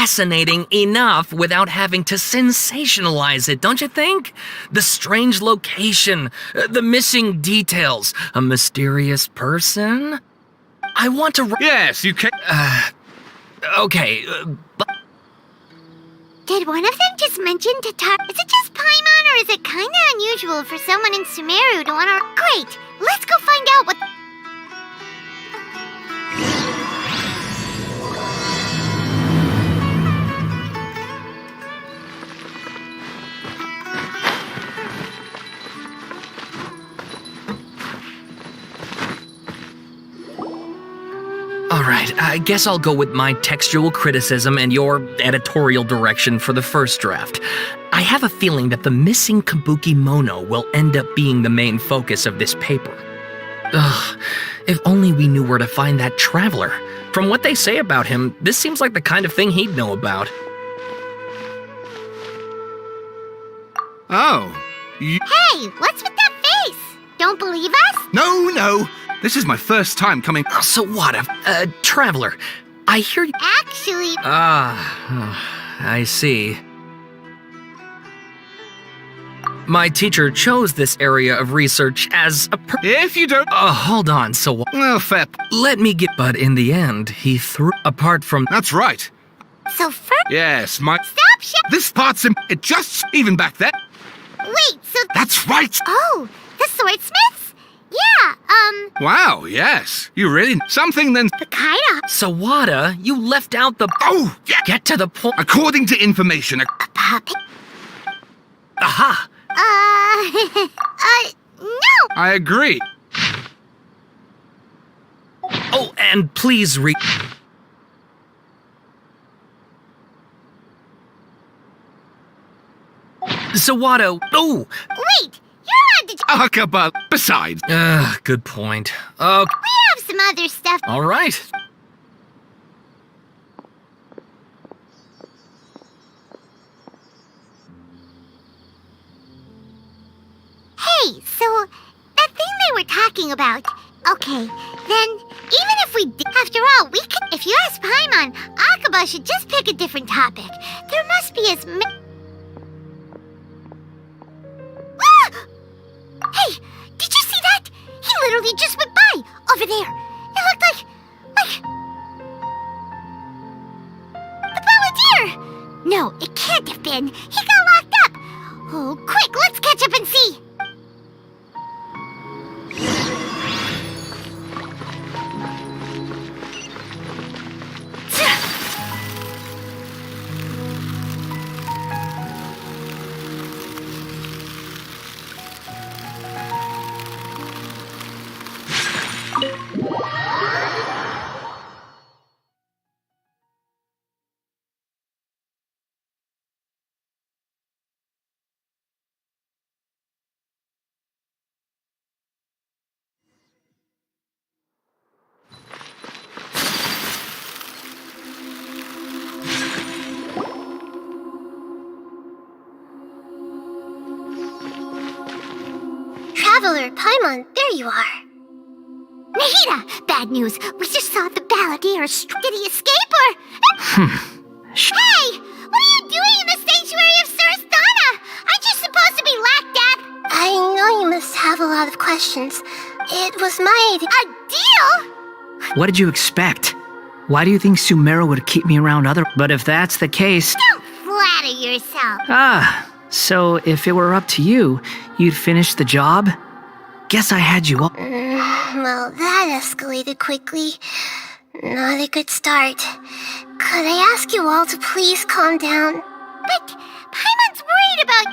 fascinating enough without having to sensationalize it, don't you think? The strange location, the missing details, a mysterious person. I want to. Yes, you can. Okay, but. Did one of them just mention Tatar? Is it just Paimon, or is it kinda unusual for someone in Sumeru to wanna— Great! Let's go find out what— Alright, I guess I'll go with my textual criticism and your editorial direction for the first draft. I have a feeling that the missing Kabuki Mono will end up being the main focus of this paper. Ugh, if only we knew where to find that traveler. From what they say about him, this seems like the kind of thing he'd know about. Oh. Hey, what's with that face? Don't believe us? No. This is my first time coming. So what, traveler, I hear you— Actually— I see. My teacher chose this area of research as a If you don't. hold on, so Well, fair. let me get— But in the end, he threw— Apart from— That's right. So first— Yes, my. Stop This part's it just even back there. Wait, so— That's right. Oh, the swordsmiths? Yeah, Wow, yes. You really. Something then. the Kaida. Sawada, you left out the— Oh, yeah. Get to the point— According to information. Puppet? Aha! No! I agree. Oh, and please Sawada, oh! Wait, you're on the— Akaba. Besides. Good point. Okay. We have some other stuff. Alright. Hey, so that thing they were talking about. Okay, then even if we did— After all, we could— If you ask Paimon, Akaba should just pick a different topic. There must be as many— Ah! Hey, did you see that? He literally just went by, over there. It looked like the Balladeer! No, it can't have been. He got locked up. Oh, quick, let's catch up and see. Traveler, Paimon, there you are. Nahida, bad news. We just saw the Balladeer. Did he escape or— Hey, what are you doing in the sanctuary of Surasthana? Aren't you supposed to be locked up? I know you must have a lot of questions. It was my idea. A deal? What did you expect? Why do you think Sumeru would keep me around other— But if that's the case— Don't flatter yourself. So if it were up to you, you'd finish the job? Guess I had you all— Well, that escalated quickly. Not a good start. Could I ask you all to please calm down? But Paimon's worried about—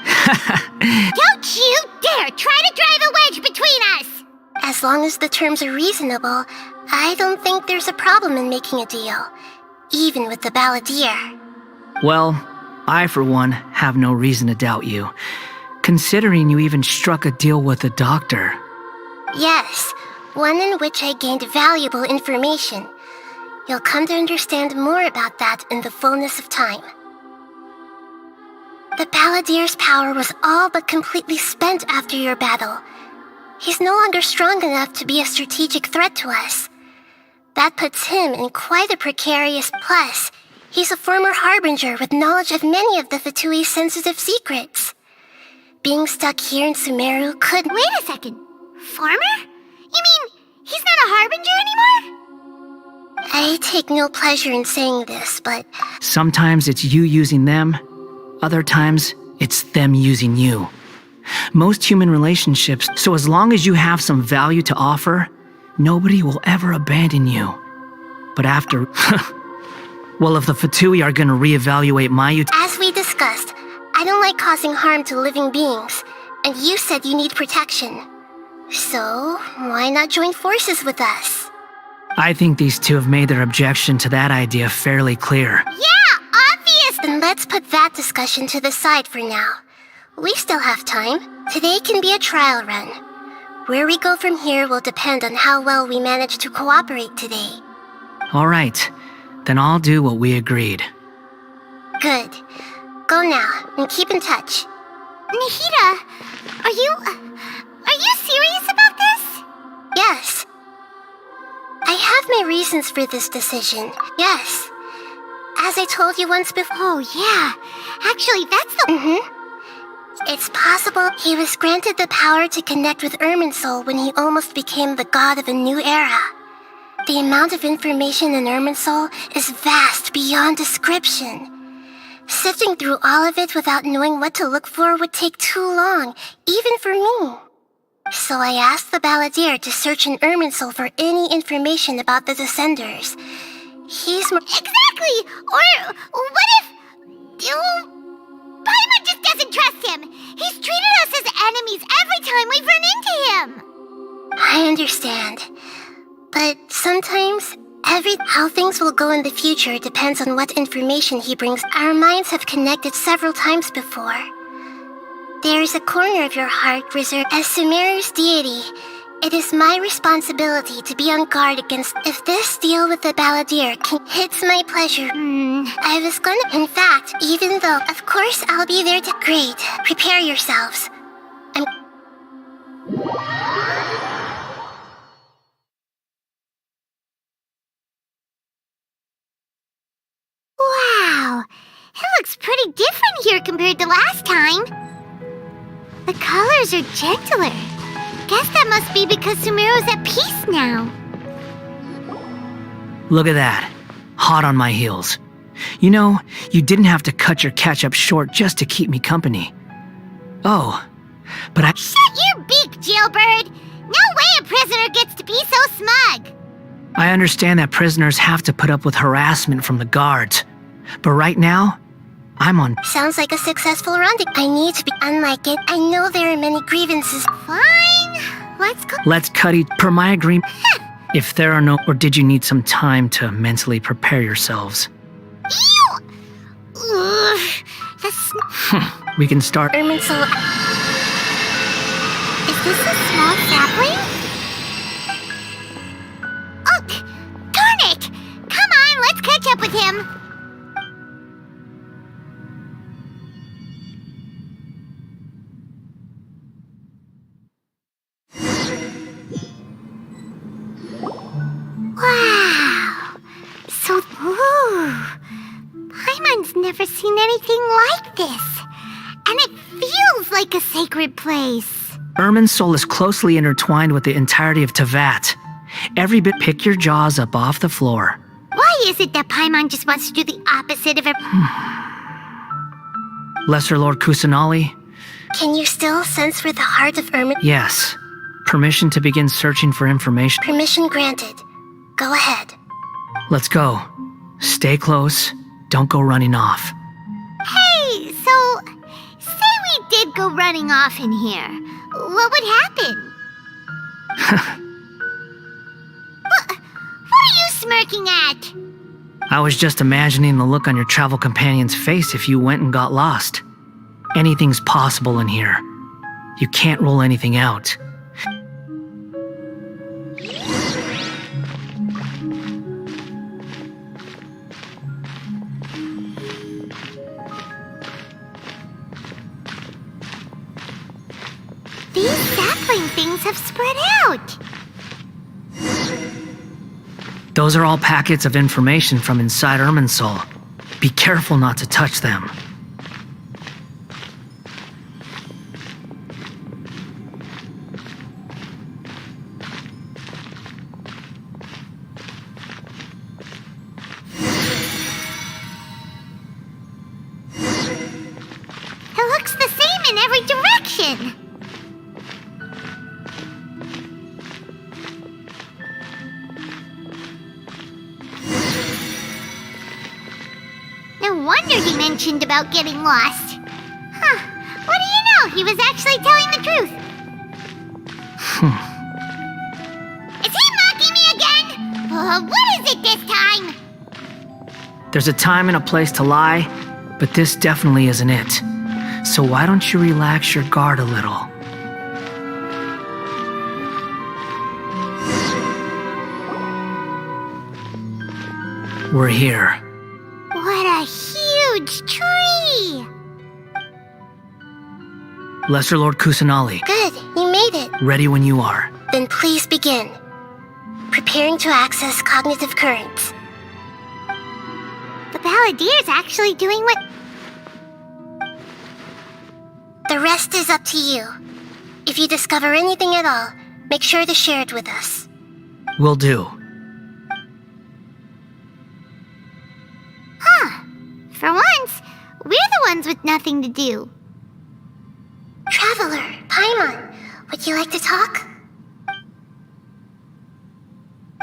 Don't you dare try to drive a wedge between us! As long as the terms are reasonable, I don't think there's a problem in making a deal. Even with the Balladeer. Well, I, for one, have no reason to doubt you, considering you even struck a deal with the doctor. Yes, one in which I gained valuable information. You'll come to understand more about that in the fullness of time. The Balladeer's power was all but completely spent after your battle. He's no longer strong enough to be a strategic threat to us. That puts him in quite a precarious— Plus, He's a former harbinger with knowledge of many of the Fatui's sensitive secrets. Being stuck here in Sumeru could— Wait a second. Farmer? You mean he's not a harbinger anymore? I take no pleasure in saying this, but Sometimes it's you using them, other times it's them using you. Most human relationships, so as long as you have some value to offer, nobody will ever abandon you. But after, well, if the Fatui are gonna reevaluate my as we discussed, I don't like causing harm to living beings, and you said you need protection. So, why not join forces with us? I think these two have made their objection to that idea fairly clear. Yeah, obvious! Then let's put that discussion to the side for now. We still have time. Today can be a trial run. Where we go from here will depend on how well we manage to cooperate today. All right, then I'll do what we agreed. Good. Go now, and keep in touch. Nahida, are you serious about this? Yes. I have my reasons for this decision. Yes. As I told you once before. Oh, yeah. Actually, that's the— It's possible he was granted the power to connect with Irminsul when he almost became the god of a new era. The amount of information in Irminsul is vast beyond description. Sifting through all of it without knowing what to look for would take too long, even for me. So I asked the Balladeer to search in Irminsul for any information about the Descenders. He's more— Exactly! Or what if— Paimon just doesn't trust him! He's treated us as enemies every time we've run into him! I understand. But sometimes, how things will go in the future depends on what information he brings. Our minds have connected several times before. There is a corner of your heart reserved as Sumeru's deity. It is my responsibility to be on guard against— If this deal with the Balladeer hits my pleasure, I was gonna— In fact, even though, of course I'll be there to— Great. Prepare yourselves. Wow! It looks pretty different here compared to last time. The colors are gentler. Guess that must be because Sumeru's at peace now. Look at that. Hot on my heels. You know, you didn't have to cut your catch-up short just to keep me company. Oh, but I— Shut your beak, jailbird! No way a prisoner gets to be so smug! I understand that prisoners have to put up with harassment from the guards. But right now, I'm on— Sounds like a successful rendezvous. I need to be unlike it. I know there are many grievances. Fine. Let's go. Let's cut each— Per my agreement. If there are no— Or did you need some time to mentally prepare yourselves? Ew! Ugh. That's— We can start— Irminsul— Is this a small sapling? Oh, darn it! Come on, let's catch up with him. Wow! So, Paimon's never seen anything like this. And it feels like a sacred place. Irminsul is closely intertwined with the entirety of Tevat. Every bit— Pick your jaws up off the floor. Why is it that Paimon just wants to do the opposite of her— Lesser Lord Kusanali? Can you still sense where the heart of Irminsul— Yes. Permission to begin searching for information. Permission granted. Go ahead. Let's go. Stay close. Don't go running off. Hey, so, say we did go running off in here. What would happen? What are you smirking at? I was just imagining the look on your travel companion's face if you went and got lost. Anything's possible in here. You can't rule anything out. These sapling things have spread out. Those are all packets of information from inside Irminsul. Be careful not to touch them. It looks the same in every direction. No wonder he mentioned about getting lost. Huh. What do you know? He was actually telling the truth. Is he mocking me again? What is it this time? There's a time and a place to lie, but this definitely isn't it. So why don't you relax your guard a little? We're here. What a huge tree! Lesser Lord Kusanali, Good, you made it. ready when you are. Then please begin. Preparing to access cognitive currents. The Balladier's actually doing what... The rest is up to you. If you discover anything at all, make sure to share it with us. Will do. Huh. For once, we're the ones with nothing to do. Traveler, Paimon, would you like to talk?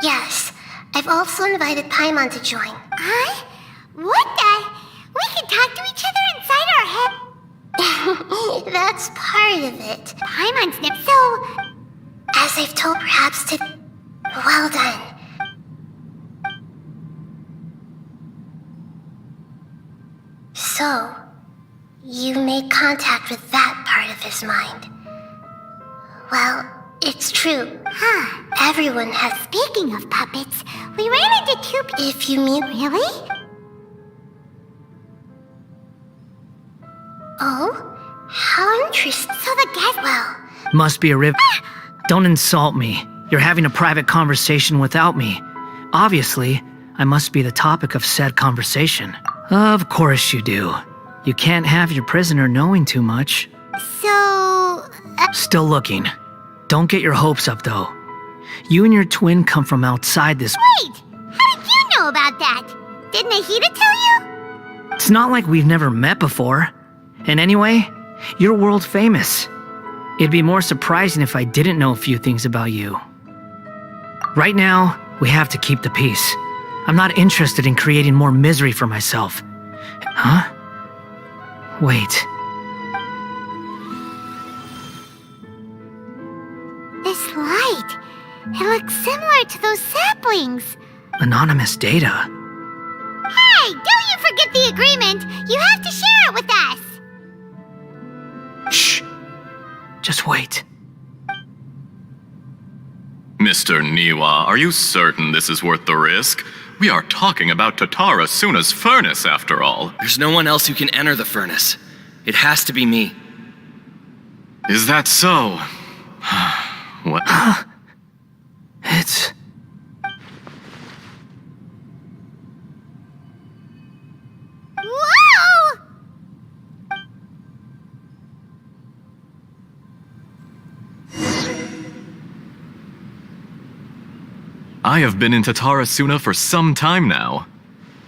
Yes, I've also invited Paimon to join. Huh? What the? We can talk to each other inside our head. That's part of it. Paimon's nip, so... As I've told perhaps to... Well done. So, you made contact with that part of his mind. Well, it's true. Huh. Everyone has... Speaking of puppets, we ran into two If you mean... Really? Oh? How interesting. So the guest... Well, Must be a riv. Don't insult me. You're having a private conversation without me. Obviously, I must be the topic of said conversation. Of course you do. You can't have your prisoner knowing too much. So... Still looking. Don't get your hopes up, though. You and your twin come from outside this. Wait! How did you know about that? Didn't Ahita tell you? It's not like we've never met before. And anyway, you're world famous. It'd be more surprising if I didn't know a few things about you. Right now, we have to keep the peace. I'm not interested in creating more misery for myself. Huh? Wait. This light. It looks similar to those saplings. Anonymous data. Hey, don't you forget the agreement. You have to share it with us. Shh. Just wait. Mr. Niwa, are you certain this is worth the risk? We are talking about Tatara Suna's furnace, after all. There's no one else who can enter the furnace. It has to be me. Is that so? What? It's... Whoa! I have been in Tatara Suna for some time now.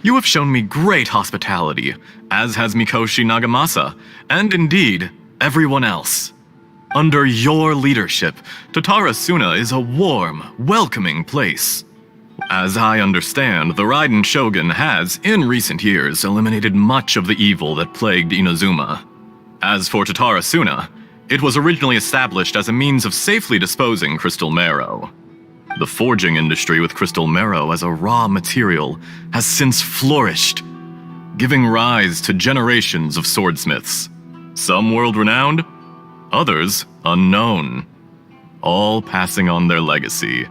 You have shown me great hospitality, as has Mikoshi Nagamasa, and indeed, everyone else. Under your leadership, Tatara Suna is a warm, welcoming place. As I understand, the Raiden Shogun has, in recent years, eliminated much of the evil that plagued Inazuma. As for Tatara Suna, it was originally established as a means of safely disposing crystal marrow. The forging industry with crystal marrow as a raw material has since flourished, giving rise to generations of swordsmiths. Some world-renowned, others unknown, all passing on their legacy.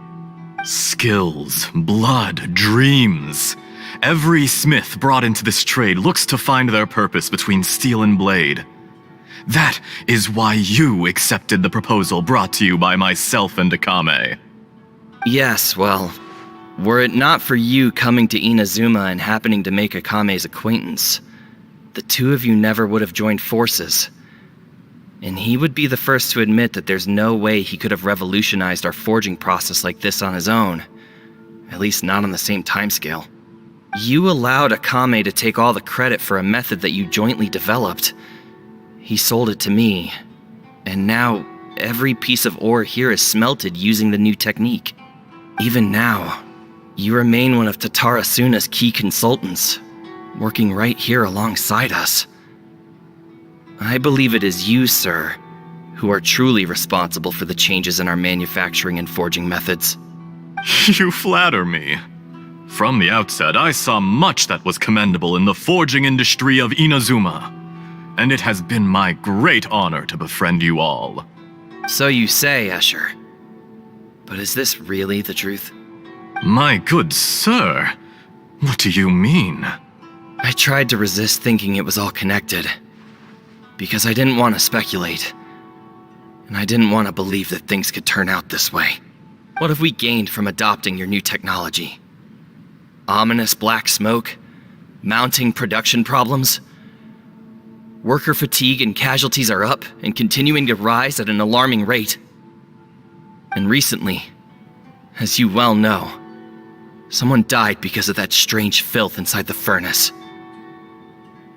Skills, blood, dreams. Every smith brought into this trade looks to find their purpose between steel and blade. That is why you accepted the proposal brought to you by myself and Akame. Yes, well, Were it not for you coming to Inazuma and happening to make Akame's acquaintance, the two of you never would have joined forces. And he would be the first to admit that there's no way he could have revolutionized our forging process like this on his own. At least not on the same timescale. You allowed Akame to take all the credit for a method that you jointly developed. He sold it to me, and now every piece of ore here is smelted using the new technique. Even now, you remain one of Tatara Suna's key consultants, working right here alongside us. I believe it is you, sir, who are truly responsible for the changes in our manufacturing and forging methods. You flatter me. From the outset, I saw much that was commendable in the forging industry of Inazuma, and it has been my great honor to befriend you all. So you say, Escher. But is this really the truth? My good sir, what do you mean? I tried to resist thinking it was all connected, because I didn't want to speculate, and I didn't want to believe that things could turn out this way. What have we gained from adopting your new technology? Ominous black smoke? Mounting production problems? Worker fatigue and casualties are up and continuing to rise at an alarming rate. And recently, as you well know, someone died because of that strange filth inside the furnace.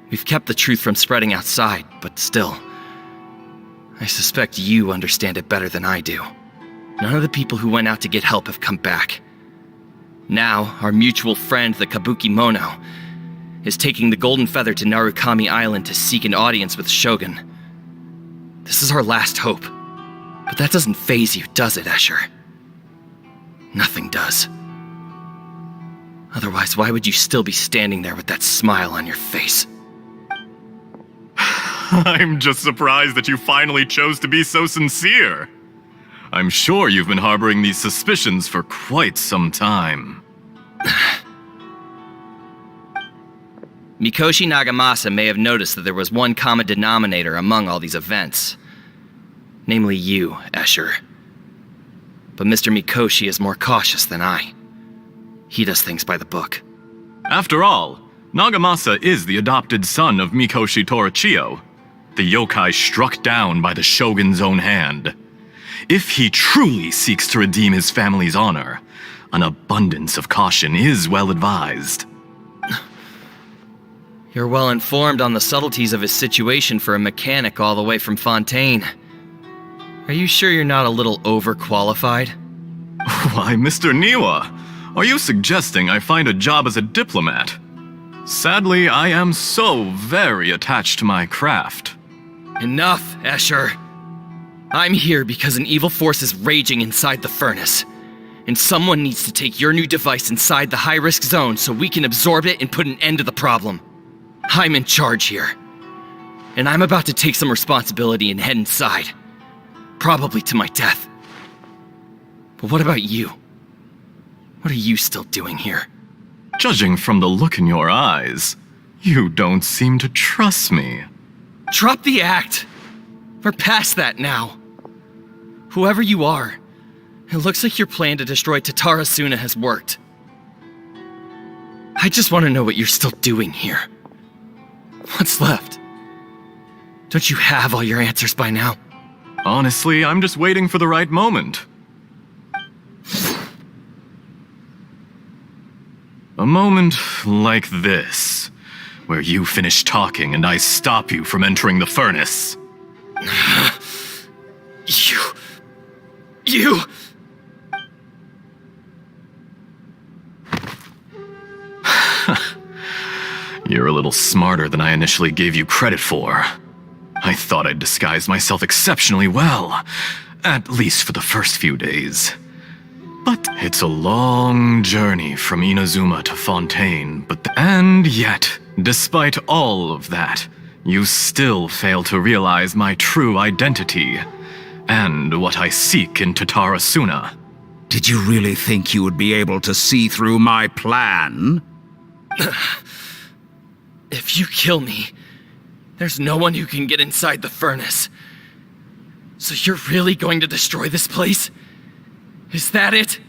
We've kept the truth from spreading outside, but still, I suspect you understand it better than I do. None of the people who went out to get help have come back. Now, our mutual friend, the Kabuki Mono, is taking the Golden Feather to Narukami Island to seek an audience with Shogun. This is our last hope. But that doesn't faze you, does it, Escher? Nothing does. Otherwise, why would you still be standing there with that smile on your face? I'm just surprised that you finally chose to be so sincere. I'm sure you've been harboring these suspicions for quite some time. Mikoshi Nagamasa may have noticed that there was one common denominator among all these events. Namely you, Escher. But Mr. Mikoshi is more cautious than I. He does things by the book. After all, Nagamasa is the adopted son of Mikoshi Torichio, the yokai struck down by the shogun's own hand. If he truly seeks to redeem his family's honor, an abundance of caution is well advised. You're well informed on the subtleties of his situation for a mechanic all the way from Fontaine. Are you sure you're not a little overqualified? Why, Mr. Niwa, are you suggesting I find a job as a diplomat? Sadly, I am so very attached to my craft. Enough, Escher. I'm here because an evil force is raging inside the furnace. And someone needs to take your new device inside the high-risk zone so we can absorb it and put an end to the problem. I'm in charge here. And I'm about to take some responsibility and head inside. Probably to my death. But what about you? What are you still doing here? Judging from the look in your eyes, you don't seem to trust me. Drop the act! We're past that now. Whoever you are, it looks like your plan to destroy Tatara Suna has worked. I just want to know what you're still doing here. What's left? Don't you have all your answers by now? Honestly, I'm just waiting for the right moment. A moment like this, where you finish talking and I stop you from entering the furnace. You... You're a little smarter than I initially gave you credit for. I thought I'd disguised myself exceptionally well, at least for the first few days. But it's a long journey from Inazuma to Fontaine, and yet, despite all of that, you still fail to realize my true identity, and what I seek in Tatara Suna. Did you really think you would be able to see through my plan? If you kill me, there's no one who can get inside the furnace. So you're really going to destroy this place? Is that it?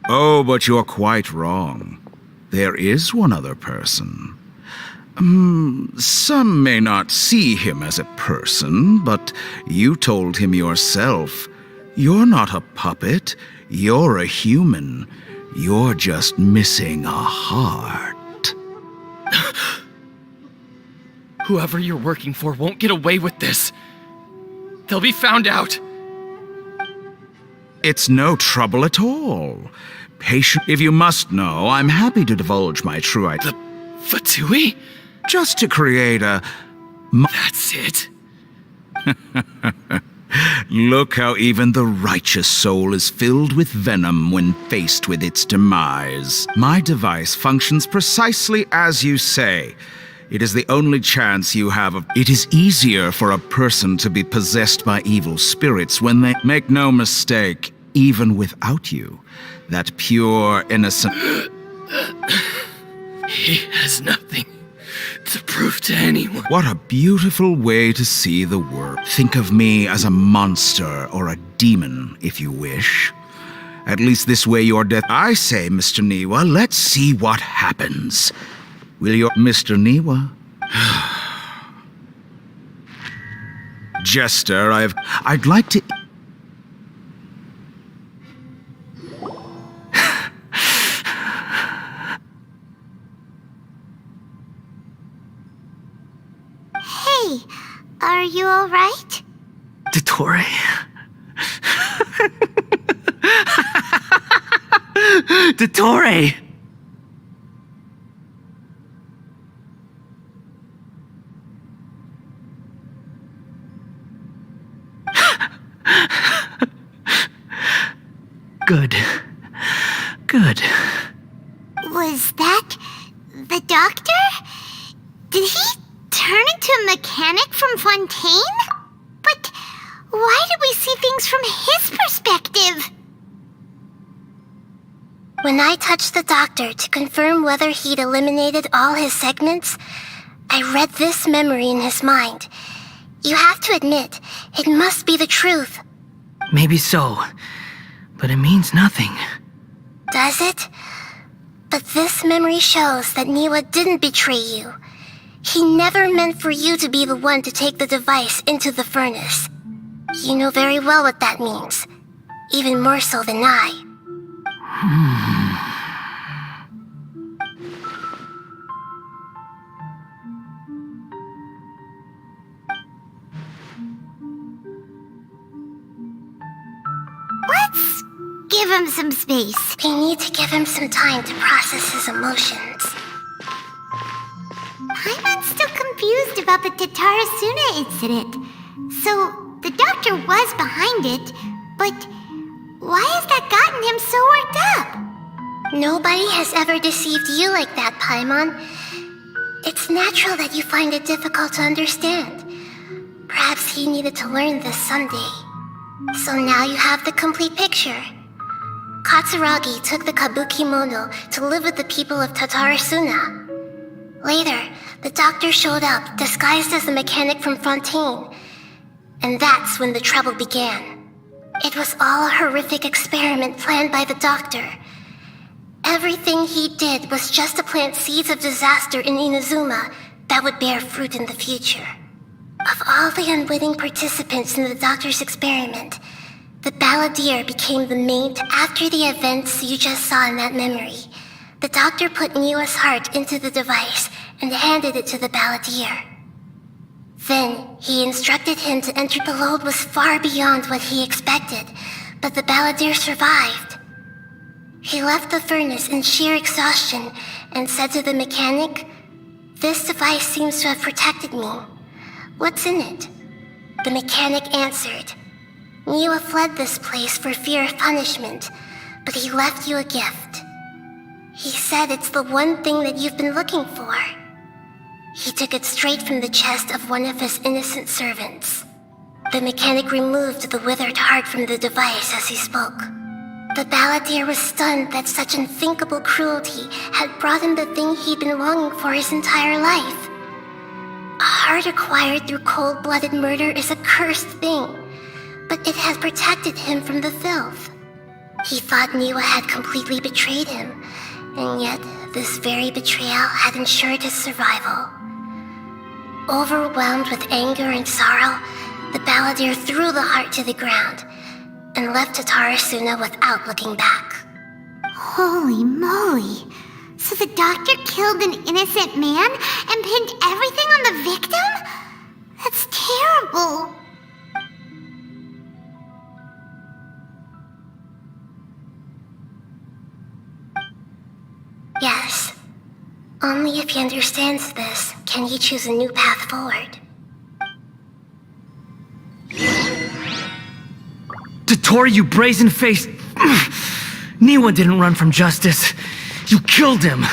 Oh, but you're quite wrong. There is one other person. Some may not see him as a person, but you told him yourself. You're not a puppet. You're a human. You're just missing a heart. Whoever you're working for won't get away with this. They'll be found out. It's no trouble at all. Patient. If you must know, I'm happy to divulge my true identity. The Fatui? Just to create a... That's it. Look how even the righteous soul is filled with venom when faced with its demise. My device functions precisely as you say. It is the only chance you have of... It is easier for a person to be possessed by evil spirits when they... Make no mistake, even without you. That pure, innocent... He has nothing to prove to anyone. What a beautiful way to see the world. Think of me as a monster or a demon, if you wish. At least this way your death... I say, Mr. Niwa, let's see what happens. Will your... Mr. Niwa? Jester, I'd like to... Hey, are you alright? Dottore? Dottore! Good. Good. Was that the doctor? Did he turn into a mechanic from Fontaine? But why did we see things from his perspective? When I touched the doctor to confirm whether he'd eliminated all his segments, I read this memory in his mind. You have to admit, it must be the truth. Maybe so, but it means nothing. Does it? But this memory shows that Niwa didn't betray you. He never meant for you to be the one to take the device into the furnace. You know very well what that means. Even more so than I. Let's give him some space. We need to give him some time to process his emotions. I'm still confused about the Tatarasuna incident. So, the doctor was behind it, but why has that gotten him so worked up? Nobody has ever deceived you like that, Paimon. It's natural that you find it difficult to understand. Perhaps he needed to learn this someday. So now you have the complete picture. Katsuragi took the Kabukimono to live with the people of Tatarasuna. Later, the doctor showed up, disguised as a mechanic from Fontaine. And that's when the trouble began. It was all a horrific experiment planned by the doctor. Everything he did was just to plant seeds of disaster in Inazuma that would bear fruit in the future. Of all the unwitting participants in the doctor's experiment, the balladeer became the main. After the events you just saw in that memory, the doctor put Niwa's heart into the device and handed it to the balladeer. Then, he instructed him to enter. The load was far beyond what he expected, but the balladeer survived. He left the furnace in sheer exhaustion and said to the mechanic, "This device seems to have protected me. What's in it?" The mechanic answered, "Niwa fled this place for fear of punishment, but he left you a gift. He said it's the one thing that you've been looking for." He took it straight from the chest of one of his innocent servants. The mechanic removed the withered heart from the device as he spoke. The balladeer was stunned that such unthinkable cruelty had brought him the thing he'd been longing for his entire life. A heart acquired through cold-blooded murder is a cursed thing, but it has protected him from the filth. He thought Niwa had completely betrayed him, and yet this very betrayal had ensured his survival. Overwhelmed with anger and sorrow, the balladeer threw the heart to the ground and left Tatarasuna without looking back. Holy moly! So the doctor killed an innocent man and pinned everything on the victim? That's terrible. Yes. Only if he understands this can he choose a new path forward. Dotori, you brazen-faced... Niwa didn't run from justice. You killed him.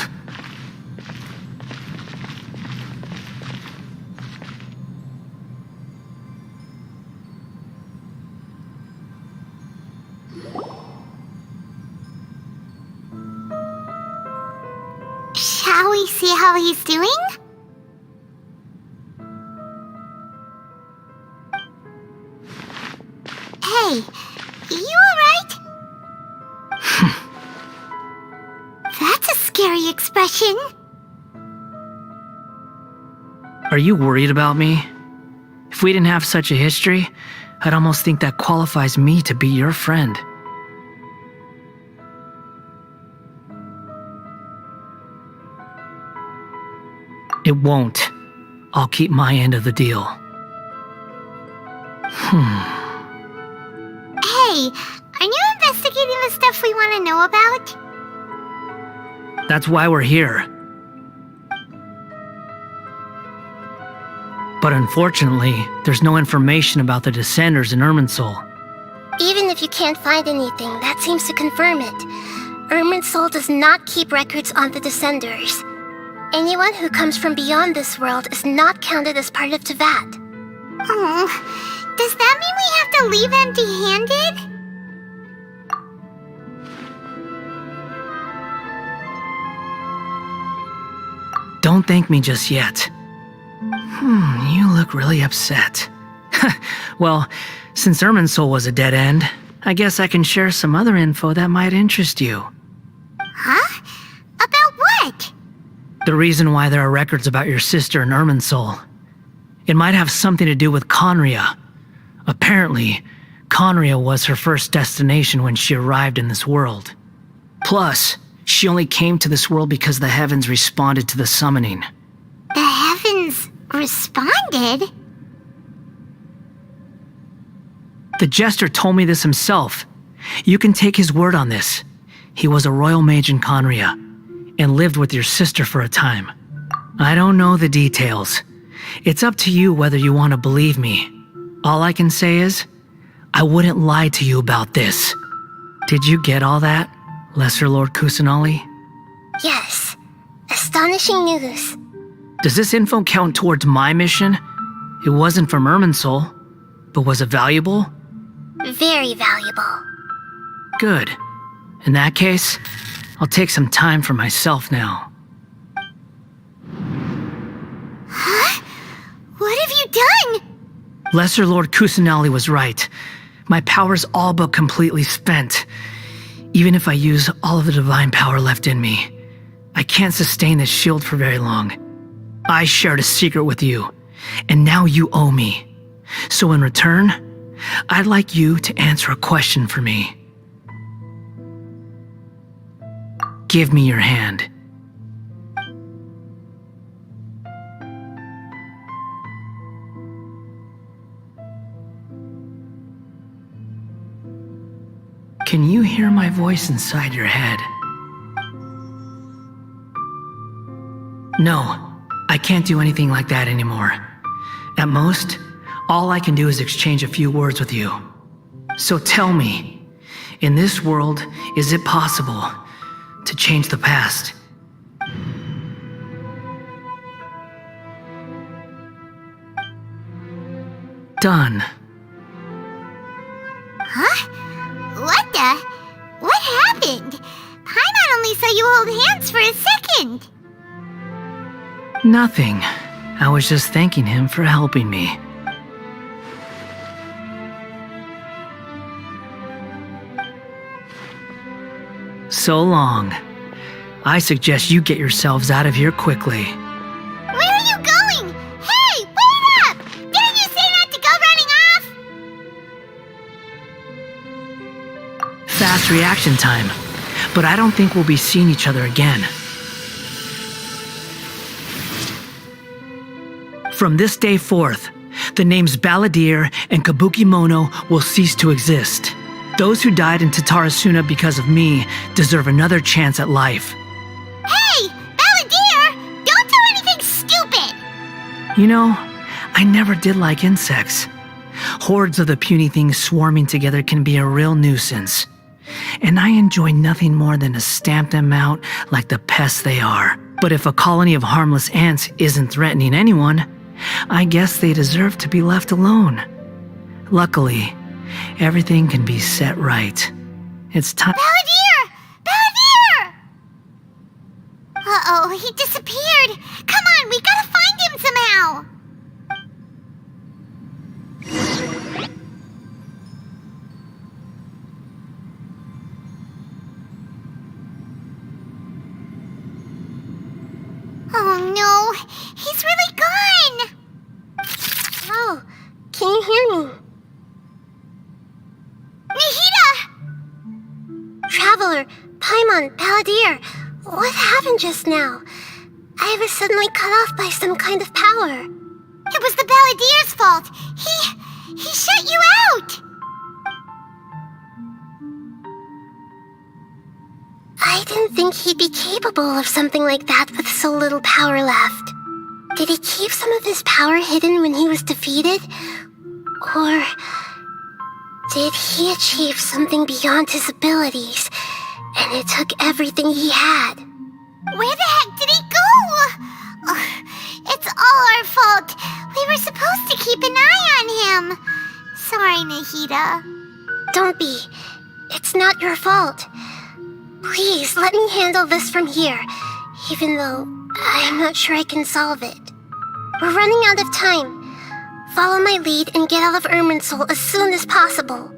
Shall we see how he's doing? Hey, you alright? That's a scary expression. Are you worried about me? If we didn't have such a history, I'd almost think that qualifies me to be your friend. It won't. I'll keep my end of the deal. Hey, are you investigating the stuff we want to know about? That's why we're here. But unfortunately, there's no information about the Descenders in Irminsul. Even if you can't find anything, that seems to confirm it. Irminsul does not keep records on the Descenders. Anyone who comes from beyond this world is not counted as part of Tevat. Oh, does that mean we have to leave empty-handed? Don't thank me just yet. You look really upset. Well, since Irminsul was a dead end, I guess I can share some other info that might interest you. Huh? About what? The reason why there are records about your sister in Irminsul. It might have something to do with Conria. Apparently, Conria was her first destination when she arrived in this world. Plus, she only came to this world because the heavens responded to the summoning. The heavens responded? The jester told me this himself. You can take his word on this. He was a royal mage in Conria, and lived with your sister for a time. I don't know the details. It's up to you whether you want to believe me. All I can say is, I wouldn't lie to you about this. Did you get all that, Lesser Lord Kusanali? Yes. Astonishing news. Does this info count towards my mission? It wasn't from Irminsul, but was it valuable? Very valuable. Good. In that case, I'll take some time for myself now. Huh? What have you done? Lesser Lord Kusanali was right. My power's all but completely spent. Even if I use all of the divine power left in me, I can't sustain this shield for very long. I shared a secret with you, and now you owe me. So in return, I'd like you to answer a question for me. Give me your hand. Can you hear my voice inside your head? No, I can't do anything like that anymore. At most, all I can do is exchange a few words with you. So tell me, in this world, is it possible to change the past? Done. Huh? What the? What happened? Paimon only saw you hold hands for a second. Nothing. I was just thanking him for helping me. so long. I suggest you get yourselves out of here quickly. Where are you going? Hey, wait up! Didn't you say not to go running off? Fast reaction time. But I don't think we'll be seeing each other again. From this day forth, the names Balladeer and Kabuki Mono will cease to exist. Those who died in Tatarasuna because of me deserve another chance at life. Hey, Balladeer! Don't do anything stupid! You know, I never did like insects. Hordes of the puny things swarming together can be a real nuisance. And I enjoy nothing more than to stamp them out like the pests they are. But if a colony of harmless ants isn't threatening anyone, I guess they deserve to be left alone. Luckily, everything can be set right. It's time. Balladeer! Balladeer! Uh-oh, he disappeared. Come on, we gotta find him somehow. Oh no, he's really gone! Oh, can you hear me? Nahida! Traveler, Paimon, Balladeer, what happened just now? I was suddenly cut off by some kind of power. It was the Balladeer's fault. He shut you out! I didn't think he'd be capable of something like that with so little power left. Did he keep some of his power hidden when he was defeated? Or did he achieve something beyond his abilities, and it took everything he had? Where the heck did he go? Oh, it's all our fault. We were supposed to keep an eye on him. Sorry, Nahida. Don't be. It's not your fault. Please, let me handle this from here, even though I'm not sure I can solve it. We're running out of time. Follow my lead and get out of Irminsul as soon as possible.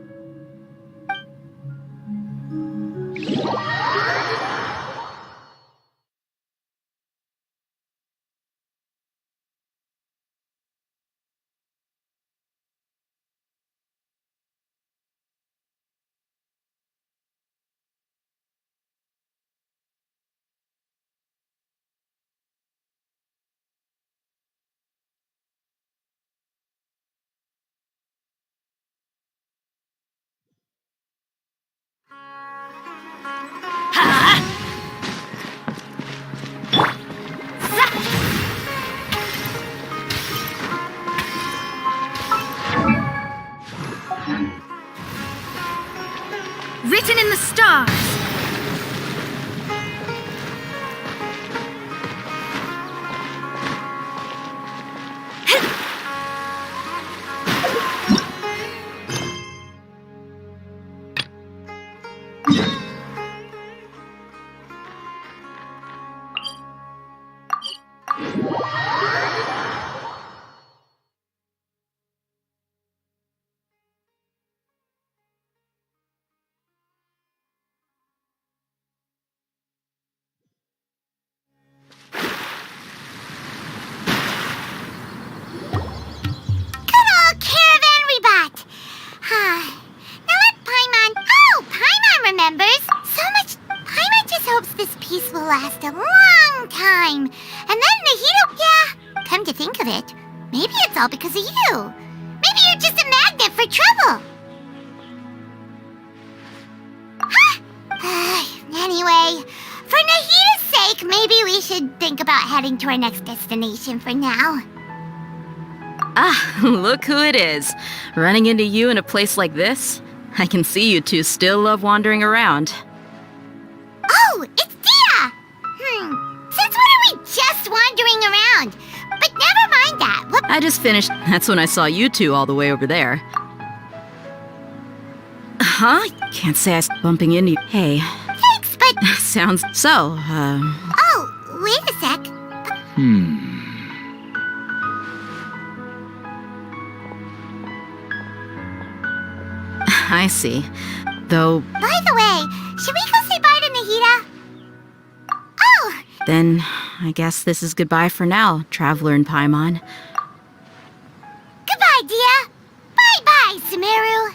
Written in the stars. Last a long time. And then Nahida... Yeah, come to think of it, maybe it's all because of you. Maybe you're just a magnet for trouble. Anyway, for Nahida's sake, maybe we should think about heading to our next destination for now. Ah, look who it is. Running into you in a place like this? I can see you two still love wandering around. Oh, it's Dia! Since when are we just wandering around? But never mind that. I just finished. That's when I saw you two all the way over there. Huh? Can't say I was bumping into you. Hey. Thanks, but... Sounds... So, Oh, wait a sec. I see. Though, By the way, should we go say bye to Nahida? Oh! then I guess this is goodbye for now, Traveler and Paimon. Goodbye, Dia! Bye-bye, Sumeru!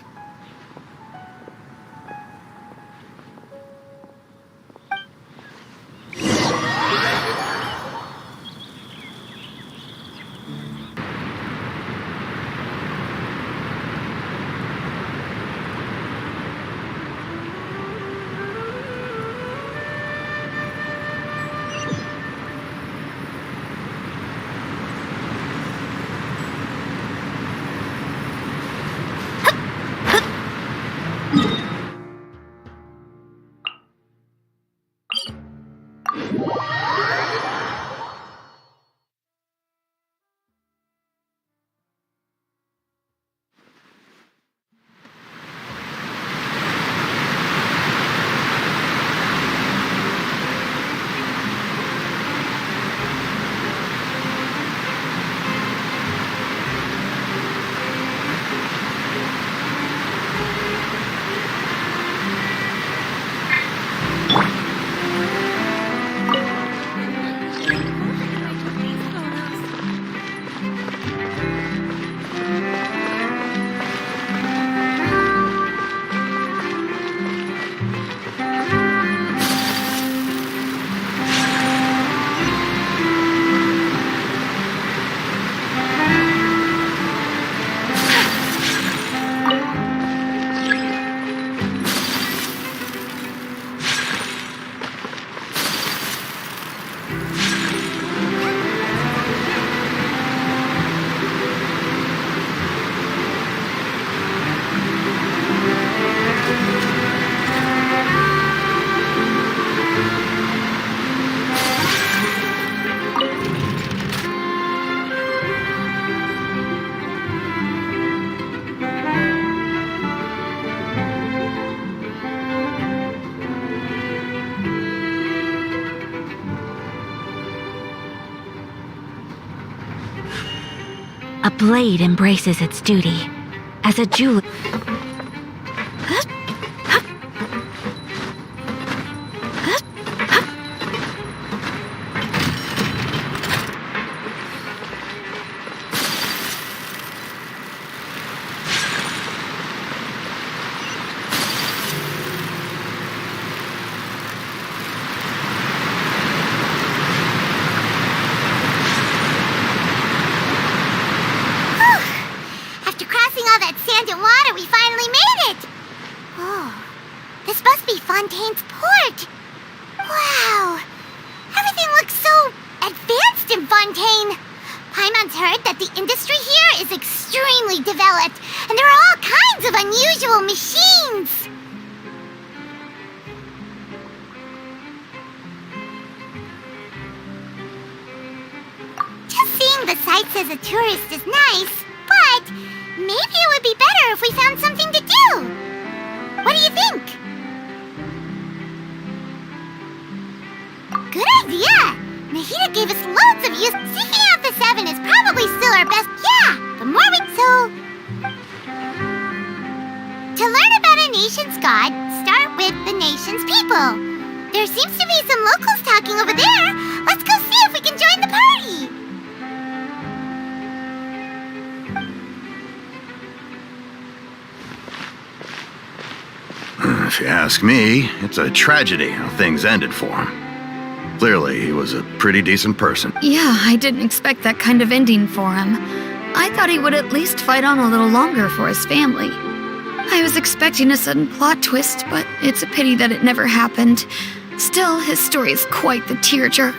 A blade embraces its duty. As a jeweler... After crossing all that sand and water, we finally made it! Oh, this must be Fontaine's port! Wow! Everything looks so advanced in Fontaine! Paimon's heard that the industry here is extremely developed, and there are all kinds of unusual machines! Just seeing the sights as a tourist is nice, but maybe it would be better if we found something to do. What do you think? Good idea! Nahida gave us loads of use. Seeking out the 7 is probably still our best. Yeah, the more we... To learn about a nation's god, start with the nation's people. There seems to be some locals talking over there. Let's go see if we can join the party. If you ask me, it's a tragedy how things ended for him. Clearly, he was a pretty decent person. Yeah, I didn't expect that kind of ending for him. I thought he would at least fight on a little longer for his family. I was expecting a sudden plot twist, but it's a pity that it never happened. Still, his story is quite the tearjerker.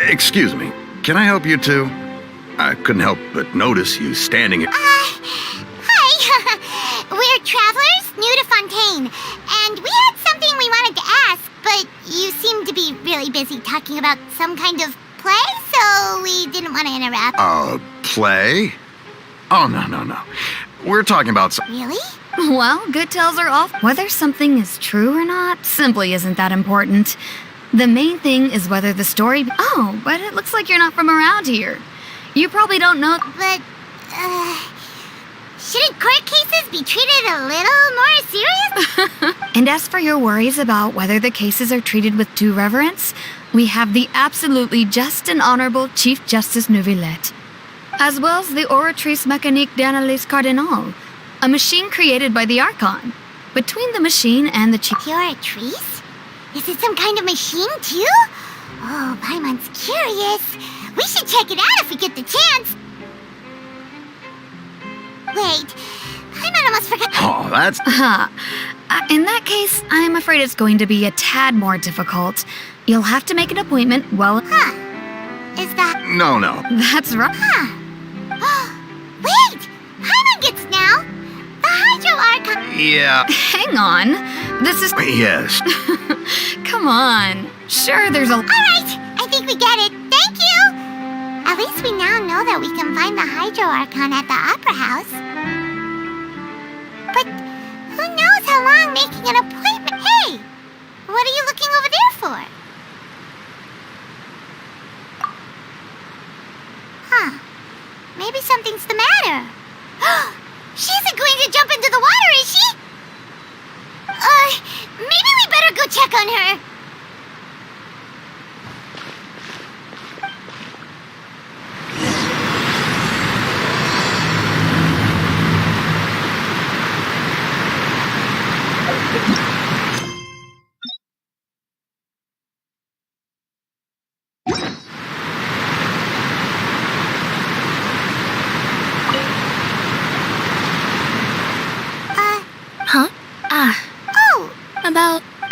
Excuse me. Can I help you too? I couldn't help but notice you standing... Hi. We're travelers new to Fontaine, and we had something we wanted to ask, but you seemed to be really busy talking about some kind of play, so we didn't want to interrupt. Play? Oh, no. We're talking about some... Really? Well, good tells are off. Whether something is true or not simply isn't that important. The main thing is whether the story... Oh, but it looks like you're not from around here. You probably don't know... But, Shouldn't court cases be treated a little more serious? And as for your worries about whether the cases are treated with due reverence, we have the absolutely just and honorable Chief Justice Neuvillette, as well as the Oratrice Mécanique d'Analyse Cardinal, a machine created by the Archon. Between the machine and the Chief... You're a trees? Is it some kind of machine, too? Oh, Paimon's curious. We should check it out if we get the chance. Wait, Paimon almost forgot... Oh, that's... In that case, I'm afraid it's going to be a tad more difficult. You'll have to make an appointment well... Is that... No. That's right. Wait! Paimon gets now! The Hydro Archon... Yeah. Hang on. This is... Yes. Come on. Sure, there's a... Alright, I think we get it. Thank you! At least we now know that we can find the Hydro Archon at the Opera House. But who knows how long making an appointment... Hey! What are you looking over there for? Maybe something's the matter. She isn't going to jump into the water, is she? Maybe we better go check on her.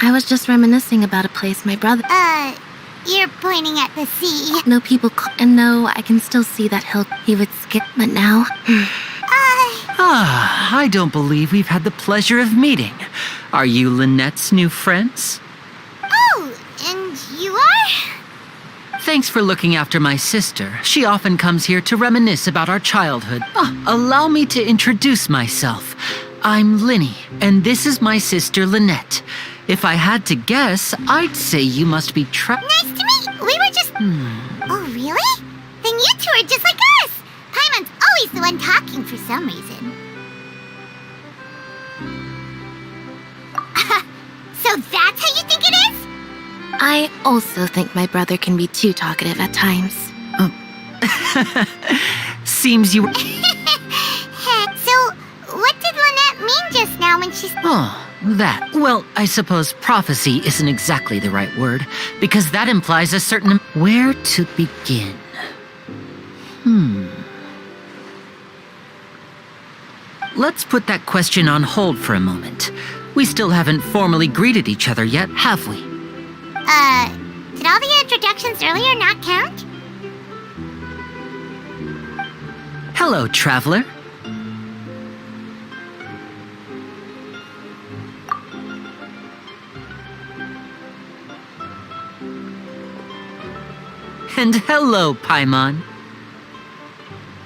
I was just reminiscing about a place my brother... You're pointing at the sea. No people and no, I can still see that hill he would skip, but now... I don't believe we've had the pleasure of meeting. Are you Lynette's new friends? Oh, and you are? Thanks for looking after my sister. She often comes here to reminisce about our childhood. Allow me to introduce myself. I'm Linny, and this is my sister Lynette. If I had to guess, I'd say you must be Nice to meet. We were just... Oh, really? Then you two are just like us. Paimon's always the one talking for some reason. So that's how you think it is? I also think my brother can be too talkative at times. Seems you... So, what did Lynette mean just now when she... That. Well, I suppose prophecy isn't exactly the right word, because that implies a certain... Where to begin? Let's put that question on hold for a moment. We still haven't formally greeted each other yet, have we? Did all the introductions earlier not count? Hello, traveler. And hello, Paimon.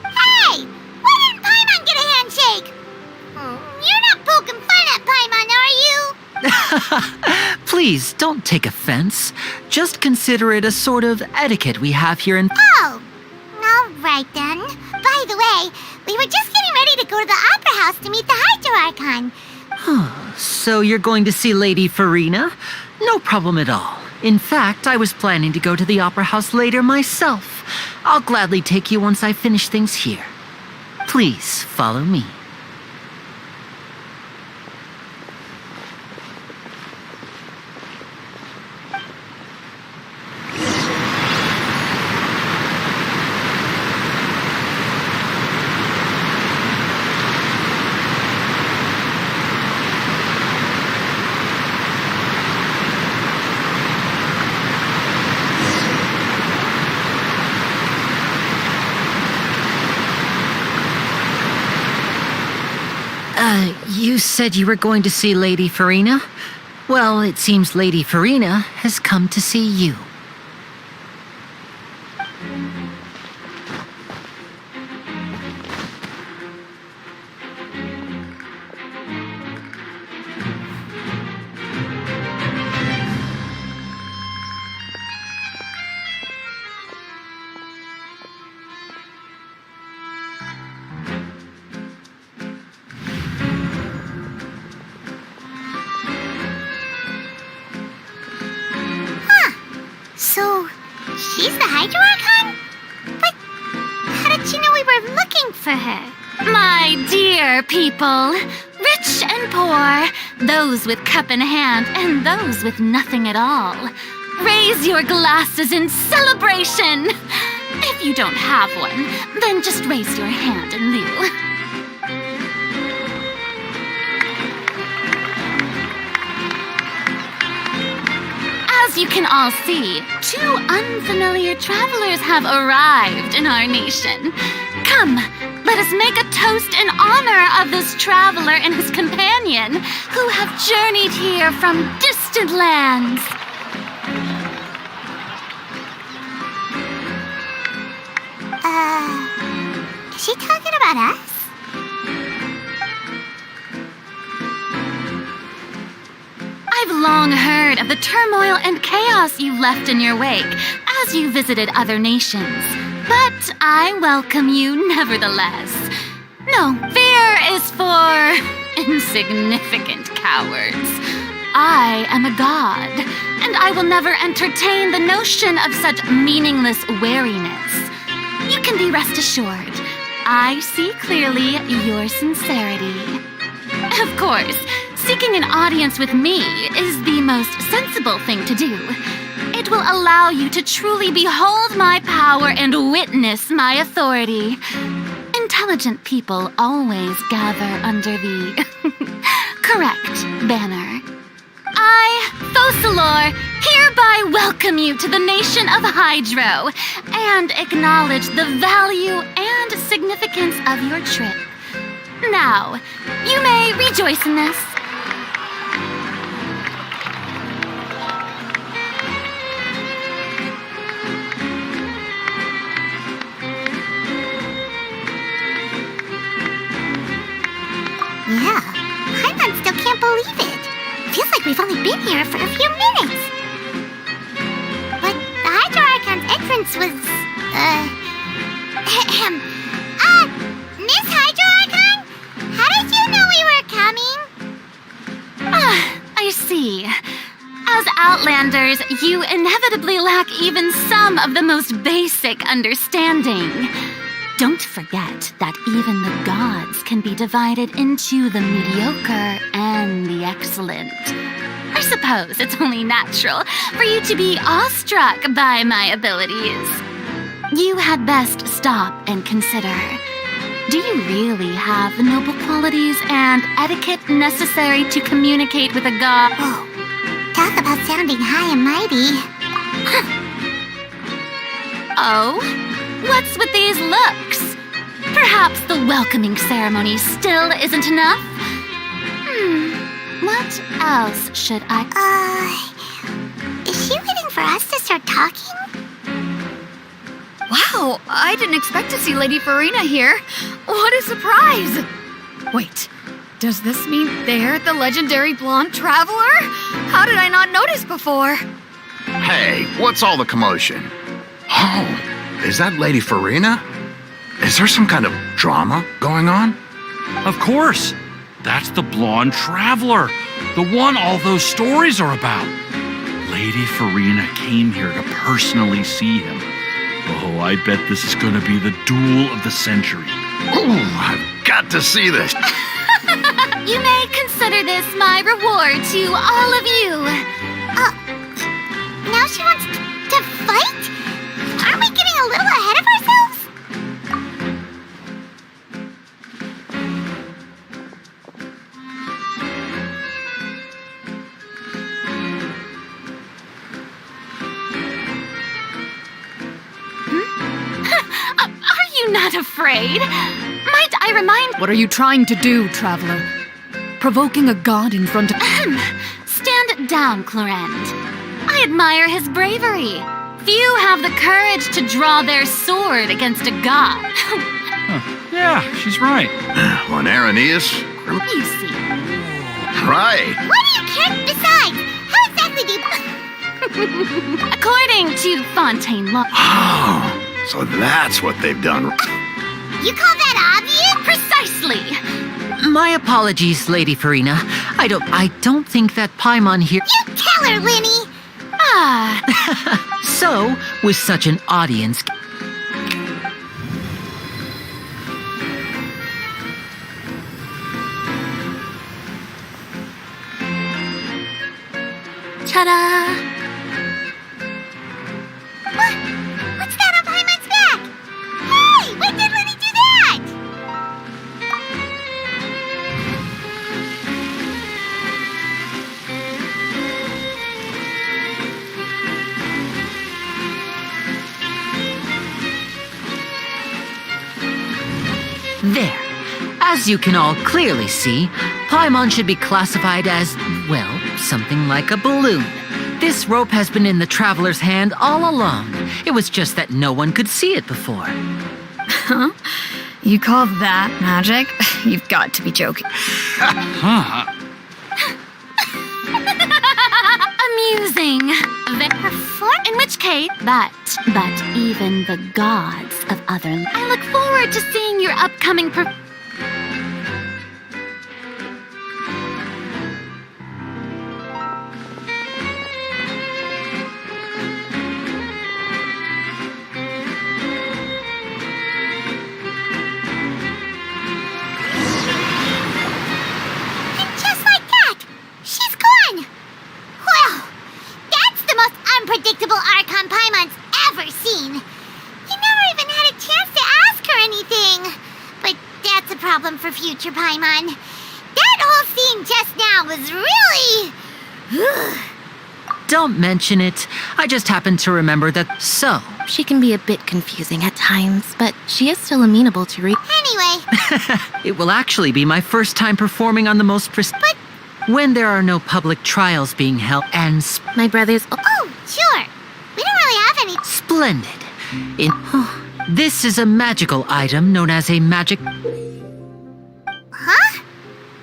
Hey! Why didn't Paimon get a handshake? You're not poking fun at Paimon, are you? Please, don't take offense. Just consider it a sort of etiquette we have here in... Oh, all right then. By the way, we were just getting ready to go to the Opera House to meet the Hydro Archon. So you're going to see Lady Farina? No problem at all. In fact, I was planning to go to the Opera House later myself. I'll gladly take you once I finish things here. Please, follow me. You said you were going to see Lady Farina? Well, it seems Lady Farina has come to see you. Hydro Archon? But how did you know we were looking for her? My dear people, rich and poor, those with cup in hand and those with nothing at all, raise your glasses in celebration. If you don't have one, then just raise your hand in lieu. As you can all see, 2 unfamiliar travelers have arrived in our nation. Come, let us make a toast in honor of this traveler and his companion who have journeyed here from distant lands. Is she talking about us? I've long heard of the turmoil and chaos you left in your wake as you visited other nations. But I welcome you nevertheless. No, fear is for insignificant cowards. I am a god, and I will never entertain the notion of such meaningless wariness. You can be rest assured, I see clearly your sincerity. Of course, seeking an audience with me is the most sensible thing to do. It will allow you to truly behold my power and witness my authority. Intelligent people always gather under the correct banner. I, Fosalor, hereby welcome you to the nation of Hydro and acknowledge the value and significance of your trip. Now, you may rejoice in this. Yeah, Paimon still can't believe it. Feels like we've only been here for a few minutes. But the Hydro Archon's entrance was, Miss Hydro Archon? How did you know we were coming? I see. As Outlanders, you inevitably lack even some of the most basic understanding. Don't forget that even the gods can be divided into the mediocre and the excellent. I suppose it's only natural for you to be awestruck by my abilities. You had best stop and consider. Do you really have the noble qualities and etiquette necessary to communicate with a god? Whoa, talk about sounding high and mighty. Oh? What's with these looks? Perhaps the welcoming ceremony still isn't enough? What else should I... Is she waiting for us to start talking? Wow, I didn't expect to see Lady Farina here. What a surprise! Wait, does this mean they're the legendary blonde traveler? How did I not notice before? Hey, what's all the commotion? Oh, is that Lady Farina? Is there some kind of drama going on? Of course. That's the blonde traveler. The one all those stories are about. Lady Farina came here to personally see him. Oh, I bet this is going to be the duel of the century. Ooh, I've got to see this. You may consider this my reward to all of you. Now she wants to fight? Aren't we getting a little ahead of ourselves? Are you not afraid? Might I remind... What are you trying to do, traveler? Provoking a god in front of... Stand down, Clorend. I admire his bravery. Few have the courage to draw their sword against a god. Yeah, she's right. When Araneus... You see. Right. What do you care? Besides, how exactly do you... According to Fontaine law... Oh, so that's what they've done. You call that obvious? Precisely. My apologies, Lady Farina. I don't think that Paimon here... You tell her, Winnie! So, with such an audience, Ta-da! What's that on Paimon's back? Hey, when did Lenny do that? there. As you can all clearly see, Paimon should be classified as, well, something like a balloon. This rope has been in the Traveler's hand all along. It was just that no one could see it before. Huh? You call that magic? You've got to be joking. Huh? Amusing. In which case, but even the gods of other... I look forward to seeing your upcoming Just like that, she's gone. Well, that's the most unpredictable Archon Paimon's ever seen. You never even had a chance to ask her anything. But that's a problem for future Paimon. That whole scene just now was really... Don't mention it. I just happened to remember that. So, She can be a bit confusing at times, but she is still amenable to Anyway, it will actually be my first time performing on the most But- when there are no public trials being held and my brother's. oh, sure. We don't really have any... splendid. This is a magical item known as a magic. Huh?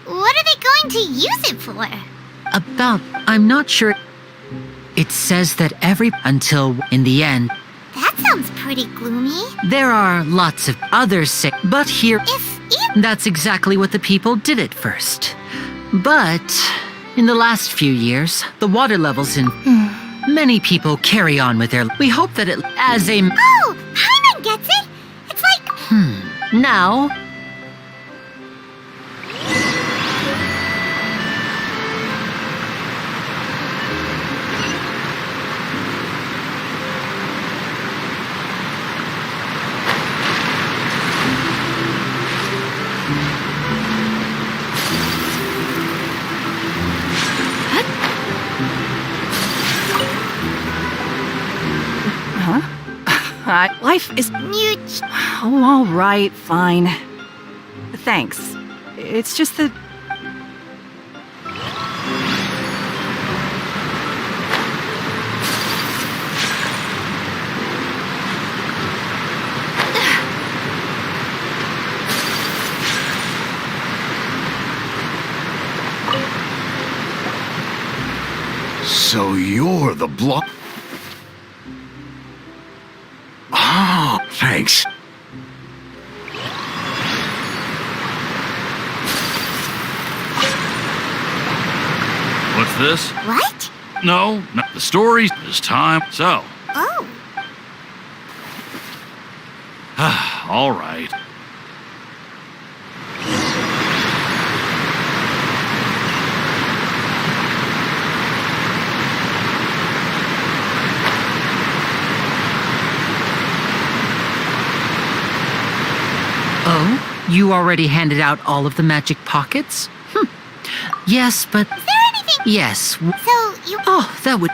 What are they going to use it for? I'm not sure. It says that until in the end, That sounds pretty gloomy. there are lots of others sick, but here, that's exactly what the people did at first. But in the last few years, the water levels in many people carry on with their. We hope that it as a. Oh, Paimon gets it. It's like... Now. Life is... Mute. Oh, all right, fine. Thanks. It's just that... So you're the block. Oh, thanks. What's this? What? No, not the story. It's time. So, Oh. all right. Oh, you already handed out all of the magic pockets? Yes, but. Is there anything... Yes. So, you... Oh, that would.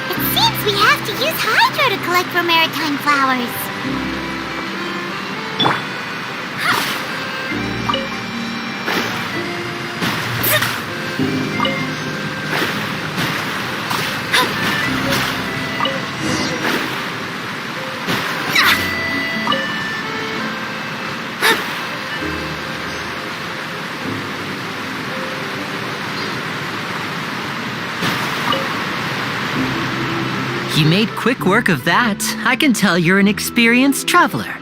It seems we have to use Hydro to collect for maritime flowers. You made quick work of that. I can tell you're an experienced traveler.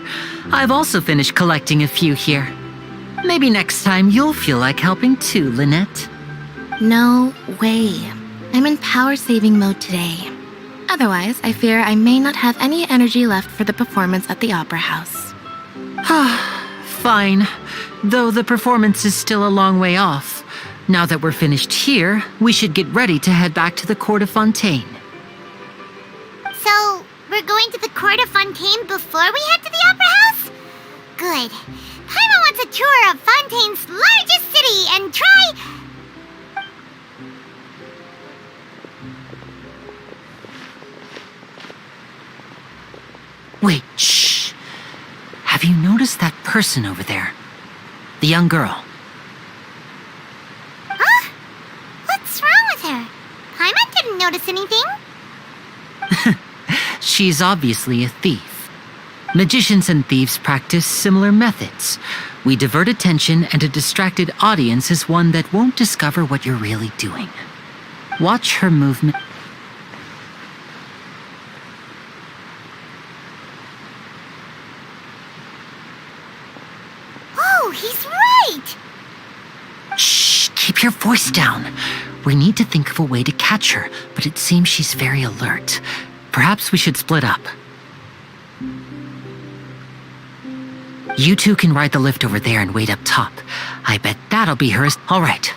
I've also finished collecting a few here. Maybe next time you'll feel like helping too, Lynette. No way. I'm in power-saving mode today. Otherwise, I fear I may not have any energy left for the performance at the Opera House. Fine. Though the performance is still a long way off. Now that we're finished here, we should get ready to head back to the Court of Fontaine. So, we're going to the Court of Fontaine before we head to the Opera House? Good. Paimon wants a tour of Fontaine's largest city and try... Wait, shh. Have you noticed that person over there? The young girl. Huh? What's wrong with her? Paimon didn't notice anything. She's obviously a thief. Magicians and thieves practice similar methods. We divert attention, and a distracted audience is one that won't discover what you're really doing. Watch her movement. Oh, he's right! Shh, keep your voice down. We need to think of a way to catch her, but it seems she's very alert. Perhaps we should split up. You two can ride the lift over there and wait up top. I bet that'll be hers. All right.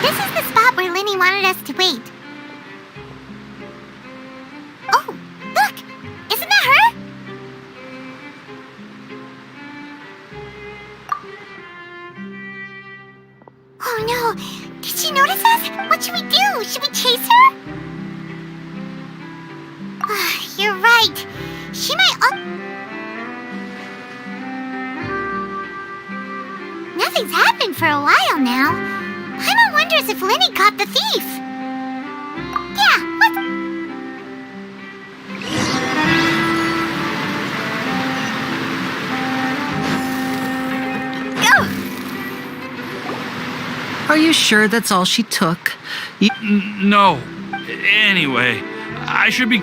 This is the spot where Linny wanted us to wait. Oh, look! Isn't that her? Oh no! Did she notice us? What should we do? Should we chase her? You're right. She might... Nothing's happened for a while now. Paimon wonders if Linny caught the thief. Yeah, let's... Are you sure that's all she took? No. Anyway, I should be...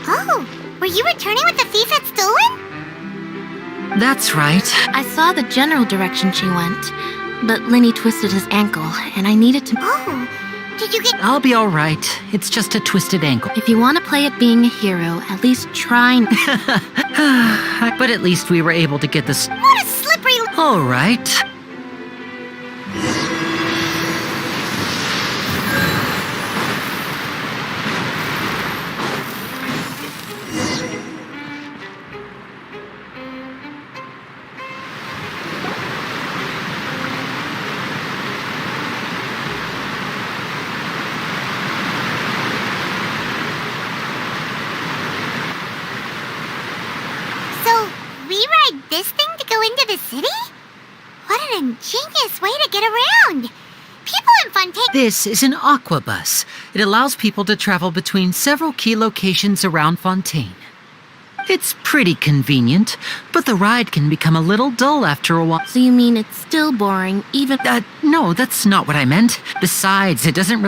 Oh, were you returning what the thief had stolen? That's right. I saw the general direction she went, but Linny twisted his ankle, and I needed to... Oh, did you get... I'll be all right. It's just a twisted ankle. If you want to play at being a hero, at least try and... But at least we were able to get this... What a slippery... All right. ride this thing to go into the city? What an ingenious way to get around! People in Fontaine— This is an aqua bus. It allows people to travel between several key locations around Fontaine. It's pretty convenient, but the ride can become a little dull after a while. So you mean it's still boring, even— No, that's not what I meant. Besides, it doesn't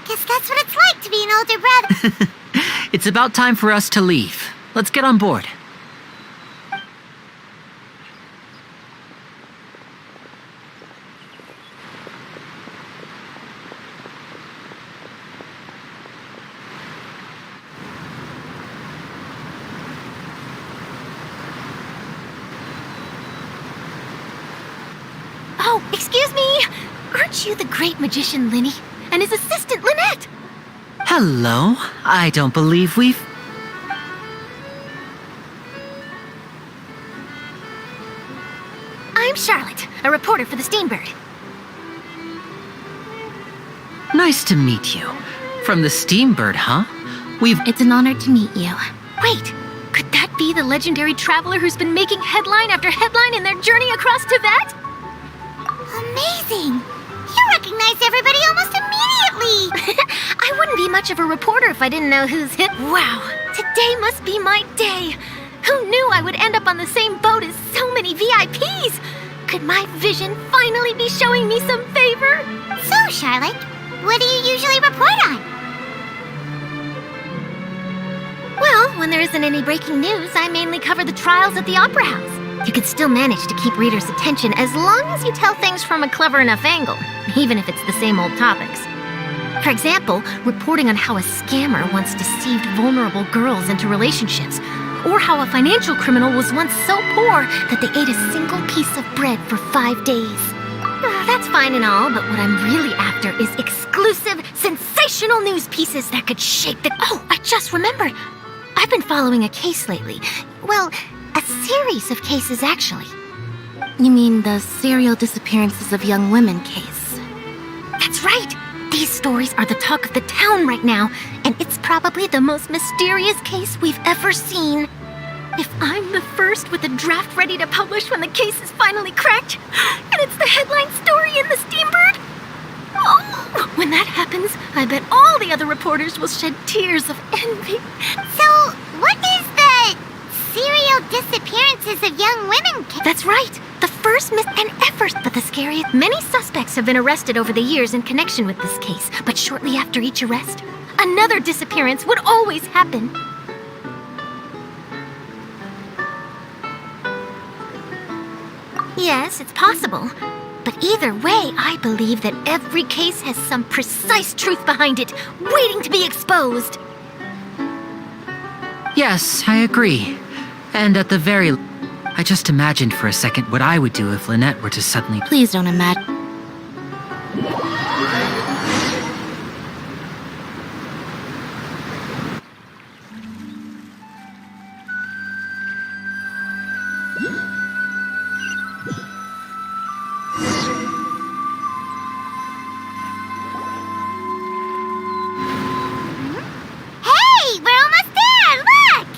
Guess that's what it's like to be an older brother. It's about time for us to leave. Let's get on board. Oh, excuse me! Aren't you the great magician Linny and his assistant Lynette? Hello. I don't believe we've... I'm Charlotte, a reporter for the Steambird. Nice to meet you. From the Steambird, huh? It's an honor to meet you. Wait, could that be the legendary traveler who's been making headline after headline in their journey across Tibet? Amazing! You recognize everybody almost immediately! I wouldn't be much of a reporter if I didn't know who's hit. Wow, today must be my day. Who knew I would end up on the same boat as so many VIPs? Could my vision finally be showing me some favor? So, Charlotte, what do you usually report on? Well, when there isn't any breaking news, I mainly cover the trials at the Opera House. You can still manage to keep readers' attention as long as you tell things from a clever enough angle, even if it's the same old topics. For example, reporting on how a scammer once deceived vulnerable girls into relationships, or how a financial criminal was once so poor that they ate a single piece of bread for 5 days. That's fine and all, but what I'm really after is exclusive, sensational news pieces that could shake the... Oh, I just remembered. I've been following a case lately. Well, a series of cases, actually. You mean the serial disappearances of young women case? That's right. These stories are the talk of the town right now, and it's probably the most mysterious case we've ever seen. If I'm the first with a draft ready to publish when the case is finally cracked, and it's the headline story in the Steambird, oh, when that happens, I bet all the other reporters will shed tears of envy. So, what is the serial disappearances of young women case? That's right. The first and ever, but the scariest. Many suspects have been arrested over the years in connection with this case, but shortly after each arrest, another disappearance would always happen. Yes, it's possible. But either way, I believe that every case has some precise truth behind it, waiting to be exposed. Yes, I agree. And at the very... I just imagined for a second what I would do if Lynette were to suddenly... Please don't imagine. Hey, we're almost there! Look!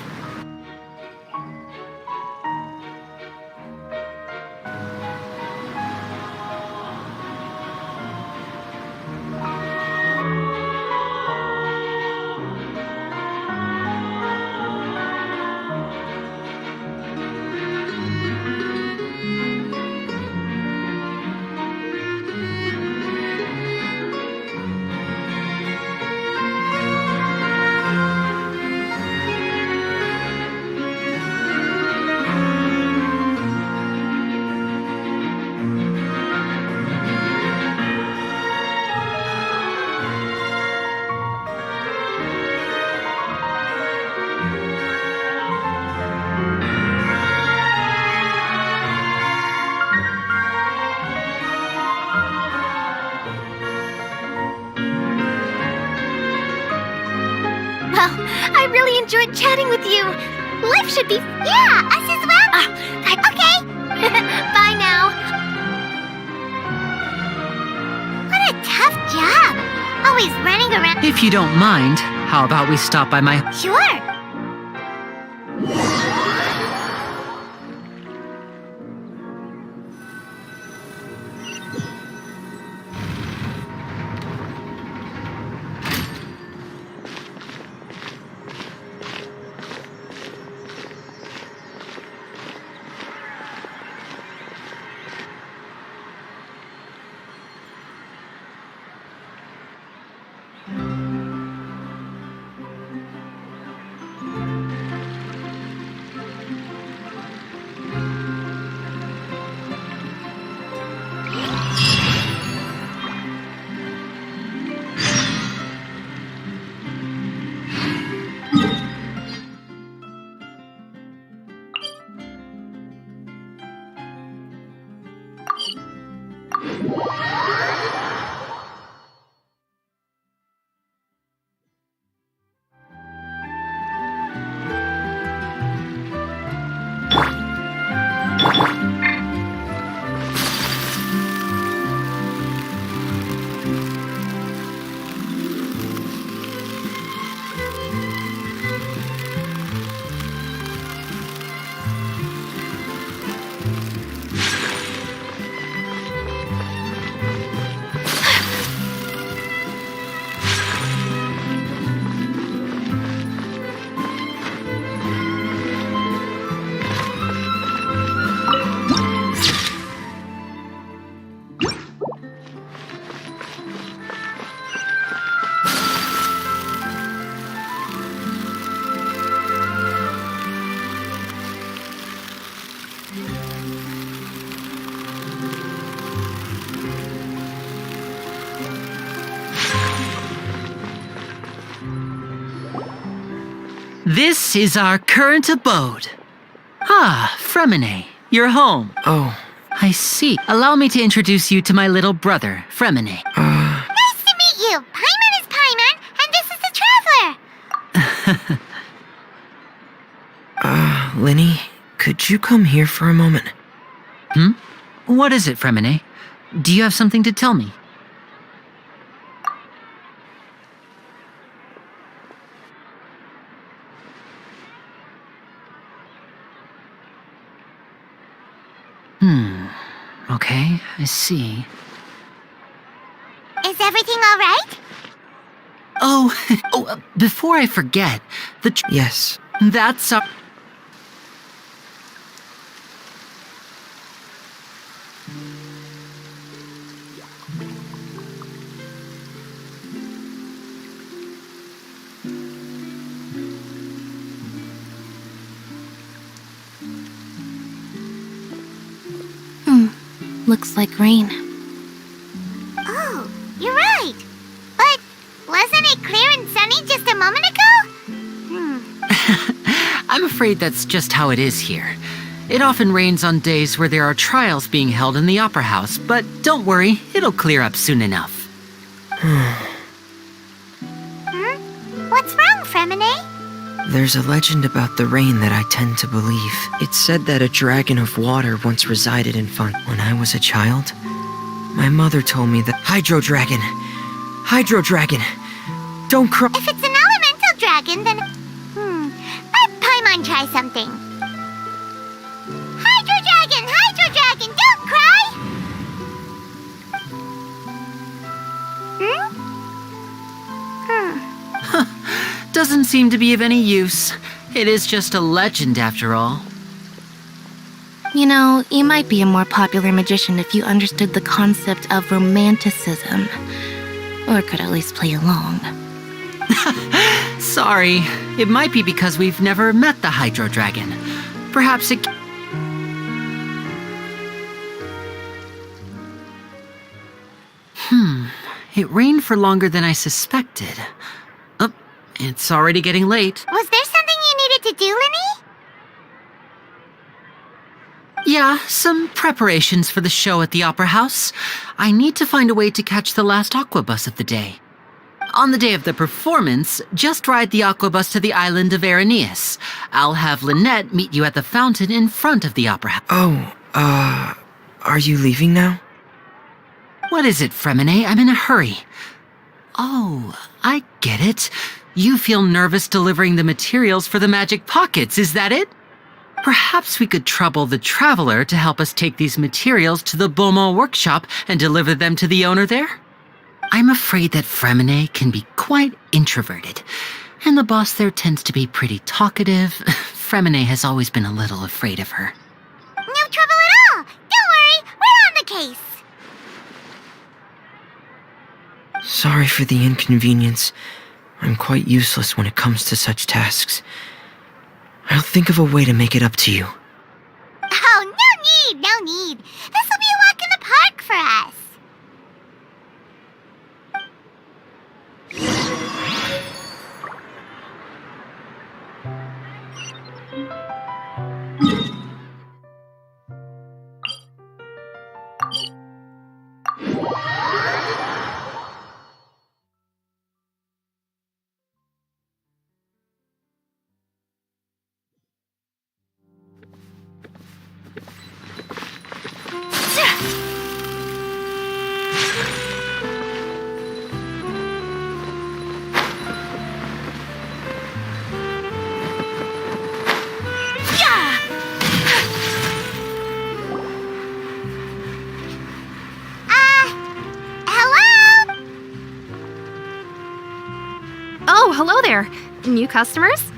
Well, I really enjoyed chatting with you. Life should be... Yeah, us as well. Okay. Bye now. What a tough job. Always running around. If you don't mind, how about we stop by my... Sure. This is our current abode. Ah, Fremine, you're home. Oh. I see. Allow me to introduce you to my little brother, Fremine. Nice to meet you. Paimon is Paimon, and this is the Traveler. Linny, could you come here for a moment? What is it, Fremine? Do you have something to tell me? Okay, I see. Is everything all right? Before I forget, Yes. That's our... Looks like rain. Oh, you're right. But wasn't it clear and sunny just a moment ago? I'm afraid that's just how it is here. It often rains on days where there are trials being held in the Opera House, but don't worry, it'll clear up soon enough. What's wrong, Fremine? There's a legend about the rain that I tend to believe. It's said that a dragon of water once resided in Font. When I was a child, my mother told me that Hydro Dragon, don't cry. If it's an elemental dragon, then... let Paimon try something. Hydro Dragon, don't cry! Doesn't seem to be of any use. It is just a legend after all. You know, you might be a more popular magician if you understood the concept of romanticism. Or could at least play along. Sorry, it might be because we've never met the Hydro Dragon. Perhaps it... It rained for longer than I suspected. Oh, it's already getting late. Was there something you needed to do, Linny? Yeah, some preparations for the show at the Opera House. I need to find a way to catch the last aqua bus of the day. On the day of the performance, just ride the aqua bus to the island of Araneus. I'll have Lynette meet you at the fountain in front of the Opera House. Are you leaving now? What is it, Fremine? I'm in a hurry. Oh, I get it. You feel nervous delivering the materials for the magic pockets, is that it? Perhaps we could trouble the Traveler to help us take these materials to the Beaumont workshop and deliver them to the owner there? I'm afraid that Fremine can be quite introverted, and the boss there tends to be pretty talkative. Fremine has always been a little afraid of her. No trouble at all! Don't worry, we're on the case! Sorry for the inconvenience. I'm quite useless when it comes to such tasks. I'll think of a way to make it up to you. Oh, no need. This will be a walk in the park for us. Oh, hello there. New customers?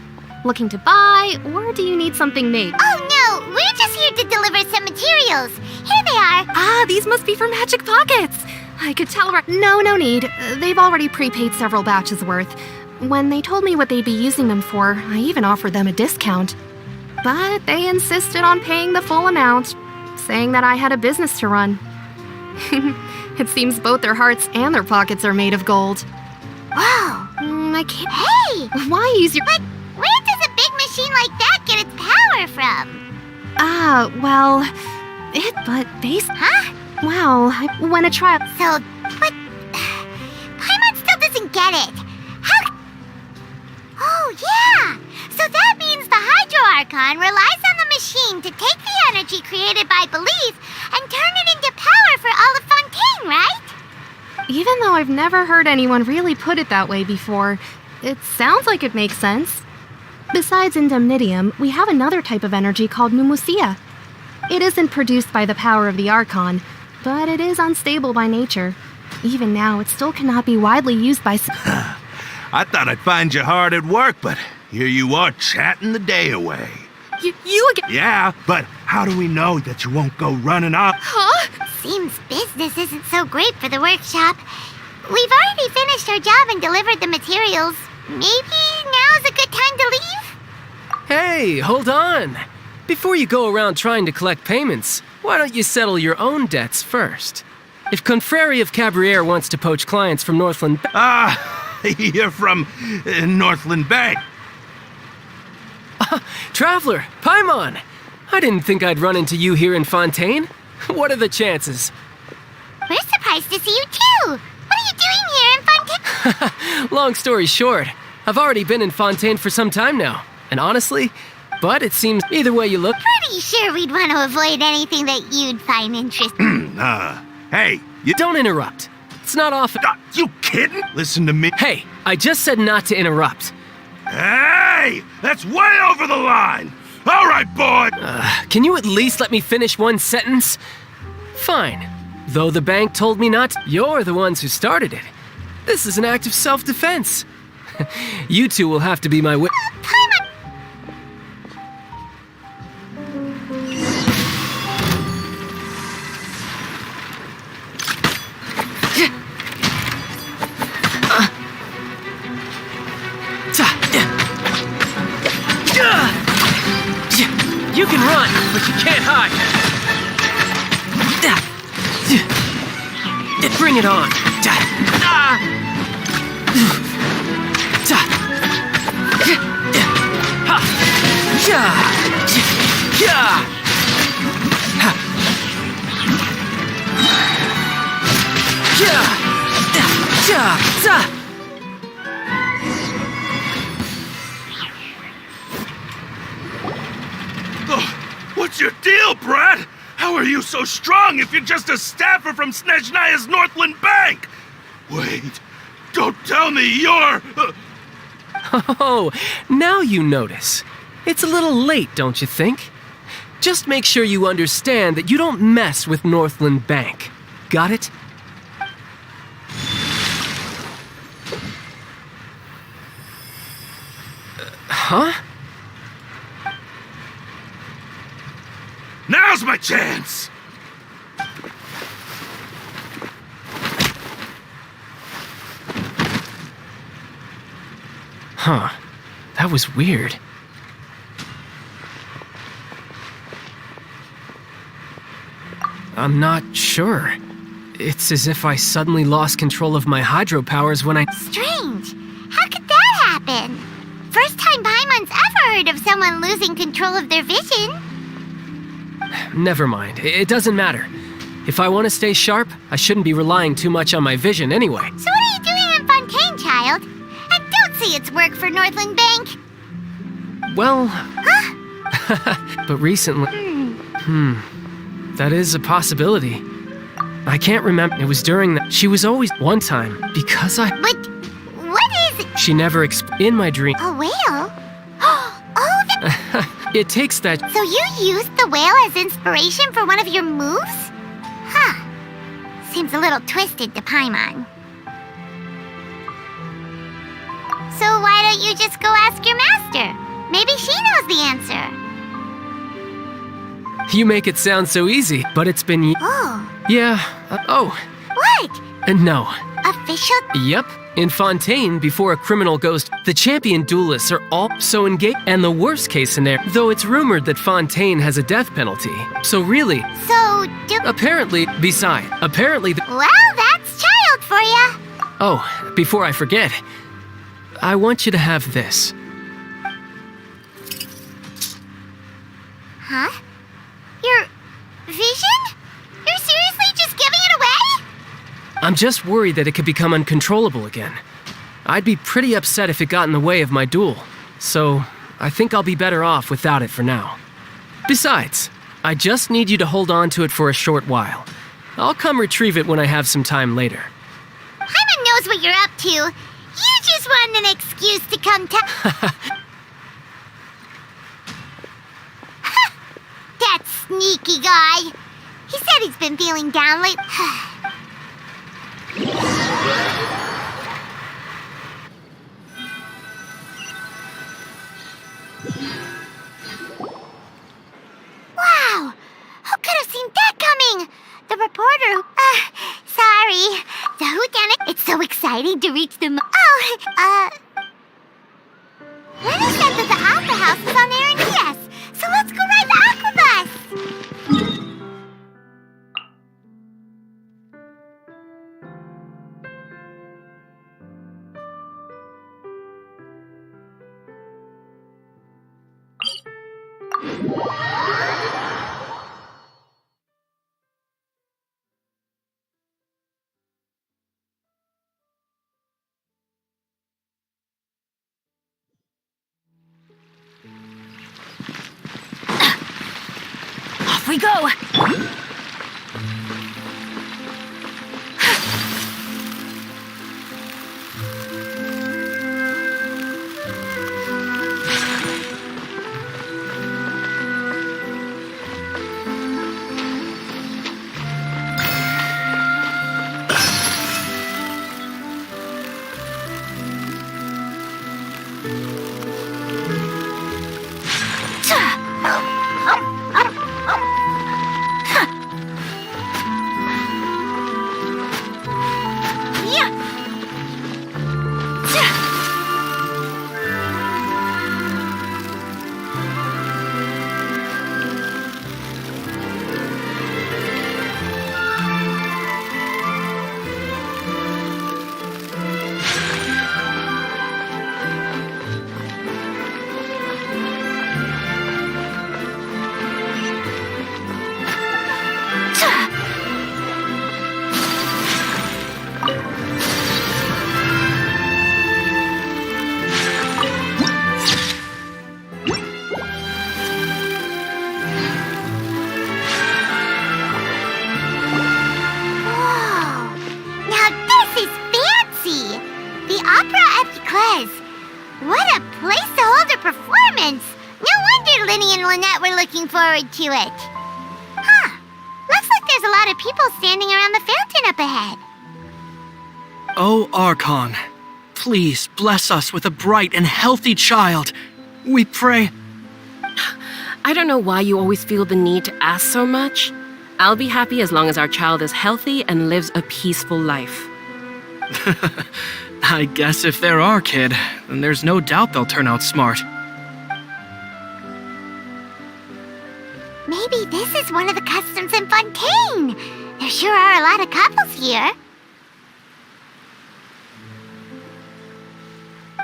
Looking to buy, or do you need something made? Oh no, we're just here to deliver some materials. Here they are. Ah, these must be for Magic Pockets. I could tell No need. They've already prepaid several batches worth. When they told me what they'd be using them for, I even offered them a discount. But they insisted on paying the full amount, saying that I had a business to run. It seems both their hearts and their pockets are made of gold. Wow. I can't... Hey! Why use your... But where does machine like that get its power from? Well, Huh? Well, I went a trial. So, but Paimon still doesn't get it. How? Oh, yeah! So that means the Hydro Archon relies on the machine to take the energy created by belief and turn it into power for all of Fontaine, right? Even though I've never heard anyone really put it that way before, it sounds like it makes sense. Besides indemnitium, we have another type of energy called pneumosia. It isn't produced by the power of the Archon, but it is unstable by nature. Even now, it still cannot be widely used by... I thought I'd find you hard at work, but here you are chatting the day away. You again? Yeah, but how do we know that you won't go running off? Huh? Seems business isn't so great for the workshop. We've already finished our job and delivered the materials. Maybe now's a good time to leave? Hey, hold on. Before you go around trying to collect payments, why don't you settle your own debts first? If Confrérie of Cabriere wants to poach clients from Northland... You're from Northland Bank. Traveler, Paimon! I didn't think I'd run into you here in Fontaine. What are the chances? We're surprised to see you too! What are you doing here in Fontaine? Long story short, I've already been in Fontaine for some time now. And honestly, but it seems either way you look... Pretty sure we'd want to avoid anything that you'd find interesting. Hey, you... Don't interrupt. It's not often... You kidding? Listen to me. Hey, I just said not to interrupt. Hey! That's way over the line! All right, boy! Can you at least let me finish one sentence? Fine. Though the bank told me not, you're the ones who started it. This is an act of self-defense. You two will have to be my Paimon! You can run, but you can't hide. Bring it on. What's your deal, Brad? How are you so strong if you're just a staffer from Snezhnaya's Northland Bank? Wait, don't tell me you're... Oh, now you notice. It's a little late, don't you think? Just make sure you understand that you don't mess with Northland Bank. Got it? Huh? Now's my chance! Huh. That was weird. I'm not sure. It's as if I suddenly lost control of my hydro powers when I... Strange. How could that happen? First time Paimon's ever heard of someone losing control of their vision. Never mind. It doesn't matter. If I want to stay sharp, I shouldn't be relying too much on my vision anyway. So what are you doing in Fontaine, child? And don't say it's work for Northland Bank. Well... Huh? But recently... That is a possibility. I can't remember. It was during that. She was always... One time, because I... But what is it? She never in my dream... A whale? It takes that... So you used the whale as inspiration for one of your moves? Huh. Seems a little twisted to Paimon. So why don't you just go ask your master? Maybe she knows the answer. You make it sound so easy, but it's been... Oh. Yeah, What? No. Official? Yep. In Fontaine, before a criminal goes... The champion duelists are all so engaged. And the worst case scenario... Though it's rumored that Fontaine has a death penalty. So really... So, Apparently, apparently... Well, that's child for ya. Oh, before I forget, I want you to have this. I'm just worried that it could become uncontrollable again. I'd be pretty upset if it got in the way of my duel, so I think I'll be better off without it for now. Besides, I just need you to hold on to it for a short while. I'll come retrieve it when I have some time later. Paimon knows what you're up to. You just want an excuse to come That sneaky guy. He said he's been feeling down lately. Wow! Who could have seen that coming? The reporter who... sorry. The whodunit. It's so exciting to reach the... Lena said that the Opera House is on air in yes, so let's go ride the Aquabus! Off we go! What a place to hold a performance! No wonder Linny and Lynette were looking forward to it. Huh. Looks like there's a lot of people standing around the fountain up ahead. Oh, Archon, please bless us with a bright and healthy child. We pray. I don't know why you always feel the need to ask so much. I'll be happy as long as our child is healthy and lives a peaceful life. I guess if they're our kid, then there's no doubt they'll turn out smart. Maybe this is one of the customs in Fontaine. There sure are a lot of couples here.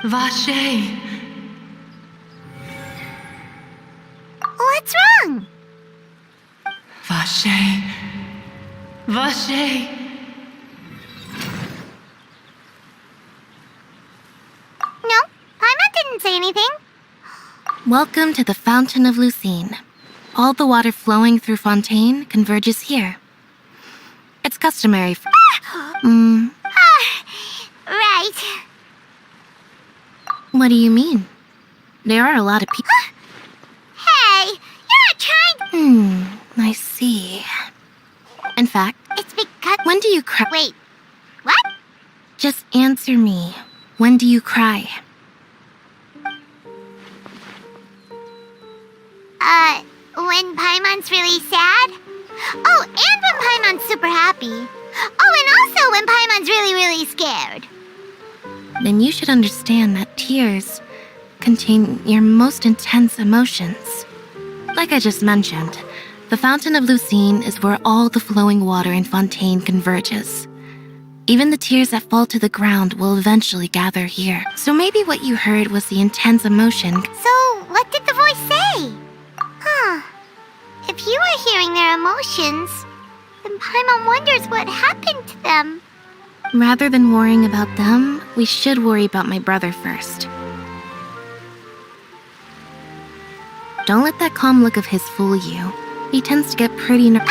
Vache. What's wrong? Vache. Vache. No, Paimon didn't say anything. Welcome to the Fountain of Lucine. All the water flowing through Fontaine converges here. It's customary for... Right. What do you mean? There are a lot of people... Hey, you're not trying... I see. In fact... It's because... When do you cry? Wait, what? Just answer me. When do you cry? When Paimon's really sad? Oh, and when Paimon's super happy. Oh, and also when Paimon's really, really scared. Then you should understand that tears contain your most intense emotions. Like I just mentioned, the Fountain of Lucine is where all the flowing water in Fontaine converges. Even the tears that fall to the ground will eventually gather here. So maybe what you heard was the intense emotion. So, what did the voice say? Huh. If you were hearing their emotions, then Paimon wonders what happened to them. Rather than worrying about them, we should worry about my brother first. Don't let that calm look of his fool you. He tends to get pretty nervous.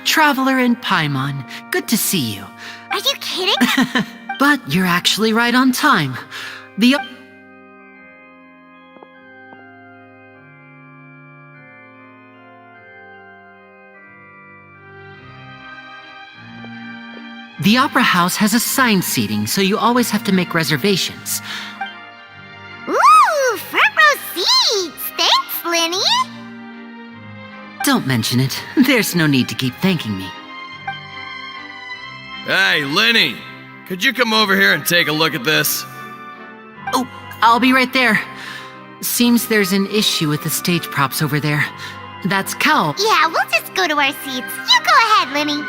Traveler in Paimon, good to see you. Are you kidding? But you're actually right on time. The Opera House has assigned seating, so you always have to make reservations. Ooh, front row seats! Thanks, Lenny! Don't mention it. There's no need to keep thanking me. Hey, Lenny! Could you come over here and take a look at this? Oh, I'll be right there. Seems there's an issue with the stage props over there. That's Cal. Yeah, we'll just go to our seats. You go ahead, Lenny.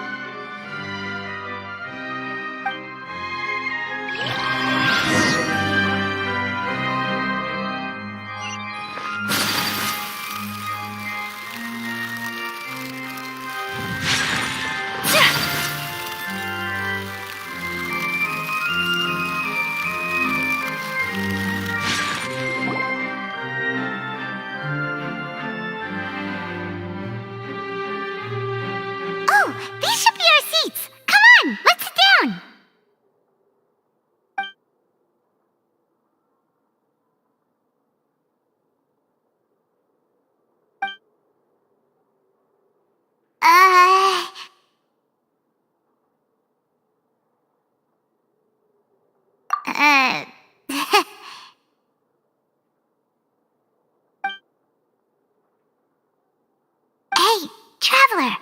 These should be our seats. Come on, let's sit down. Hey, Traveler.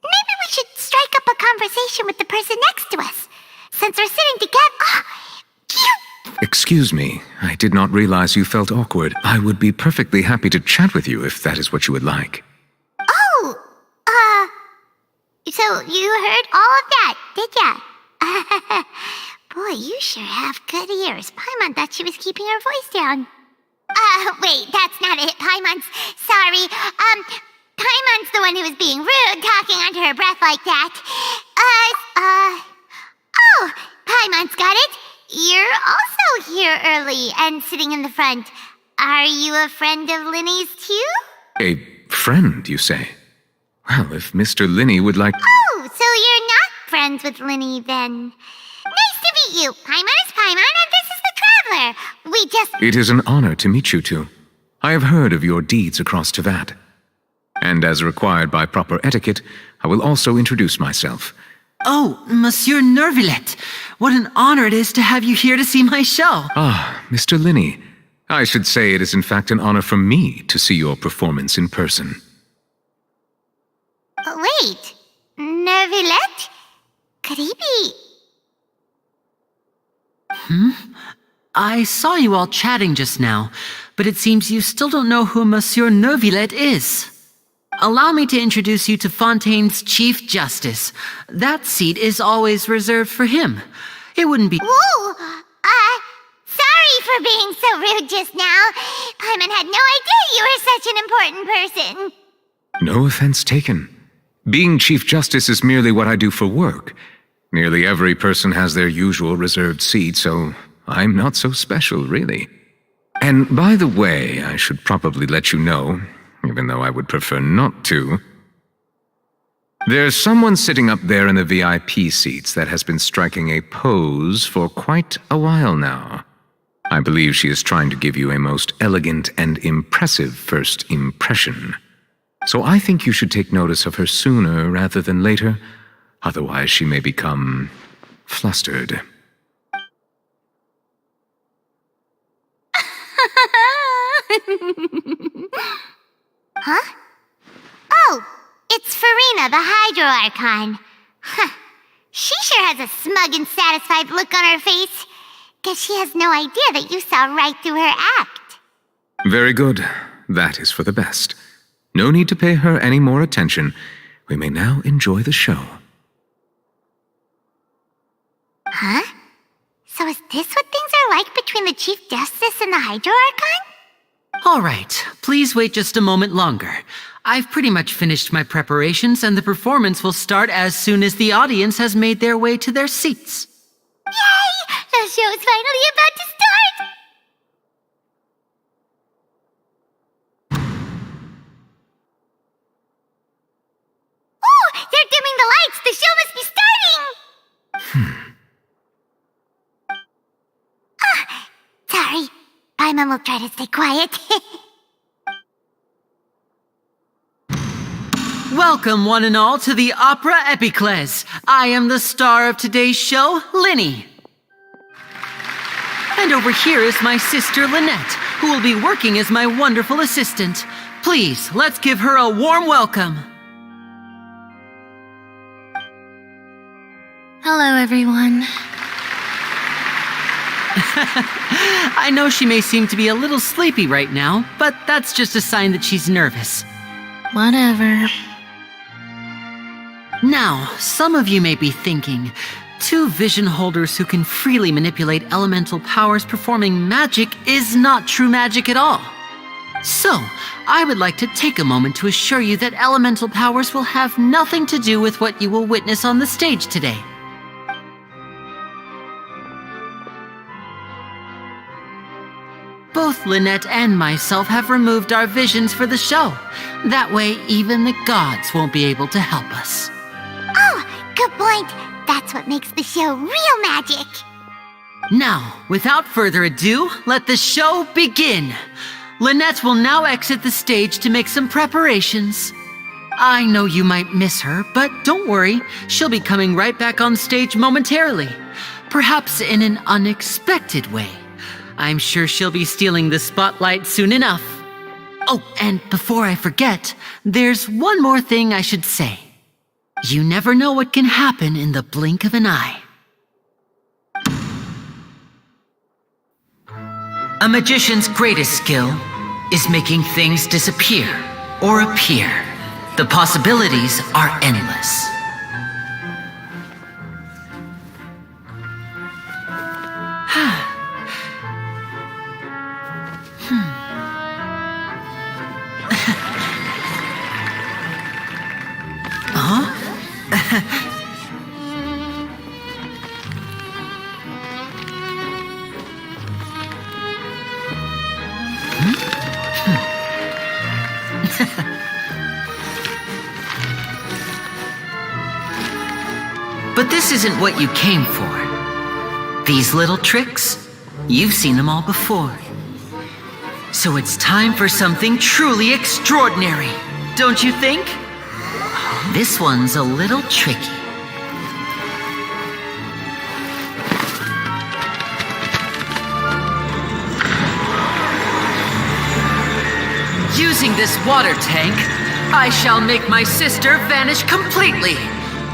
Maybe we should strike up a conversation with the person next to us. Since we're sitting together. Excuse me, I did not realize you felt awkward. I would be perfectly happy to chat with you if that is what you would like. Oh, so you heard all of that, did ya? Boy, you sure have good ears. Paimon thought she was keeping her voice down. Wait, that's not it. Paimon's sorry. Paimon's the one who was being rude, talking under her breath like that. Oh, Paimon's got it. You're also here early and sitting in the front. Are you a friend of Linny's too? A friend, you say? Well, if Mr. Linny would like... Oh, so you're not friends with Linny then. Nice to meet you. Paimon is Paimon and this is the Traveler. We just... It is an honor to meet you two. I have heard of your deeds across Tevat. And as required by proper etiquette, I will also introduce myself. Oh, Monsieur Nervillet. What an honor it is to have you here to see my show. Ah, Mr. Linny. I should say it is in fact an honor for me to see your performance in person. Wait, Nervillet? Could he be... I saw you all chatting just now, but it seems you still don't know who Monsieur Nervillet is. Allow me to introduce you to Fontaine's Chief Justice. That seat is always reserved for him. It wouldn't be... Ooh, sorry for being so rude just now. Paimon had no idea you were such an important person. No offense taken. Being Chief Justice is merely what I do for work. Nearly every person has their usual reserved seat, so I'm not so special, really. And by the way, I should probably let you know, even though I would prefer not to. There's someone sitting up there in the VIP seats that has been striking a pose for quite a while now. I believe she is trying to give you a most elegant and impressive first impression. So I think you should take notice of her sooner rather than later, otherwise she may become flustered. Huh? Oh, it's Farina, the Hydro Archon. Huh. She sure has a smug and satisfied look on her face. Guess she has no idea that you saw right through her act. Very good. That is for the best. No need to pay her any more attention. We may now enjoy the show. Huh? So is this what things are like between the Chief Justice and the Hydro Archon? All right, please wait just a moment longer. I've pretty much finished my preparations, and the performance will start as soon as the audience has made their way to their seats. Yay! The show's finally about to start! Oh, they're dimming the lights! The show must be starting! Sorry. Paimon will try to stay quiet. Welcome, one and all, to the Opera Epicles. I am the star of today's show, Linny. And over here is my sister, Lynette, who will be working as my wonderful assistant. Please, let's give her a warm welcome. Hello, everyone. I know she may seem to be a little sleepy right now, but that's just a sign that she's nervous. Whatever. Now, some of you may be thinking, two vision holders who can freely manipulate elemental powers performing magic is not true magic at all. So, I would like to take a moment to assure you that elemental powers will have nothing to do with what you will witness on the stage today. Both Lynette and myself have removed our visions for the show. That way, even the gods won't be able to help us. Oh, good point. That's what makes the show real magic. Now, without further ado, let the show begin. Lynette will now exit the stage to make some preparations. I know you might miss her, but don't worry. She'll be coming right back on stage momentarily. Perhaps in an unexpected way. I'm sure she'll be stealing the spotlight soon enough. Oh, and before I forget, there's one more thing I should say. You never know what can happen in the blink of an eye. A magician's greatest skill is making things disappear or appear. The possibilities are endless. But this isn't what you came for. These little tricks, you've seen them all before. So it's time for something truly extraordinary, don't you think? This one's a little tricky. Using this water tank, I shall make my sister vanish completely,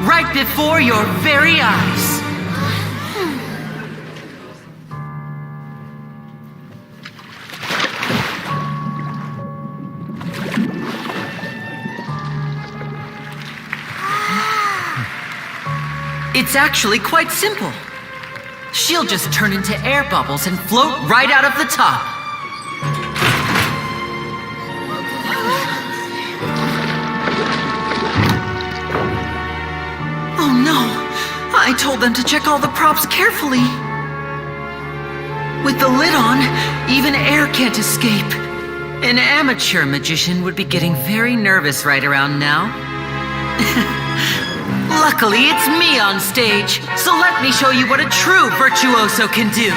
right before your very eyes. It's actually quite simple. She'll just turn into air bubbles and float right out of the top. Oh no! I told them to check all the props carefully. With the lid on, even air can't escape. An amateur magician would be getting very nervous right around now. Luckily, it's me on stage, so let me show you what a true virtuoso can do.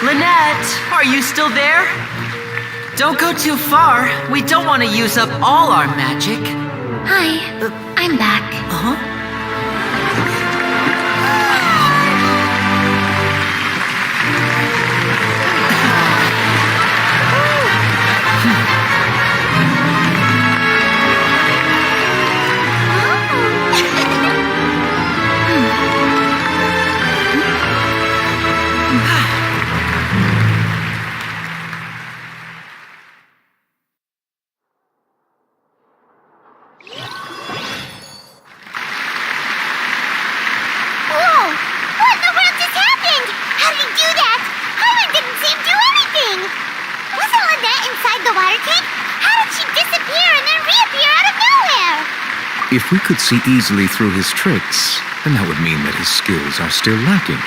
Lynette, are you still there? Don't go too far. We don't want to use up all our magic. Hi, I'm back. Uh-huh. Whoa! What in the world just happened? How did he do that? Paimon didn't see him do anything. Wasn't Lynette inside the water tank? How did she disappear and then reappear out of nowhere? If we could see easily through his tricks, then that would mean that his skills are still lacking.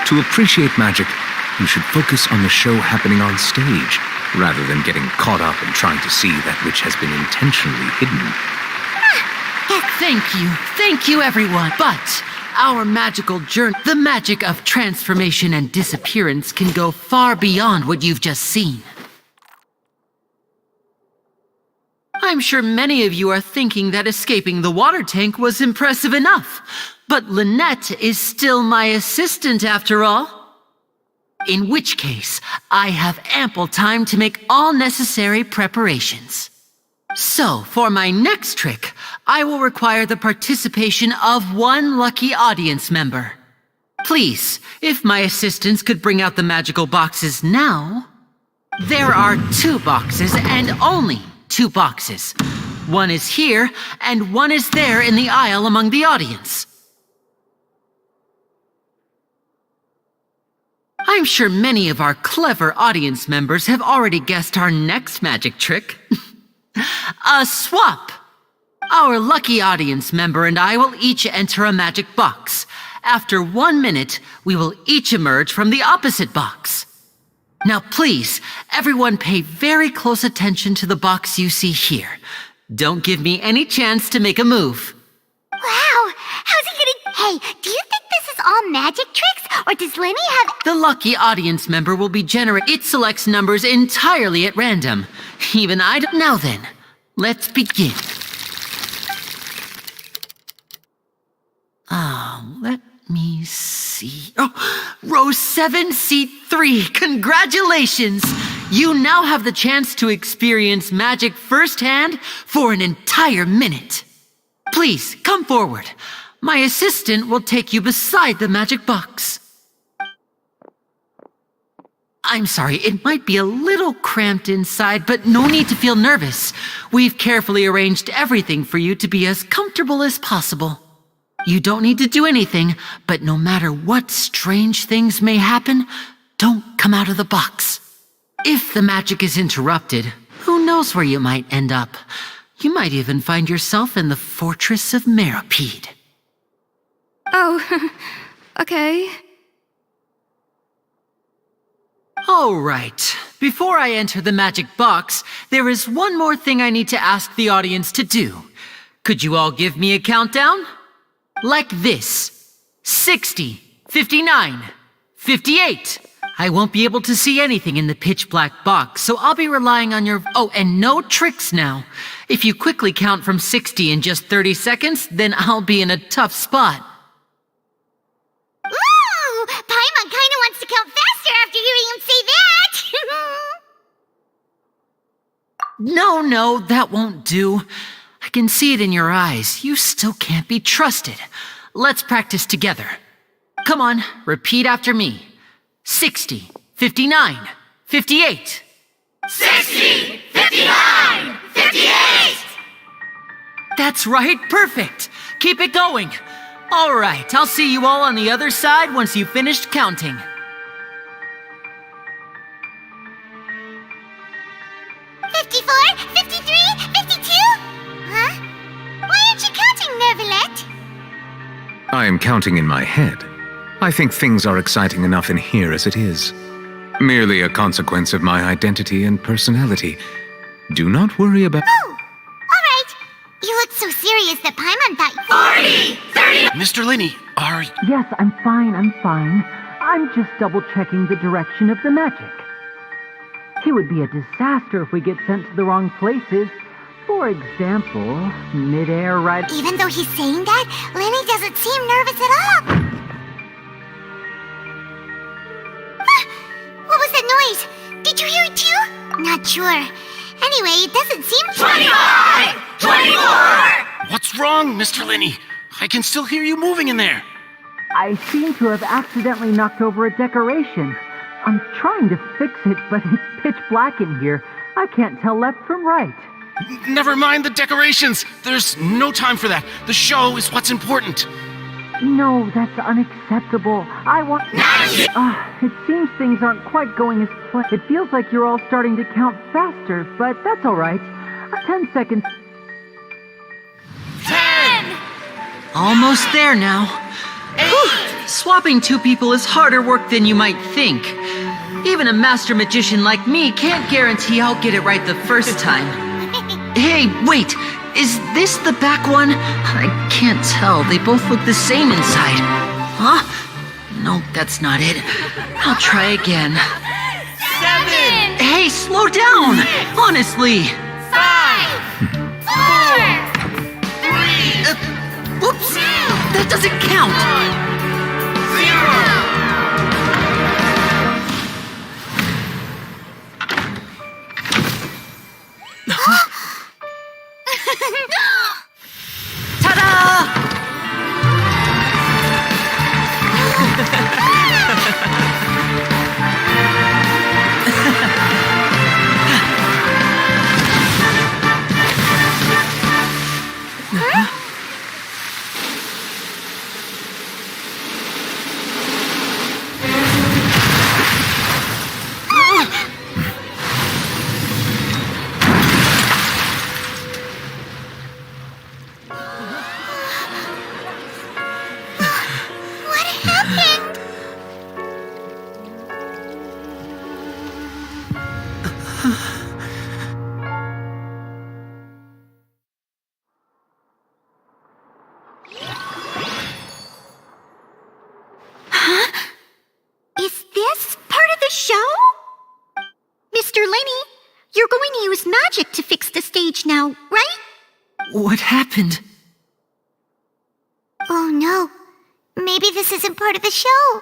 To appreciate magic, you should focus on the show happening on stage, rather than getting caught up in trying to see that which has been intentionally hidden. Thank you, everyone. But our magical journey, the magic of transformation and disappearance, can go far beyond what you've just seen. I'm sure many of you are thinking that escaping the water tank was impressive enough, but Lynette is still my assistant after all. In which case, I have ample time to make all necessary preparations. So, for my next trick, I will require the participation of one lucky audience member. Please, if my assistants could bring out the magical boxes now. There are 2 boxes and only 2 boxes. One is here, and one is there in the aisle among the audience. I'm sure many of our clever audience members have already guessed our next magic trick. A swap! Our lucky audience member and I will each enter a magic box. After 1 minute, we will each emerge from the opposite box. Now please, everyone pay very close attention to the box you see here. Don't give me any chance to make a move. Wow! How's he gonna... Hey, do you think this is all magic tricks? Or does Lenny have... The lucky audience member will be generated. It selects numbers entirely at random. Even I don't... Now then, let's begin. Let me see. Oh, row 7, seat 3. Congratulations! You now have the chance to experience magic firsthand for an entire minute. Please, come forward. My assistant will take you beside the magic box. I'm sorry, it might be a little cramped inside, but no need to feel nervous. We've carefully arranged everything for you to be as comfortable as possible. You don't need to do anything, but no matter what strange things may happen, don't come out of the box. If the magic is interrupted, who knows where you might end up? You might even find yourself in the Fortress of Meropide. Oh, okay. All right. Before I enter the magic box, there is one more thing I need to ask the audience to do. Could you all give me a countdown? Like this. 60, 59, 58. I won't be able to see anything in the pitch black box, so I'll be relying on your... Oh, and no tricks now. If you quickly count from 60 in just 30 seconds, then I'll be in a tough spot. Ooh! Paimon kinda wants to count faster after hearing him say that! No, that won't do. I can see it in your eyes. You still can't be trusted. Let's practice together. Come on, repeat after me. 60, 59, 58. 60, 59, 58! That's right, perfect. Keep it going. All right, I'll see you all on the other side once you've finished counting. I am counting in my head. I think things are exciting enough in here as it is. Merely a consequence of my identity and personality. Do not worry about... Oh! Alright! You looked so serious that Paimon thought... 40! 30... Mr. Linney, are... Yes, I'm fine. I'm just double-checking the direction of the magic. It would be a disaster if we get sent to the wrong places. For example, mid-air ride... Even though he's saying that, Lenny doesn't seem nervous at all. What was that noise? Did you hear it too? Not sure. Anyway, it doesn't seem... 25! 24! What's wrong, Mr. Linney? I can still hear you moving in there. I seem to have accidentally knocked over a decoration. I'm trying to fix it, but it's pitch black in here. I can't tell left from right. Never mind the decorations. There's no time for that. The show is what's important. No, that's unacceptable. I want... it seems things aren't quite going as planned. It feels like you're all starting to count faster, but that's all right. 10 seconds. 10! Almost there now. Whew. Swapping two people is harder work than you might think. Even a master magician like me can't guarantee I'll get it right the first time. Hey, wait! Is this the back one? I can't tell. They both look the same inside. Huh? No, that's not it. I'll try again. 7! Hey, slow down! Honestly! 5! 4! 3! Whoops! That doesn't count! 0! Is this part of the show? Mr. Linney, you're going to use magic to fix the stage now, right? What happened? Oh no. Maybe this isn't part of the show.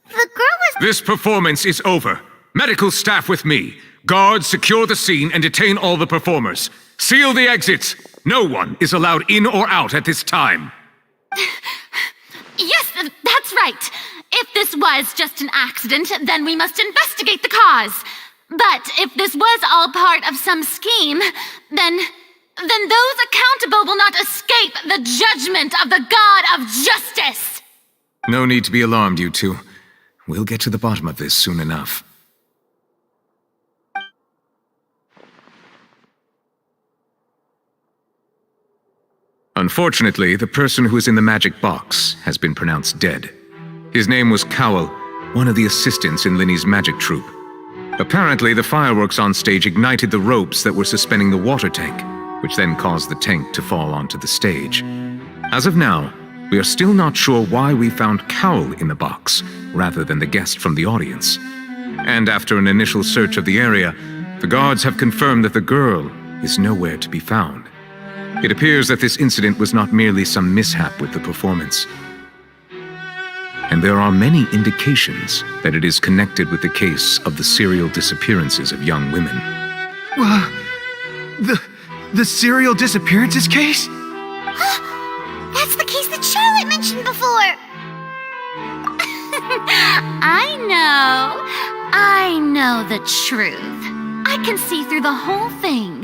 The girl was... This performance is over. Medical staff with me. Guards, secure the scene and detain all the performers. Seal the exits. No one is allowed in or out at this time. Yes, that's right. If this was just an accident, then we must investigate the cause. But if this was all part of some scheme, then those accountable will not escape the judgment of the God of Justice. No need to be alarmed, you two. We'll get to the bottom of this soon enough. Unfortunately, the person who is in the magic box has been pronounced dead. His name was Cowell, one of the assistants in Linney's magic troupe. Apparently, the fireworks on stage ignited the ropes that were suspending the water tank, which then caused the tank to fall onto the stage. As of now, we are still not sure why we found Cowell in the box, rather than the guest from the audience. And after an initial search of the area, the guards have confirmed that the girl is nowhere to be found. It appears that this incident was not merely some mishap with the performance. And there are many indications that it is connected with the case of the serial disappearances of young women. The serial disappearances case? That's the case that Charlotte mentioned before! I know the truth. I can see through the whole thing.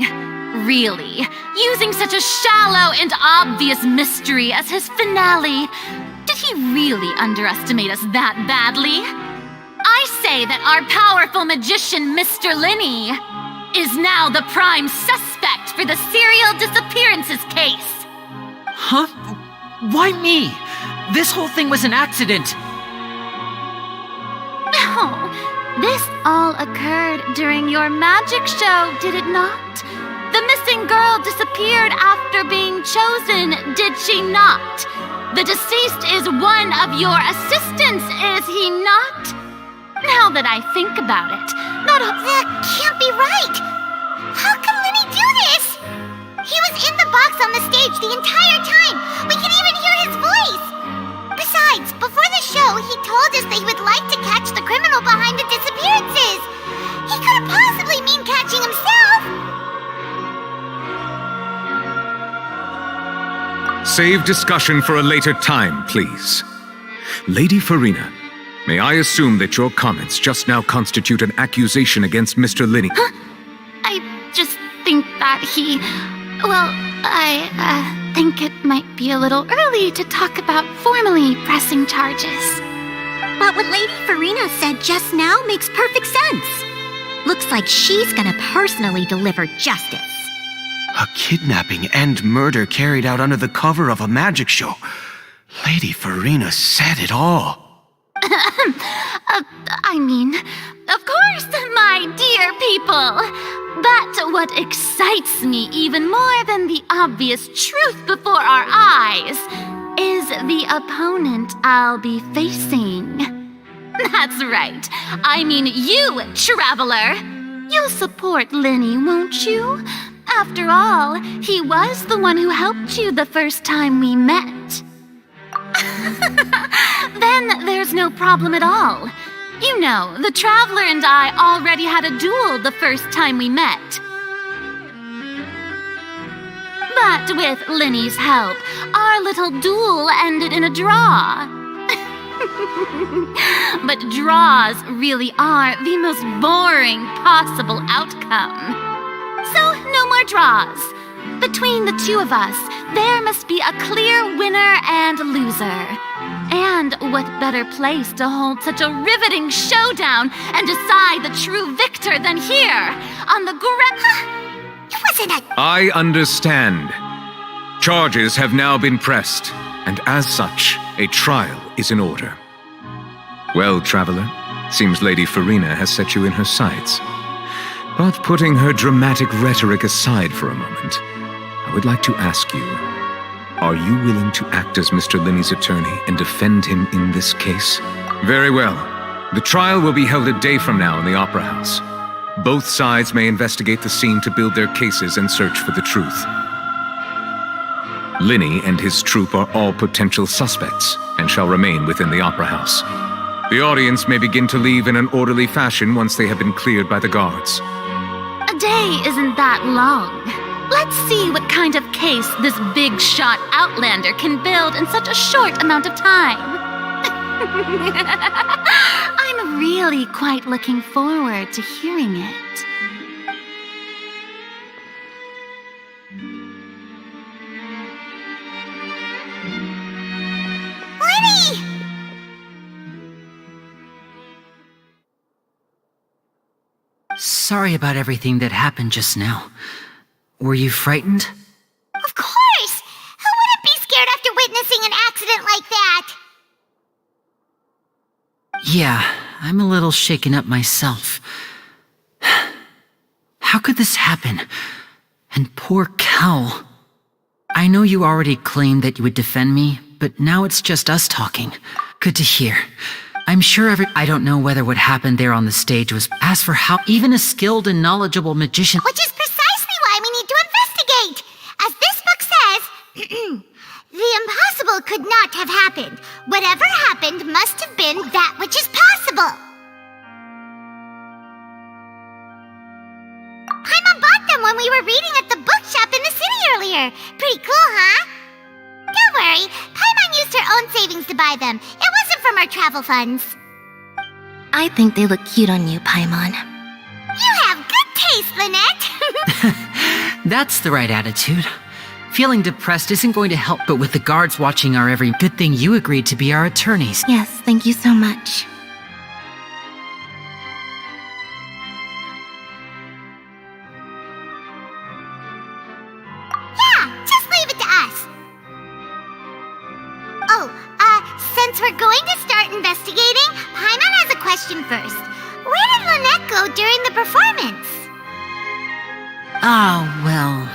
Really, using such a shallow and obvious mystery as his finale, did he really underestimate us that badly? I say that our powerful magician, Mr. Linney, is now the prime suspect for the serial disappearances case. Huh? Why me? This whole thing was an accident. Oh, this all occurred during your magic show, did it not? The missing girl disappeared after being chosen, did she not? The deceased is one of your assistants, is he not? Now that I think about it, That can't be right! How can Lenny do this? He was in the box on the stage the entire time! We can even hear his voice! Besides, before the show, he told us that he would like to catch the criminal behind the disappearances! He couldn't possibly mean catching himself! Save discussion for a later time, please. Lady Farina, may I assume that your comments just now constitute an accusation against Mr. Linney? I just think that he... Well, I think it might be a little early to talk about formally pressing charges. But what Lady Farina said just now makes perfect sense. Looks like she's gonna personally deliver justice. A kidnapping and murder carried out under the cover of a magic show. Lady Farina said it all. I mean, of course, my dear people. But what excites me even more than the obvious truth before our eyes is the opponent I'll be facing. That's right. I mean you, Traveler. You'll support Lenny, won't you? After all, he was the one who helped you the first time we met. Then there's no problem at all. You know, the Traveler and I already had a duel the first time we met. But with Lenny's help, our little duel ended in a draw. But draws really are the most boring possible outcome. So, no more draws. Between the two of us, there must be a clear winner and loser. And what better place to hold such a riveting showdown and decide the true victor than here, on the It wasn't a... I understand. Charges have now been pressed, and as such, a trial is in order. Well, Traveler, seems Lady Farina has set you in her sights. But putting her dramatic rhetoric aside for a moment, I would like to ask you, are you willing to act as Mr. Linney's attorney and defend him in this case? Very well. The trial will be held a day from now in the Opera House. Both sides may investigate the scene to build their cases and search for the truth. Linney and his troupe are all potential suspects and shall remain within the Opera House. The audience may begin to leave in an orderly fashion once they have been cleared by the guards. A day isn't that long. Let's see what kind of case this big-shot outlander can build in such a short amount of time. I'm really quite looking forward to hearing it. Lenny! Sorry about everything that happened just now. Were you frightened? Of course! Who wouldn't be scared after witnessing an accident like that? Yeah, I'm a little shaken up myself. How could this happen? And poor Cal. I know you already claimed that you would defend me, but now it's just us talking. Good to hear. I'm sure I don't know whether what happened there on the stage was... As for how even a skilled and knowledgeable magician... Which is precisely why we need to investigate! As this book says, the impossible could not have happened. Whatever happened must have been that which is possible. Paimon bought them when we were reading at the bookshop in the city earlier. Pretty cool, huh? Don't worry, Paimon used her own savings to buy them. It wasn't from our travel funds. I think they look cute on you, Paimon. You have good taste, Lynette. That's the right attitude. Feeling depressed isn't going to help, but with the guards watching our every... Good thing you agreed to be our attorneys. Yes, thank you so much. Yeah, just leave it to us. Oh, since we're going to start investigating, Paimon has a question first. Where did Lynette go during the performance? Oh, well...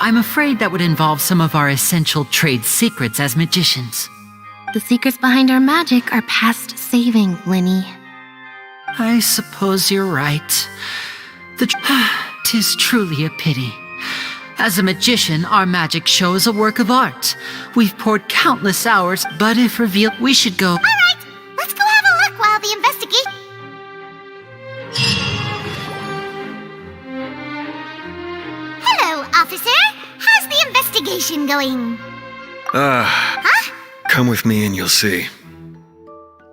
I'm afraid that would involve some of our essential trade secrets as magicians. The secrets behind our magic are past saving, Linny. I suppose you're right. 'Tis truly a pity. As a magician, our magic show is a work of art. We've poured countless hours, but if revealed, we should go. Alright, let's go have a look while the investigation. Hello, officer. How's the investigation going? Come with me and you'll see.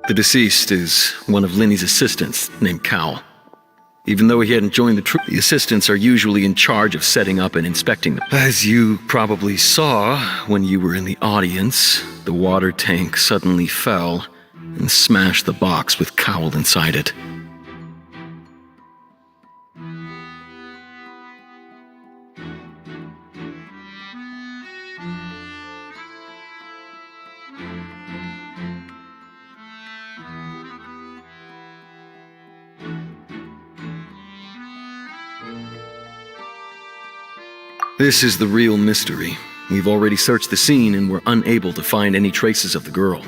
The deceased is one of Linny's assistants named Cal. Even though he hadn't joined the troop, the assistants are usually in charge of setting up and inspecting them. As you probably saw when you were in the audience, the water tank suddenly fell and smashed the box with Cowell inside it. This is the real mystery. We've already searched the scene and were unable to find any traces of the girl.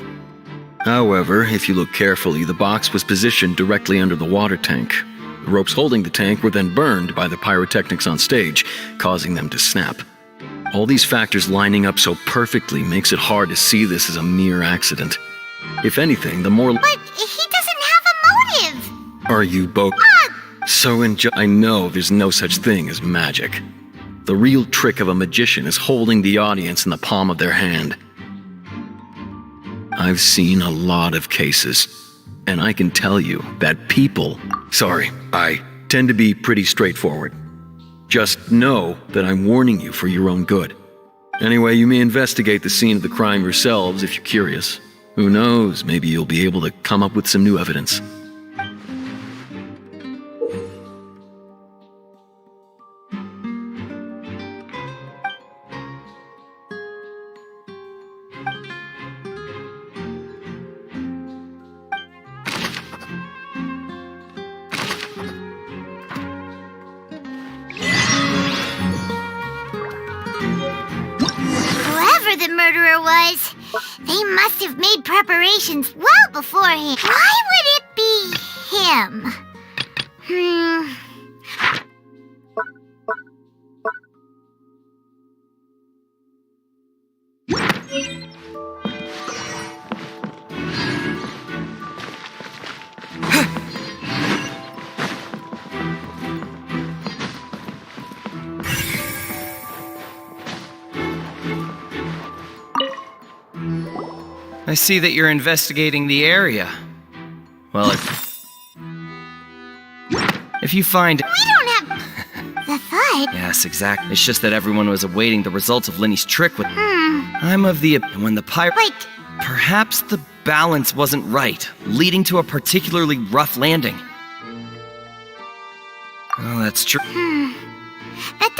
However, if you look carefully, the box was positioned directly under the water tank. The ropes holding the tank were then burned by the pyrotechnics on stage, causing them to snap. All these factors lining up so perfectly makes it hard to see this as a mere accident. If anything, the more— But he doesn't have a motive! Are you both— So I know there's no such thing as magic. The real trick of a magician is holding the audience in the palm of their hand. I've seen a lot of cases, and I can tell you that people— I tend to be pretty straightforward. Just know that I'm warning you for your own good. Anyway, you may investigate the scene of the crime yourselves if you're curious. Who knows, maybe you'll be able to come up with some new evidence. Whoever the murderer was, they must have made preparations well beforehand. Why would it be him? I see that you're investigating the area. Well, if you find— We don't have the thought. Yes, exactly. It's just that everyone was awaiting the results of Linny's trick with— I'm of the— when the pirate— Wait. Perhaps the balance wasn't right, leading to a particularly rough landing. Oh, that's true. That does—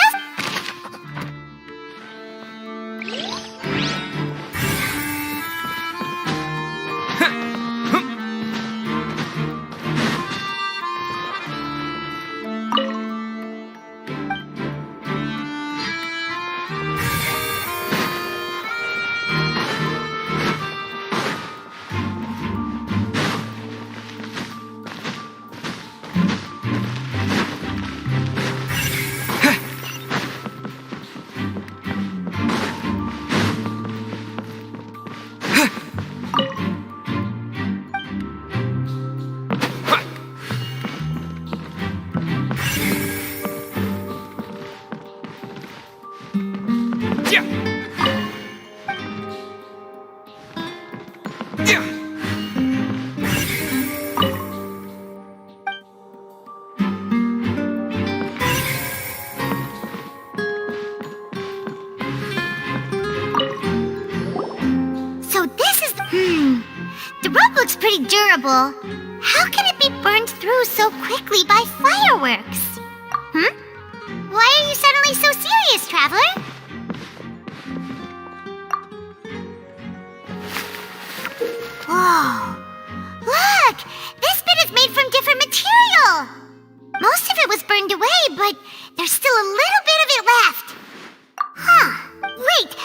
So this is the— The rope looks pretty durable. How can it be burned through so quickly by fireworks? Why are you suddenly so serious, Traveler? Whoa! Look! This bit is made from different material! Most of it was burned away, but there's still a little bit of it left. Huh. Wait!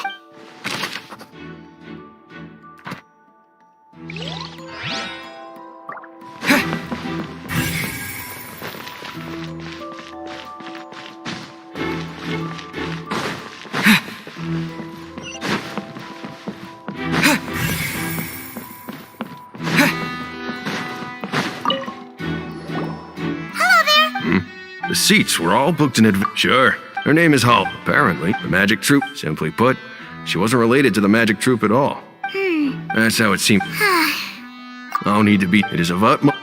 The seats were all booked in advance. Sure. Her name is Hull. Apparently, the magic troupe. Simply put, she wasn't related to the magic troupe at all. That's how it seemed. No need to be. It is of utmost.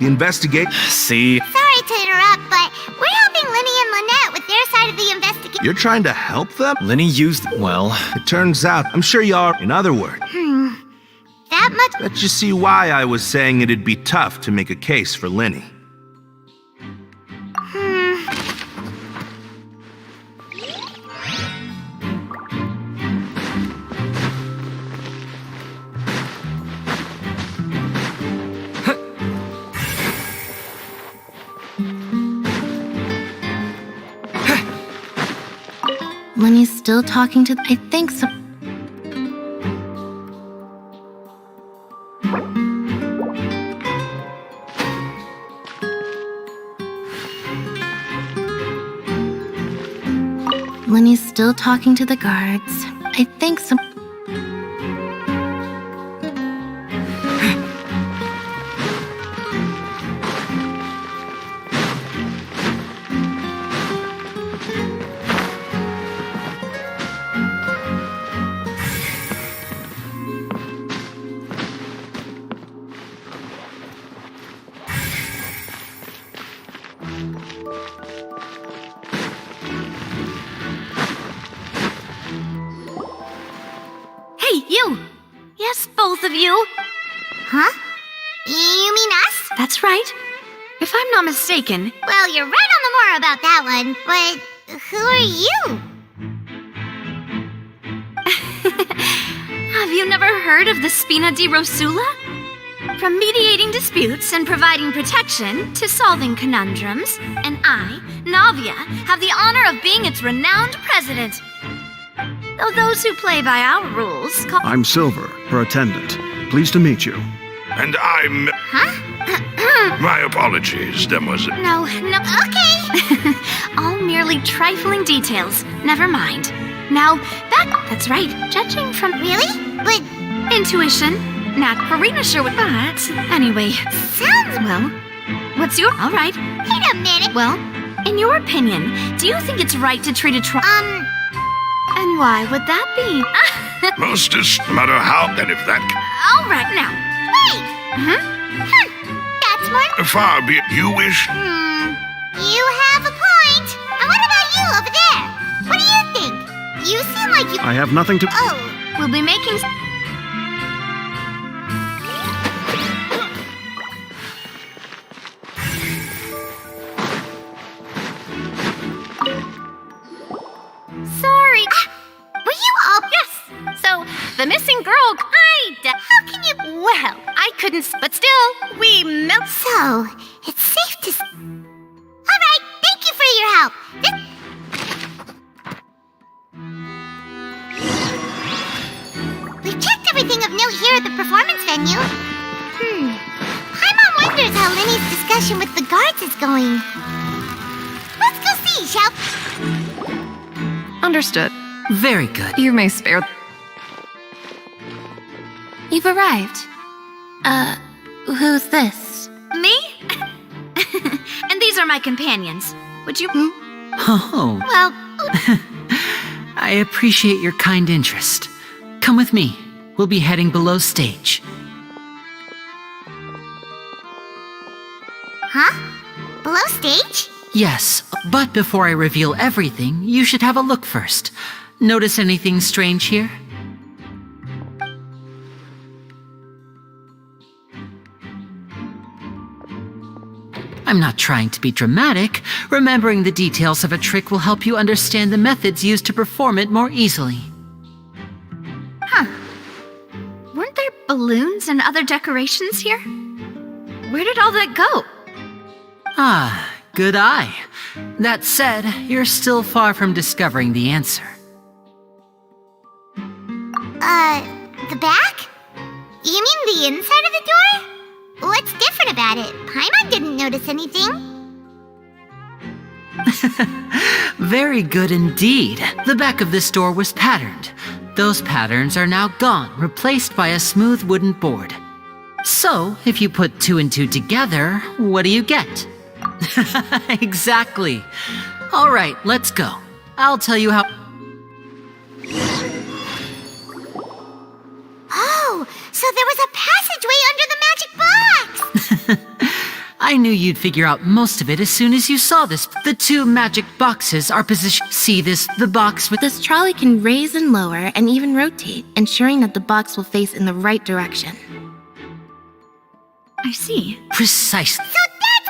The investigate. Sorry See? to interrupt, but we're helping Linny and Lynette with their side of the investigation. You're trying to help them? Lenny used. Well, It turns out, I'm sure you are. In other words, That much? let's just see why I was saying it'd be tough to make a case for Linny. Lenny's still talking to. I think so. Lenny's still talking to the guards. I think some. Hey, you! Yes, both of you! Huh? You mean us? That's right. If I'm not mistaken, Well, you're right on the more about that one, but who are you? have you never heard of the Spina di Rosula? From mediating disputes and providing protection to solving conundrums, and I, Navia, have the honor of being its renowned president. Though those who play by our rules call. I'm Silver, her attendant. Pleased to meet you. And I'm. Huh? My apologies, demoiselle. No. Okay. All merely trifling details. Never mind. Now, that's right. Judging from. Really? But. Intuition. Not Farina sure would. But anyway. Sounds. Well, what's your. All right. Wait a minute. Well, in your opinion, do you think it's right to treat a And why would that be? Mostest, no matter how, and if that. All right, now. Wait! That's more. Far be it you wish. You have a point. And what about you over there? What do you think? You seem like you. I have nothing to. Oh. We'll be making. Sorry. Were you all. Yes! So, the missing girl. How can you. Well, I couldn't. But still, we melt. So, it's safe to. Alright, thank you for your help. We've checked everything of note here at the performance venue. Paimon wonders how Linny's discussion with the guards is going. Let's go see, shall we? Understood. Very good. You may spare. You've arrived. Who's this? Me? And these are my companions. Would you. Oh, Well. I appreciate your kind interest. Come with me. We'll be heading below stage. Huh? Below stage? Yes, but before I reveal everything, you should have a look first. Notice anything strange here? I'm not trying to be dramatic. Remembering the details of a trick will help you understand the methods used to perform it more easily. Weren't there balloons and other decorations here? Where did all that go? Ah, Good eye. That said, you're still far from discovering the answer. The back? You mean the inside of the door? What's different about it? Paimon didn't notice anything. Very good indeed. The back of this door was patterned. Those patterns are now gone, replaced by a smooth wooden board. So, if you put 2 and 2 together, what do you get? Exactly. All right, let's go. I'll tell you how... Oh, so there was a passageway under the magic box! I knew you'd figure out most of it as soon as you saw this. The 2 magic boxes are positioned... See this? The box with... This trolley can raise and lower and even rotate, ensuring that the box will face in the right direction. I see. Precisely.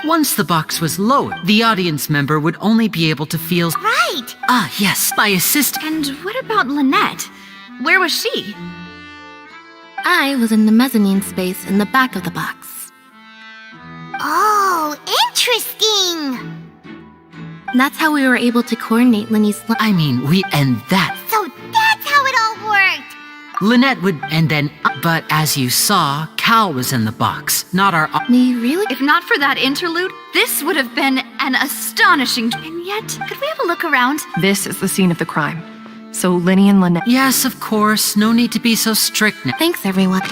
Once the box was lowered, the audience member would only be able to feel... Right! Ah, yes, my assistant. And what about Lynette? Where was she? I was in the mezzanine space in the back of the box. Oh, interesting! That's how we were able to coordinate Linny's... And that... So that's how it all worked! Lynette would... And then... But as you saw, Cal was in the box, not our... Me, really? If not for that interlude, this would have been an astonishing... And yet, could we have a look around? This is the scene of the crime. So Linny and Lynette... Yes, of course. No need to be so strict now. Thanks, everyone.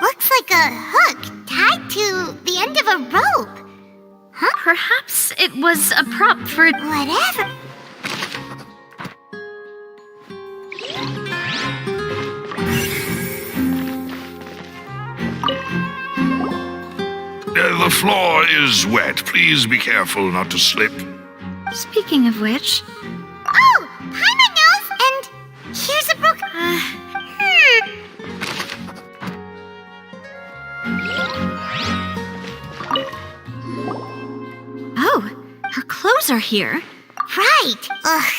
Looks like a hook tied to the end of a rope. Huh? Perhaps it was a prop for... Whatever. The floor is wet. Please be careful not to slip. Speaking of which... Oh! Paimon knows! And here's a book. Oh, her clothes are here. Right. Ugh.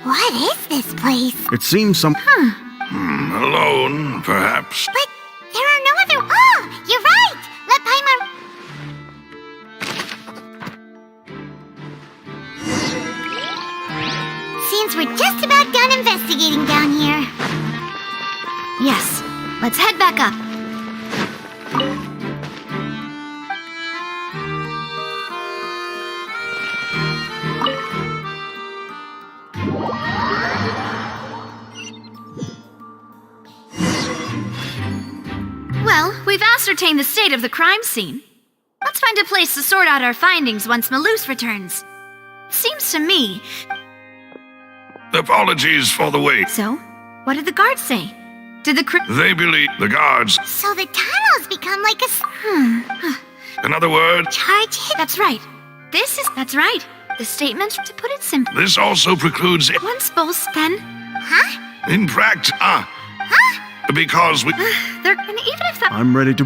What is this place? It seems some... Alone, perhaps. But there are no other... Oh, you're right! Let Paimon... Seems we're just about done investigating down here. Yes, let's head back up. Well, we've ascertained the state of the crime scene. Let's find a place to sort out our findings once Malus returns. Seems to me... Apologies for the wait. So, what did the guards say? Did the They believe the guards. So the tunnels become like a... In other words, Charge hit... That's right. That's right. The statement, to put it simply... this also precludes... Once both, then... Huh? In practice, because we... And even if that... I'm ready to...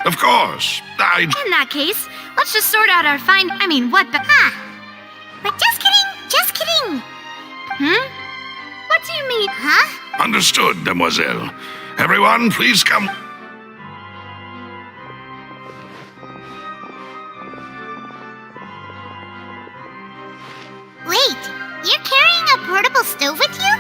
Of course. In that case, let's just sort out our what the... But just kidding, just kidding. What do you mean? Huh? Understood, demoiselle. Everyone, please come. Wait, you're carrying a portable stove with you?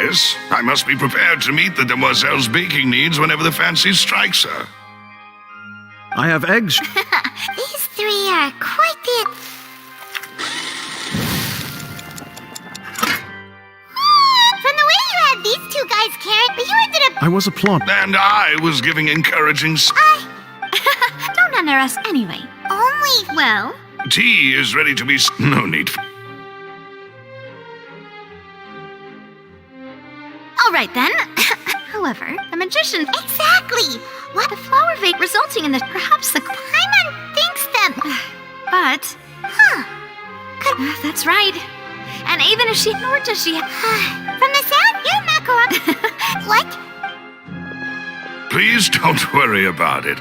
Yes, I must be prepared to meet the demoiselle's baking needs whenever the fancy strikes her. I have eggs. These three are quite the... From the way you had these two guys carrying, but you ended up... I was applauding. And I was giving encouraging... Don't underestimate anyway. Only... Well... Tea is ready to be... No need for... All right then. However, the magician... Exactly! What? The flower vase resulting in the... Perhaps the... Paimon thinks them... But... Huh. That's right. And even if she... Nor does she... From the sound, you're macaron. What? Please don't worry about it.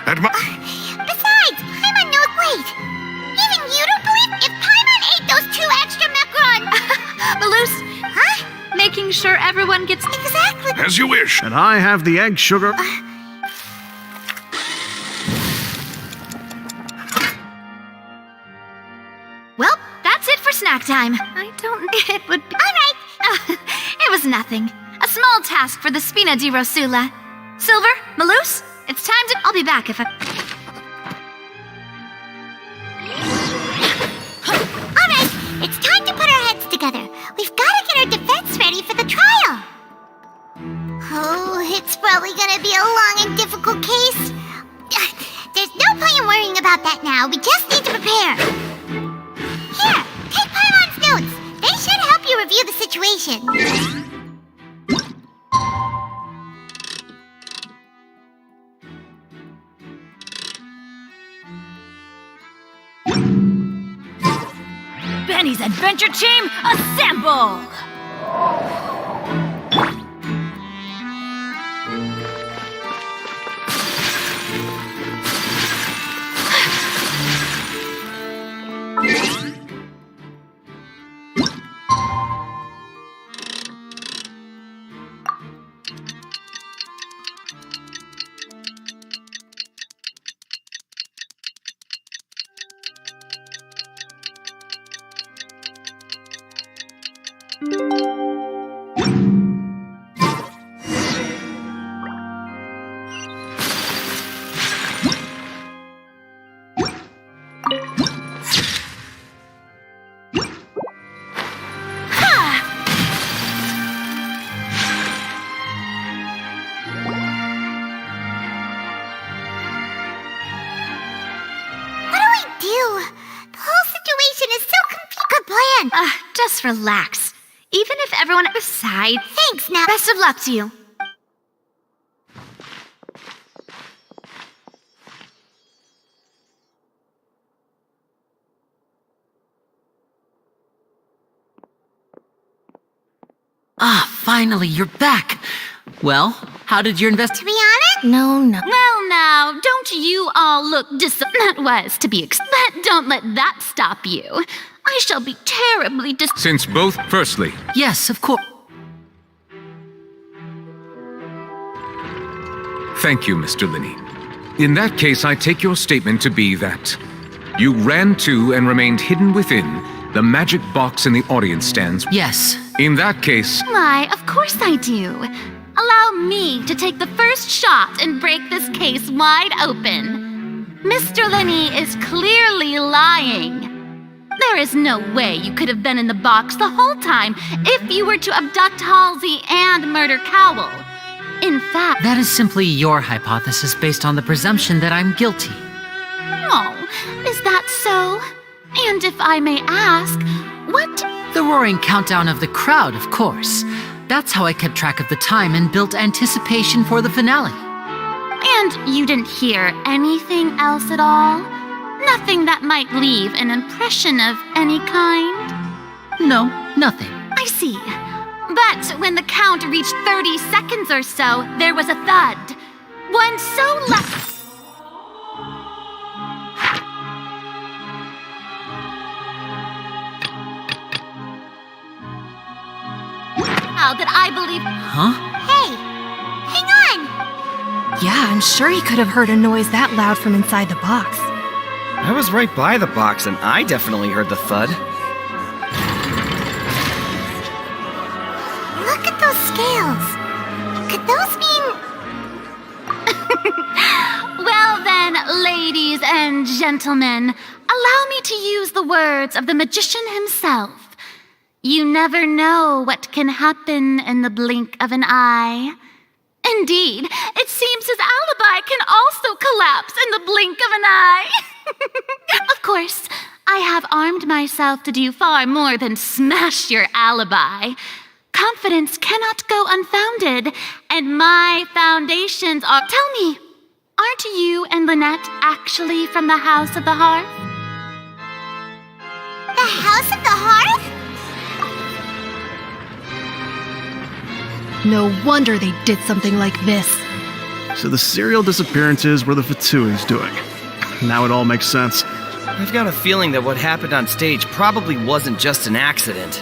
At my... Besides, Paimon knows... Wait. Even you don't believe if Paimon ate those 2 extra macarons? Malus? Huh? Making sure everyone gets... Exactly. As you wish. And I have the egg sugar. Well, that's it for snack time. I don't... It would be... All right. It was nothing. A small task for the Spina di Rosula. Silver, Malus, it's time to... I'll be back if I... All right, it's time to put our heads together. We've got to get our defense ready for the trial. Oh, it's probably gonna be a long and difficult case. There's no point in worrying about that now. We just need to prepare. Here, take Paimon's notes. They should help you review the situation. Benny's Adventure Team, assemble! Just relax. Even if everyone... Besides... Thanks, now. Best of luck to you. Ah, finally, you're back. Well, how did your To be honest? No. Well, now, don't you all look That was to be but don't let that stop you. I shall be terribly Since both... Firstly, Yes, of course. thank you, Mr. Linney. In that case, I take your statement to be that you ran to and remained hidden within the magic box in the audience stands. Yes. In that case... Why, of course I do. Allow me to take the first shot and break this case wide open. Mr. Linney is clearly lying. There is no way you could have been in the box the whole time if you were to abduct Halsey and murder Cowell. In fact... That is simply your hypothesis based on the presumption that I'm guilty. Oh, is that so? And if I may ask, what... The roaring countdown of the crowd, of course. That's how I kept track of the time and built anticipation for the finale. And you didn't hear anything else at all? Nothing that might leave an impression of any kind? No, nothing. I see. But when the count reached 30 seconds or so, there was a thud. One so loud that I believe... Huh? Hey, hang on! Yeah, I'm sure he could have heard a noise that loud from inside the box. I was right by the box, and I definitely heard the thud. Look at and gentlemen, allow me to use the words of the magician himself. You never know what can happen in the blink of an eye. Indeed, it seems his alibi can also collapse in the blink of an eye. Of course, I have armed myself to do far more than smash your alibi. Confidence cannot go unfounded, and my foundations are— Tell me, aren't you and Lynette actually from the House of the Hearth? The House of the Hearth? No wonder they did something like this. So the serial disappearances were the Fatui's doing. Now it all makes sense. I've got a feeling that what happened on stage probably wasn't just an accident.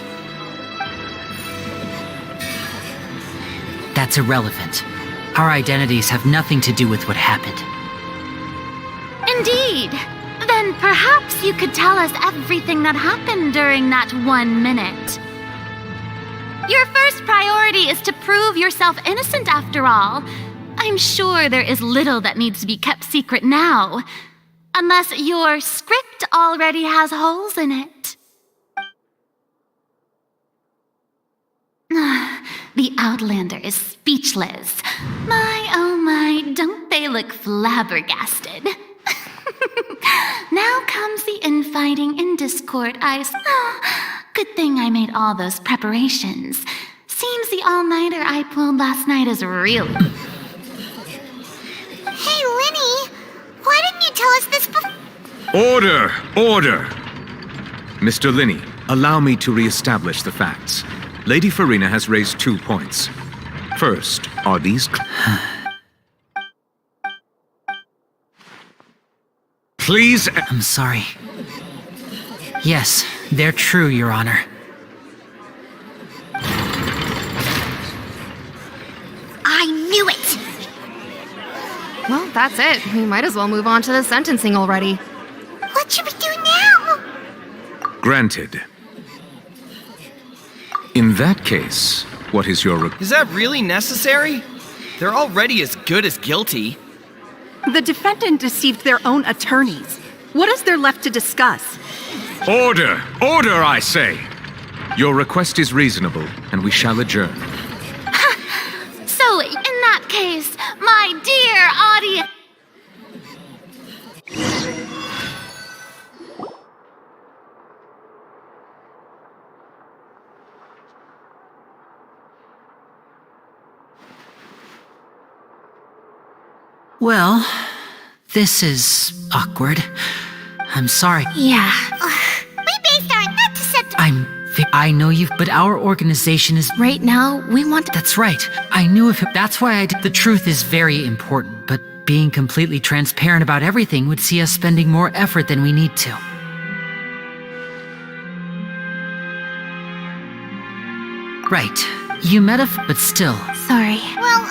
That's irrelevant. Our identities have nothing to do with what happened. Indeed. Then perhaps you could tell us everything that happened during that 1 minute. Your first priority is to prove yourself innocent after all. I'm sure there is little that needs to be kept secret now. Unless your script already has holes in it. The Outlander is speechless. My, oh my, don't they look flabbergasted? Now comes the infighting and discord. Good thing I made all those preparations. Seems the all-nighter I pulled last night is real. Hey, Linny, why didn't you tell us this before? Order! Order! Mr. Linney, allow me to re-establish the facts. Lady Farina has raised 2 points. First, are these... Please... I'm sorry. Yes, they're true, Your Honor. I knew it! Well, that's it. We might as well move on to the sentencing already. What should we do now? Granted. In that case, what is your... Is that really necessary? They're already as good as guilty. The defendant deceived their own attorneys. What is there left to discuss? Order! Order, I say! Your request is reasonable, and we shall adjourn. So, in that case, my dear audience... Well, this is awkward. I'm sorry. Yeah. We based our not to set I know you've, but our organization is... Right now, we want... That's right. I knew if that's why I did. The truth is very important, but being completely transparent about everything would see us spending more effort than we need to. Right. You but still. Sorry. Well,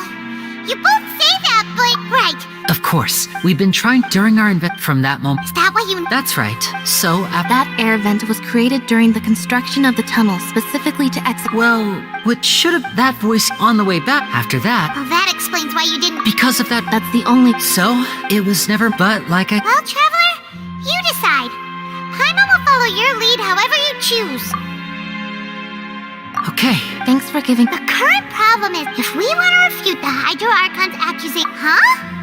you both say that, but... Right. Of course. We've been trying during our from that moment. Is that what you... That's right. So, That air vent was created during the construction of the tunnel, specifically to exit... Well, what should have... That voice on the way back after that... Well, that explains why you didn't... Because of that... That's the only... So, it was never but like I... Well, Traveler, you decide. Paimon will follow your lead however you choose. Okay. Thanks for giving... The current problem is, if we want to refute the Hydro Archon's accusation... Huh?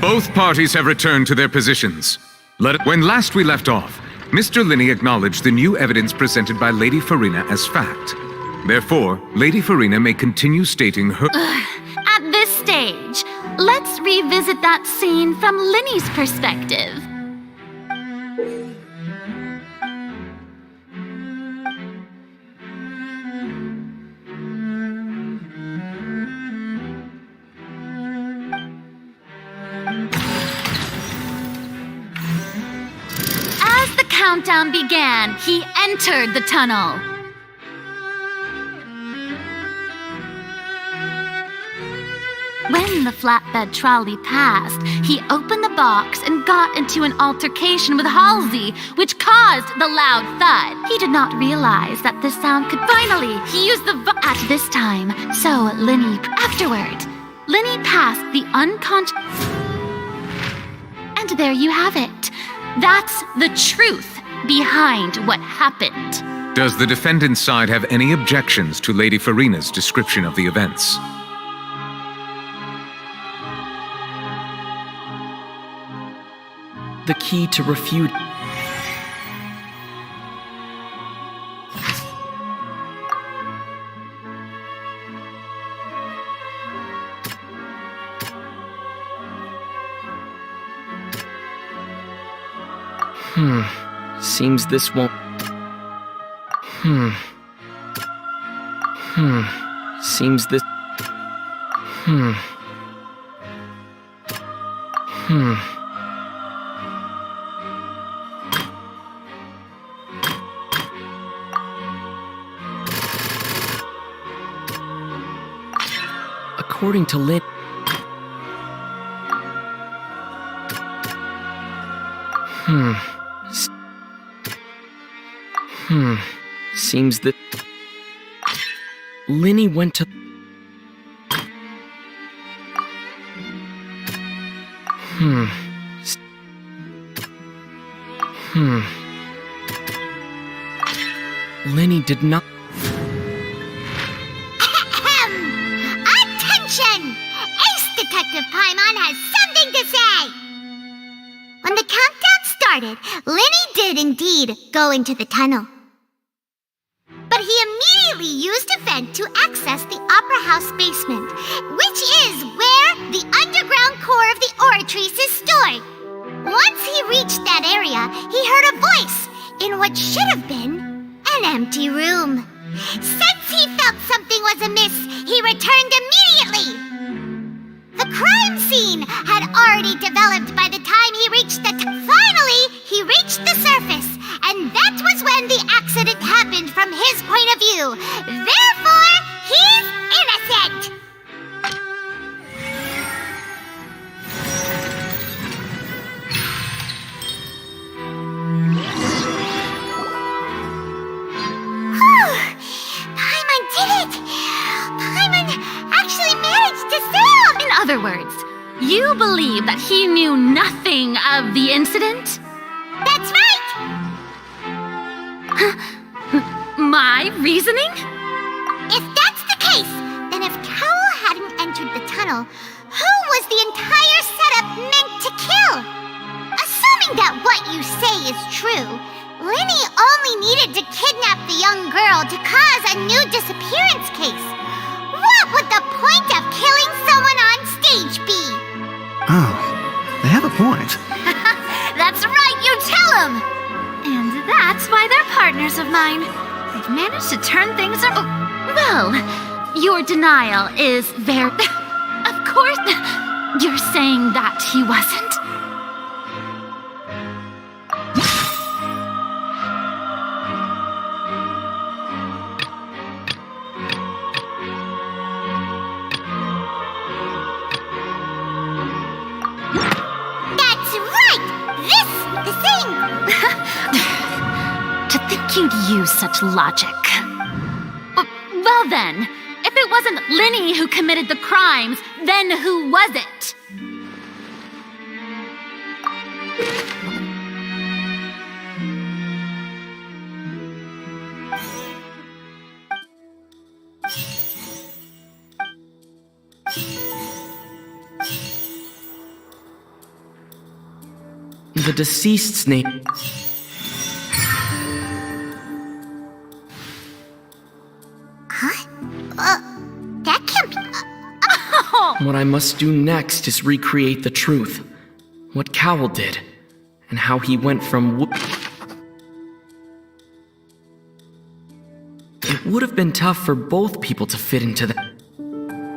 Both parties have returned to their positions. When last we left off, Mr. Linney acknowledged the new evidence presented by Lady Farina as fact. Therefore, Lady Farina may continue stating her... At this stage, let's revisit that scene from Linney's perspective. countdown began, he entered the tunnel. When the flatbed trolley passed, he opened the box and got into an altercation with Halsey, which caused the loud thud. He did not realize that this sound could he used the at this time. So afterward, Linny passed the unconscious. And there you have it. That's the truth behind what happened. Does the defendant's side have any objections to Lady Farina's description of the events? The key to refute. Seems this won't. Seems this. According to Lynn. Seems that Linny went to. Linny did not. Attention! Ace Detective Paimon has something to say! When the countdown started, Linny did indeed go into the tunnel. But he immediately used a vent to access the Opera House basement, which is where the underground core of the Oratrice is stored. Once he reached that area, he heard a voice in what should have been an empty room. Since he felt something was amiss, he returned immediately. The crime scene had already developed by the time he reached Finally, he reached the surface, and that was when the accident happened from his point of view. Therefore, he's innocent! Paimon did it! Paimon actually managed to save! In other words, you believe that he knew nothing of the incident? That's right! My reasoning? If that's the case, then if Cowell hadn't entered the tunnel, who was the entire setup meant to kill? Assuming that what you say is true, Linny only needed to kidnap the young girl to cause a new disappearance case. What would the point of killing someone on stage be? Oh, they have a point. That's right, you tell him! And that's why they're partners of mine. They've managed to turn things around. Well, your denial is very... Of course, you're saying that he wasn't. You'd use such logic. Well then, if it wasn't Linny who committed the crimes, then who was it? The deceased's name. That can't be... What I must do next is recreate the truth. What Cowell did, and how he went from It would have been tough for both people to fit into that.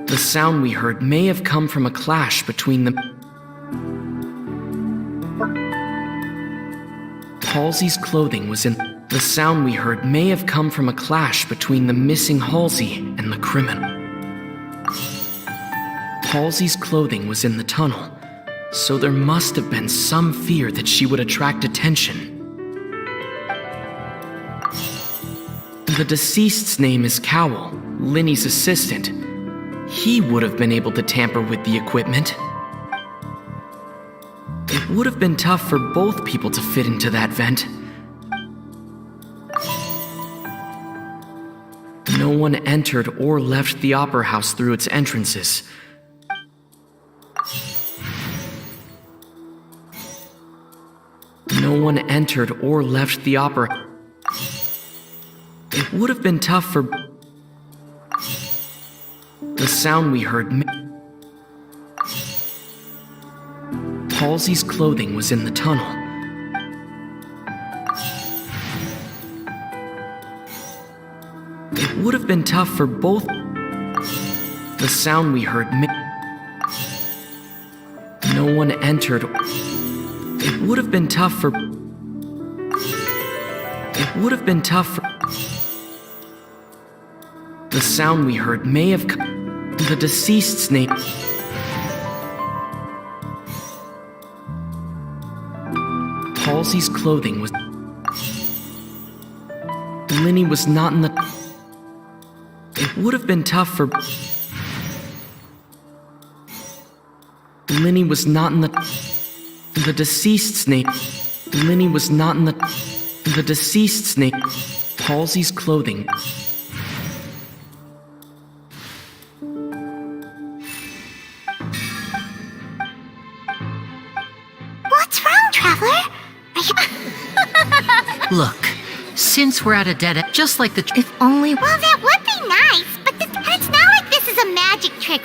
The sound we heard may have come from a clash between them. Halsey's clothing was in. The sound we heard may have come from a clash between the missing Halsey and the criminal. Halsey's clothing was in the tunnel, so there must have been some fear that she would attract attention. The deceased's name is Cowell, Linny's assistant. He would have been able to tamper with the equipment. It would have been tough for both people to fit into that vent. No one entered or left the opera house through its entrances. No one entered or left the opera. It would have been tough for. The sound we heard. Halsey's clothing was in the tunnel. It would have been tough for both. The sound we heard. No one entered. It would have been tough for. It would have been tough for. The sound we heard may have come. The deceased's name. Halsey's clothing was. Linny was not in the. It would have been tough for. Linny was not in the. The deceased's name. Linny was not in the. The deceased's name. Halsey's clothing. What's wrong, Traveler? Look, since we're at a dead end, just like the. If only. Well, that would be nice, but it's not like this is a magic trick.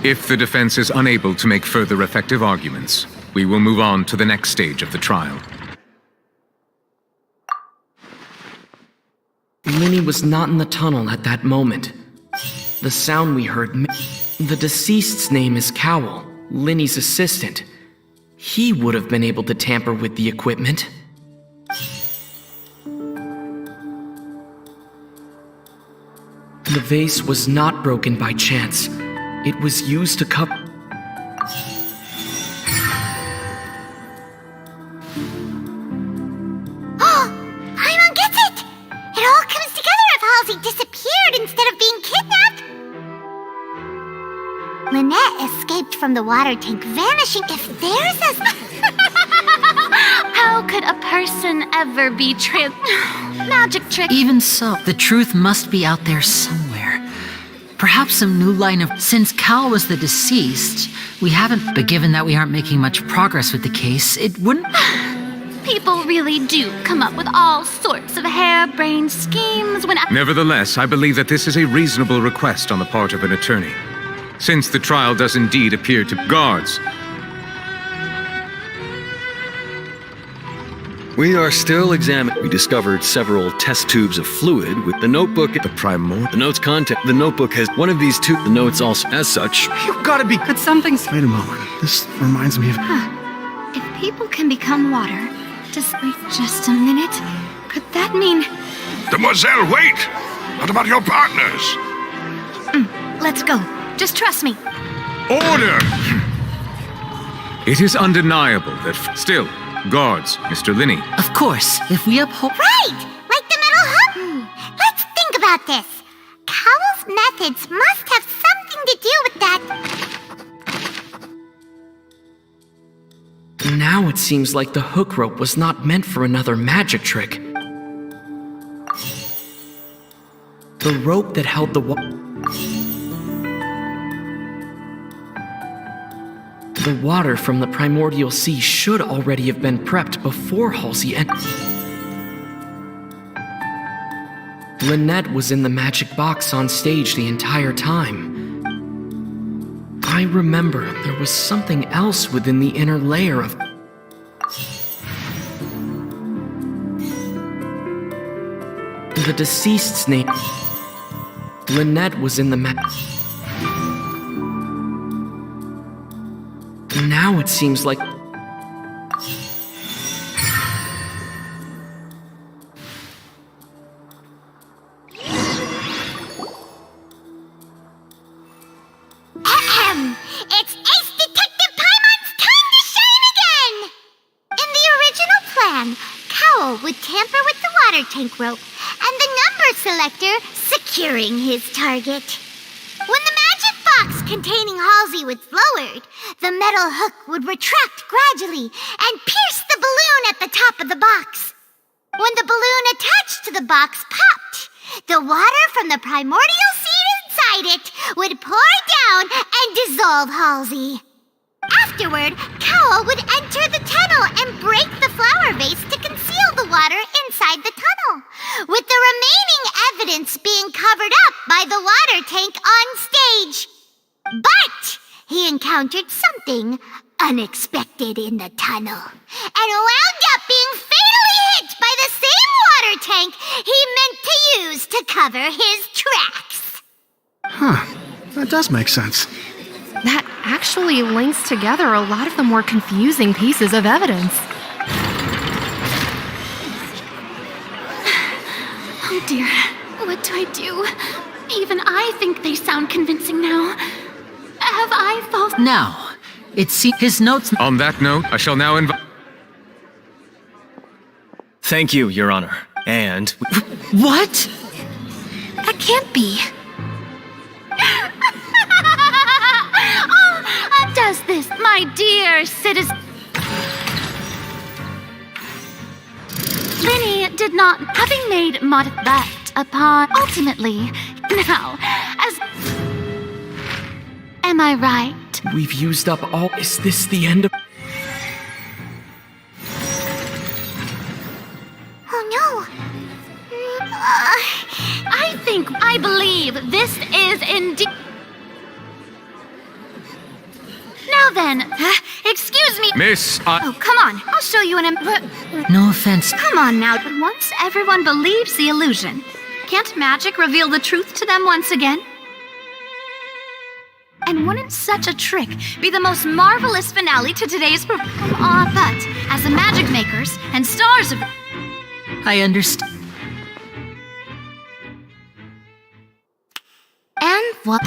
If the defense is unable to make further effective arguments, we will move on to the next stage of the trial. Linny was not in the tunnel at that moment. The sound we heard. The deceased's name is Cowell, Linny's assistant. He would have been able to tamper with the equipment. The vase was not broken by chance. It was used to cover. Oh, Paimon gets it! It all comes together if Halsey disappeared instead of being kidnapped. Lynette escaped from the water tank, vanishing if there's a... How could a person ever be magic trick? Even so, the truth must be out there somewhere. Perhaps some new line of. Since Cal was the deceased, we haven't. But given that we aren't making much progress with the case, it wouldn't. People really do come up with all sorts of harebrained schemes when. Nevertheless, I believe that this is a reasonable request on the part of an attorney. Since the trial does indeed appear to. Guards! We are still examining. We discovered several test tubes of fluid with the notebook. The note's content. The notebook has one of these two. The notes also, as such. You gotta be. But something's. Wait a moment. This reminds me of. If people can become water, just a minute. Could that mean? Demoiselle, wait! What about your partners? Let's go. Just trust me. Order! It is undeniable that. Still, guards, Mr. Linney. Of course, if we uphold. Right! Like the metal hook? Let's think about this. Cowell's methods must have something to do with that. Now it seems like the hook rope was not meant for another magic trick. The rope that held the The water from the primordial sea should already have been prepped before Halsey entered. Lynette was in the magic box on stage the entire time. I remember there was something else within the inner layer of... The deceased's name... Now it seems like... Ahem! It's Ace Detective Paimon's time to shine again! In the original plan, Cowl would tamper with the water tank rope and the number selector securing his target. When the magic box containing Halsey was lowered, the metal hook would retract gradually and pierce the balloon at the top of the box. When the balloon attached to the box popped, the water from the primordial seed inside it would pour down and dissolve Halsey. Afterward, Cowl would enter the tunnel and break the flower vase to conceal the water inside the tunnel, with the remaining evidence being covered up by the water tank on stage. But he encountered something unexpected in the tunnel and wound up being fatally hit by the same water tank he meant to use to cover his tracks. Huh. That does make sense. That actually links together a lot of the more confusing pieces of evidence. Oh dear, what do I do? Even I think they sound convincing now. Have I false? Now, it seems his notes. On that note, I shall now invite. Thank you, Your Honor. And... What? That can't be. Oh, does this, my dear citizen? Linny did not, having made that upon ultimately. Now, as am I right? We've used up all... Is this the end of... Oh no! I believe this is indeed. Now then, excuse me. Miss, Oh, come on. I'll show you an No offense. Come on now, but once everyone believes the illusion, can't magic reveal the truth to them once again? And wouldn't such a trick be the most marvelous finale to today's Come on, but as the magic makers and stars of... I understand. And what?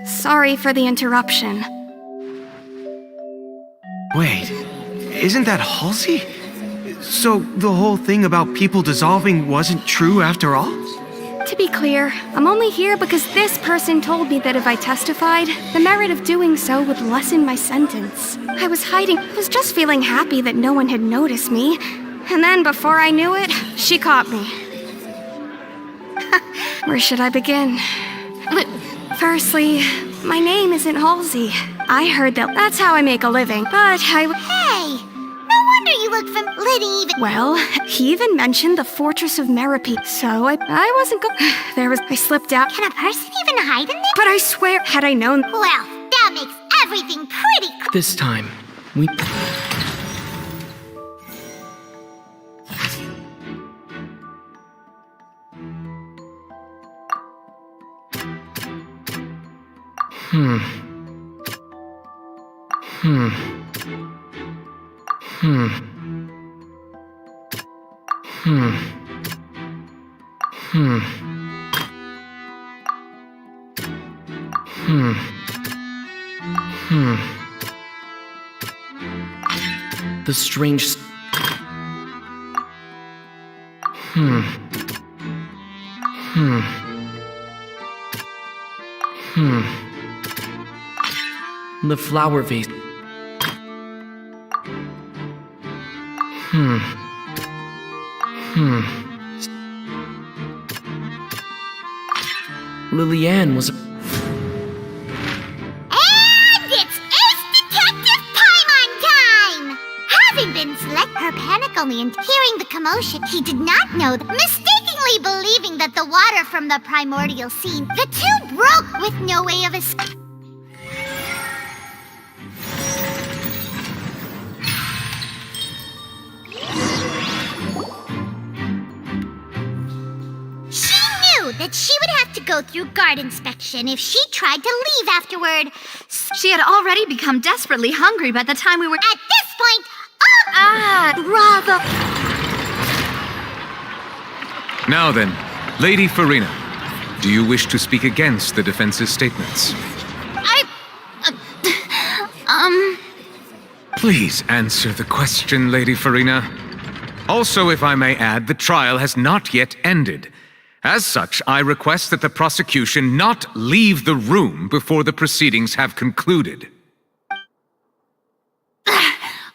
Sorry for the interruption. Wait, isn't that Halsey? So the whole thing about people dissolving wasn't true after all? To be clear, I'm only here because this person told me that if I testified, the merit of doing so would lessen my sentence. I was hiding, was just feeling happy that no one had noticed me. And then before I knew it, she caught me. Where should I begin? Firstly, my name isn't Halsey. I heard that's how I make a living, but Hey! No wonder you look from Liddy even. Well, he even mentioned the Fortress of Merope, so I wasn't I slipped out. Can a person even hide in there? But I swear, had I known... Well, that makes everything pretty This time, we... The strange... The flower vase... Lillian was... And it's Ace Detective Paimon time! Having been selected, her panic only in hearing the commotion, he did not know that, mistakenly believing that the water from the primordial sea, the two broke with no way of escape. that she would have to go through guard inspection if she tried to leave afterward. She had already become desperately hungry by the time we were. At this point, bravo. Now then, Lady Farina, do you wish to speak against the defense's statements? Please answer the question, Lady Farina. Also, if I may add, the trial has not yet ended. As such, I request that the prosecution not leave the room before the proceedings have concluded.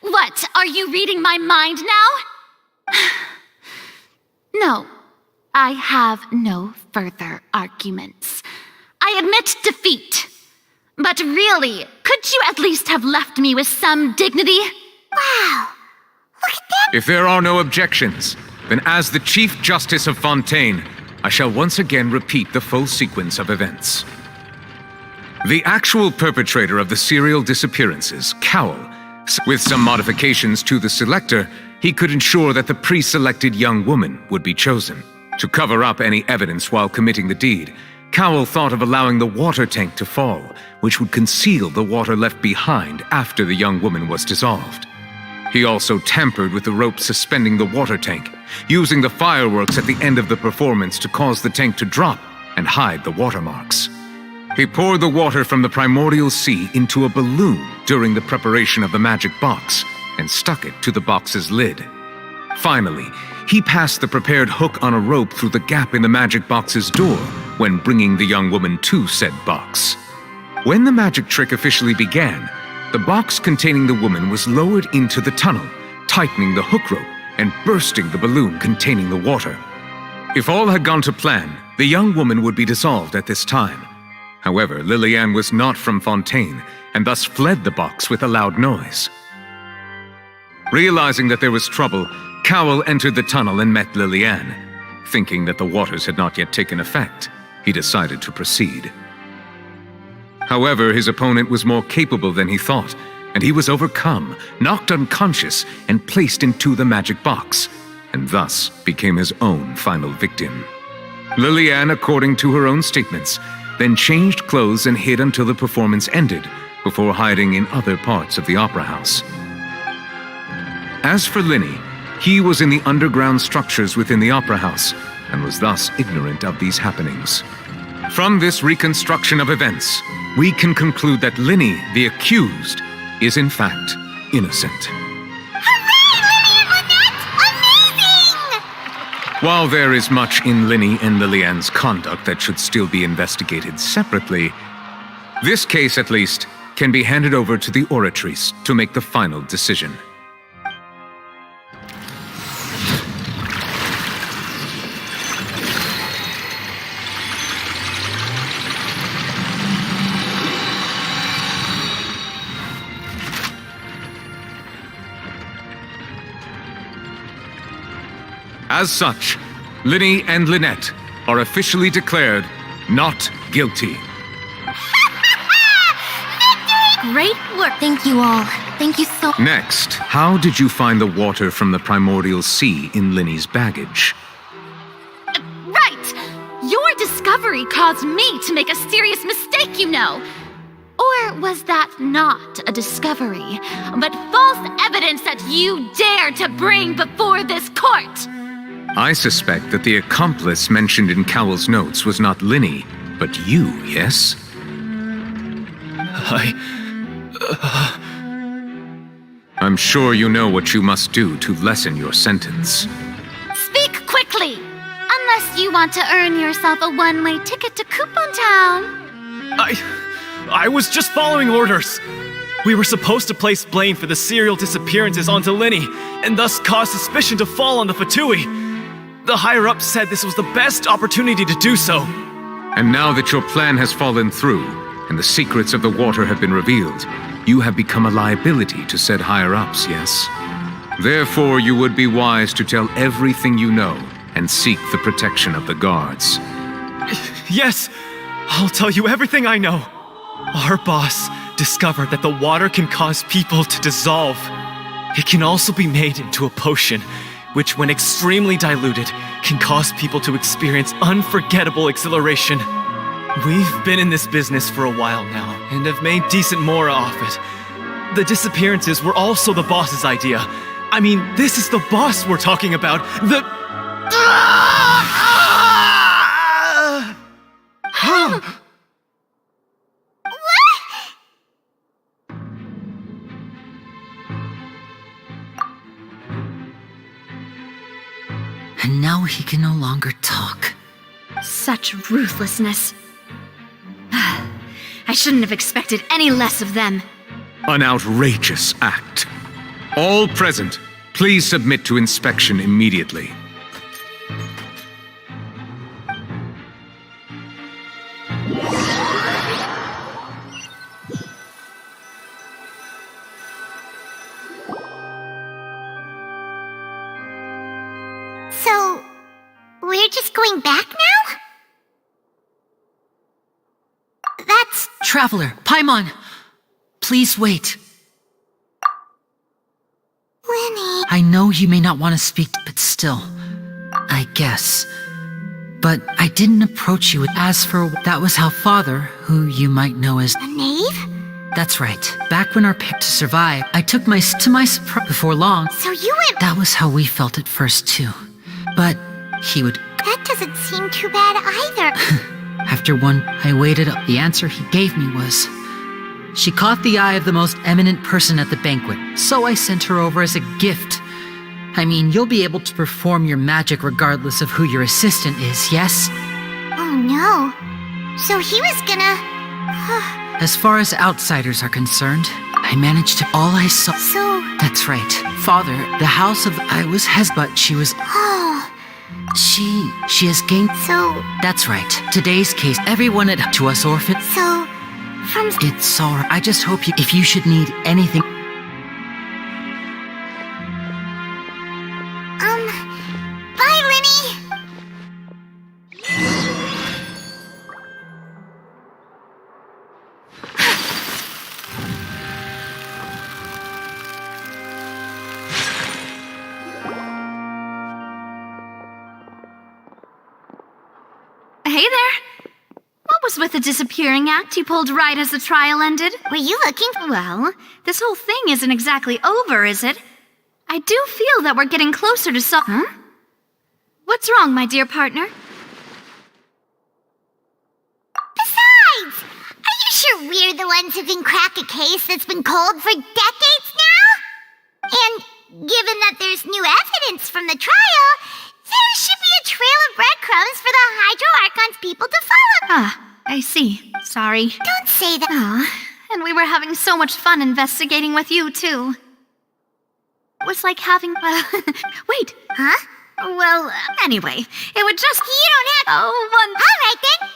What? Are you reading my mind now? No, I have no further arguments. I admit defeat. But really, could you at least have left me with some dignity? Wow, look at that! If there are no objections, then as the Chief Justice of Fontaine, I shall once again repeat the full sequence of events. The actual perpetrator of the serial disappearances, Cowell, with some modifications to the selector, he could ensure that the pre-selected young woman would be chosen. To cover up any evidence while committing the deed, Cowell thought of allowing the water tank to fall, which would conceal the water left behind after the young woman was dissolved. He also tampered with the rope suspending the water tank, using the fireworks at the end of the performance to cause the tank to drop and hide the watermarks. He poured the water from the primordial sea into a balloon during the preparation of the magic box and stuck it to the box's lid. Finally, he passed the prepared hook on a rope through the gap in the magic box's door when bringing the young woman to said box. When the magic trick officially began, the box containing the woman was lowered into the tunnel, tightening the hook rope and bursting the balloon containing the water. If all had gone to plan, the young woman would be dissolved at this time. However, Liliane was not from Fontaine and thus fled the box with a loud noise. Realizing that there was trouble, Cowell entered the tunnel and met Liliane. Thinking that the waters had not yet taken effect, he decided to proceed. However, his opponent was more capable than he thought, and he was overcome, knocked unconscious, and placed into the magic box, and thus became his own final victim. Liliane, according to her own statements, then changed clothes and hid until the performance ended, before hiding in other parts of the opera house. As for Linny, he was in the underground structures within the opera house, and was thus ignorant of these happenings. From this reconstruction of events, we can conclude that Linny, the accused, is in fact innocent. While there is much in Linny and Liliane's conduct that should still be investigated separately, this case, at least, can be handed over to the Oratrice to make the final decision. As such, Linny and Lynette are officially declared not guilty. Great work. Thank you all. Thank you so much. Next, how did you find the water from the primordial sea in Linny's baggage? Right! Your discovery caused me to make a serious mistake, you know. Or was that not a discovery, but false evidence that you dare to bring before this court? I suspect that the accomplice mentioned in Cowell's notes was not Linny, but you, yes? I'm sure you know what you must do to lessen your sentence. Speak quickly! Unless you want to earn yourself a one-way ticket to Coupon Town. I was just following orders. We were supposed to place blame for the serial disappearances onto Linny, and thus cause suspicion to fall on the Fatui. The higher-ups said this was the best opportunity to do so. And now that your plan has fallen through, and the secrets of the water have been revealed, you have become a liability to said higher-ups, yes? Therefore, you would be wise to tell everything you know, and seek the protection of the guards. Yes, I'll tell you everything I know. Our boss discovered that the water can cause people to dissolve. It can also be made into a potion, which, when extremely diluted, can cause people to experience unforgettable exhilaration. We've been in this business for a while now, and have made decent mora off it. The disappearances were also the boss's idea. I mean, this is the boss we're talking about. The... And now he can no longer talk. Such ruthlessness. I shouldn't have expected any less of them. An outrageous act. All present, please submit to inspection immediately. So, we're just going back now? That's... Traveler, Paimon! Please wait. Lenny... I know you may not want to speak, but still, I guess. But I didn't approach you as for that was how Father, who you might know as... A knave? That's right. Back when our pick to survive, I took my surprise before long. So you went... That was how we felt at first, too. But he would... That doesn't seem too bad either. After one, I waited up. The answer he gave me was... She caught the eye of the most eminent person at the banquet, so I sent her over as a gift. I mean, you'll be able to perform your magic regardless of who your assistant is, yes? Oh no. So he was gonna... As far as outsiders are concerned, I managed to... All I saw... So... That's right. Father, the house of... I was but she was... Oh... She has gained... So... That's right. Today's case, everyone to us orphans... So... From... It's alright. I just hope you... If you should need anything... Bye, Lenny! Hey there! What was with the disappearing act you pulled right as the trial ended? Were you looking? Well, this whole thing isn't exactly over, is it? I do feel that we're getting closer to Huh? What's wrong, my dear partner? Besides, are you sure we're the ones who can crack a case that's been cold for decades now? And given that there's new evidence from the trial, there should be a trail of breadcrumbs for the Hydro Archon's people to follow. Ah, I see. Sorry. Don't say that. And we were having so much fun investigating with you, too. It was like having... wait. Huh? Well, anyway, it would just... You don't have... Oh, one... All right, then.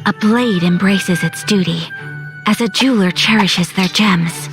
A blade embraces its duty, as a jeweler cherishes their gems.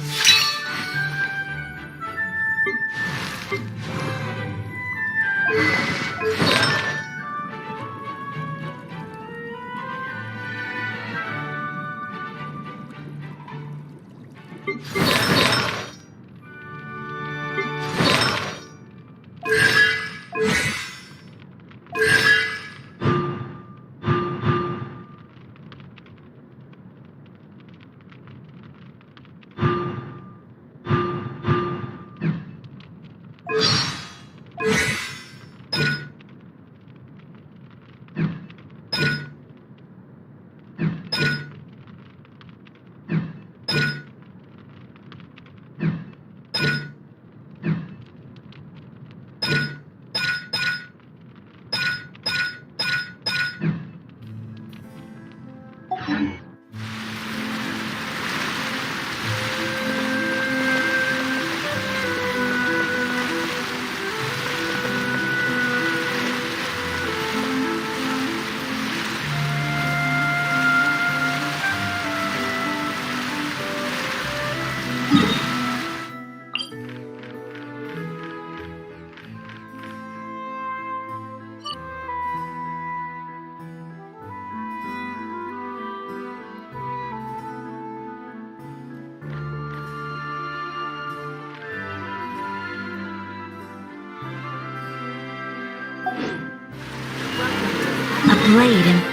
A blade and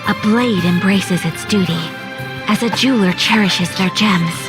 a blade embraces its duty, as a jeweler cherishes their gems.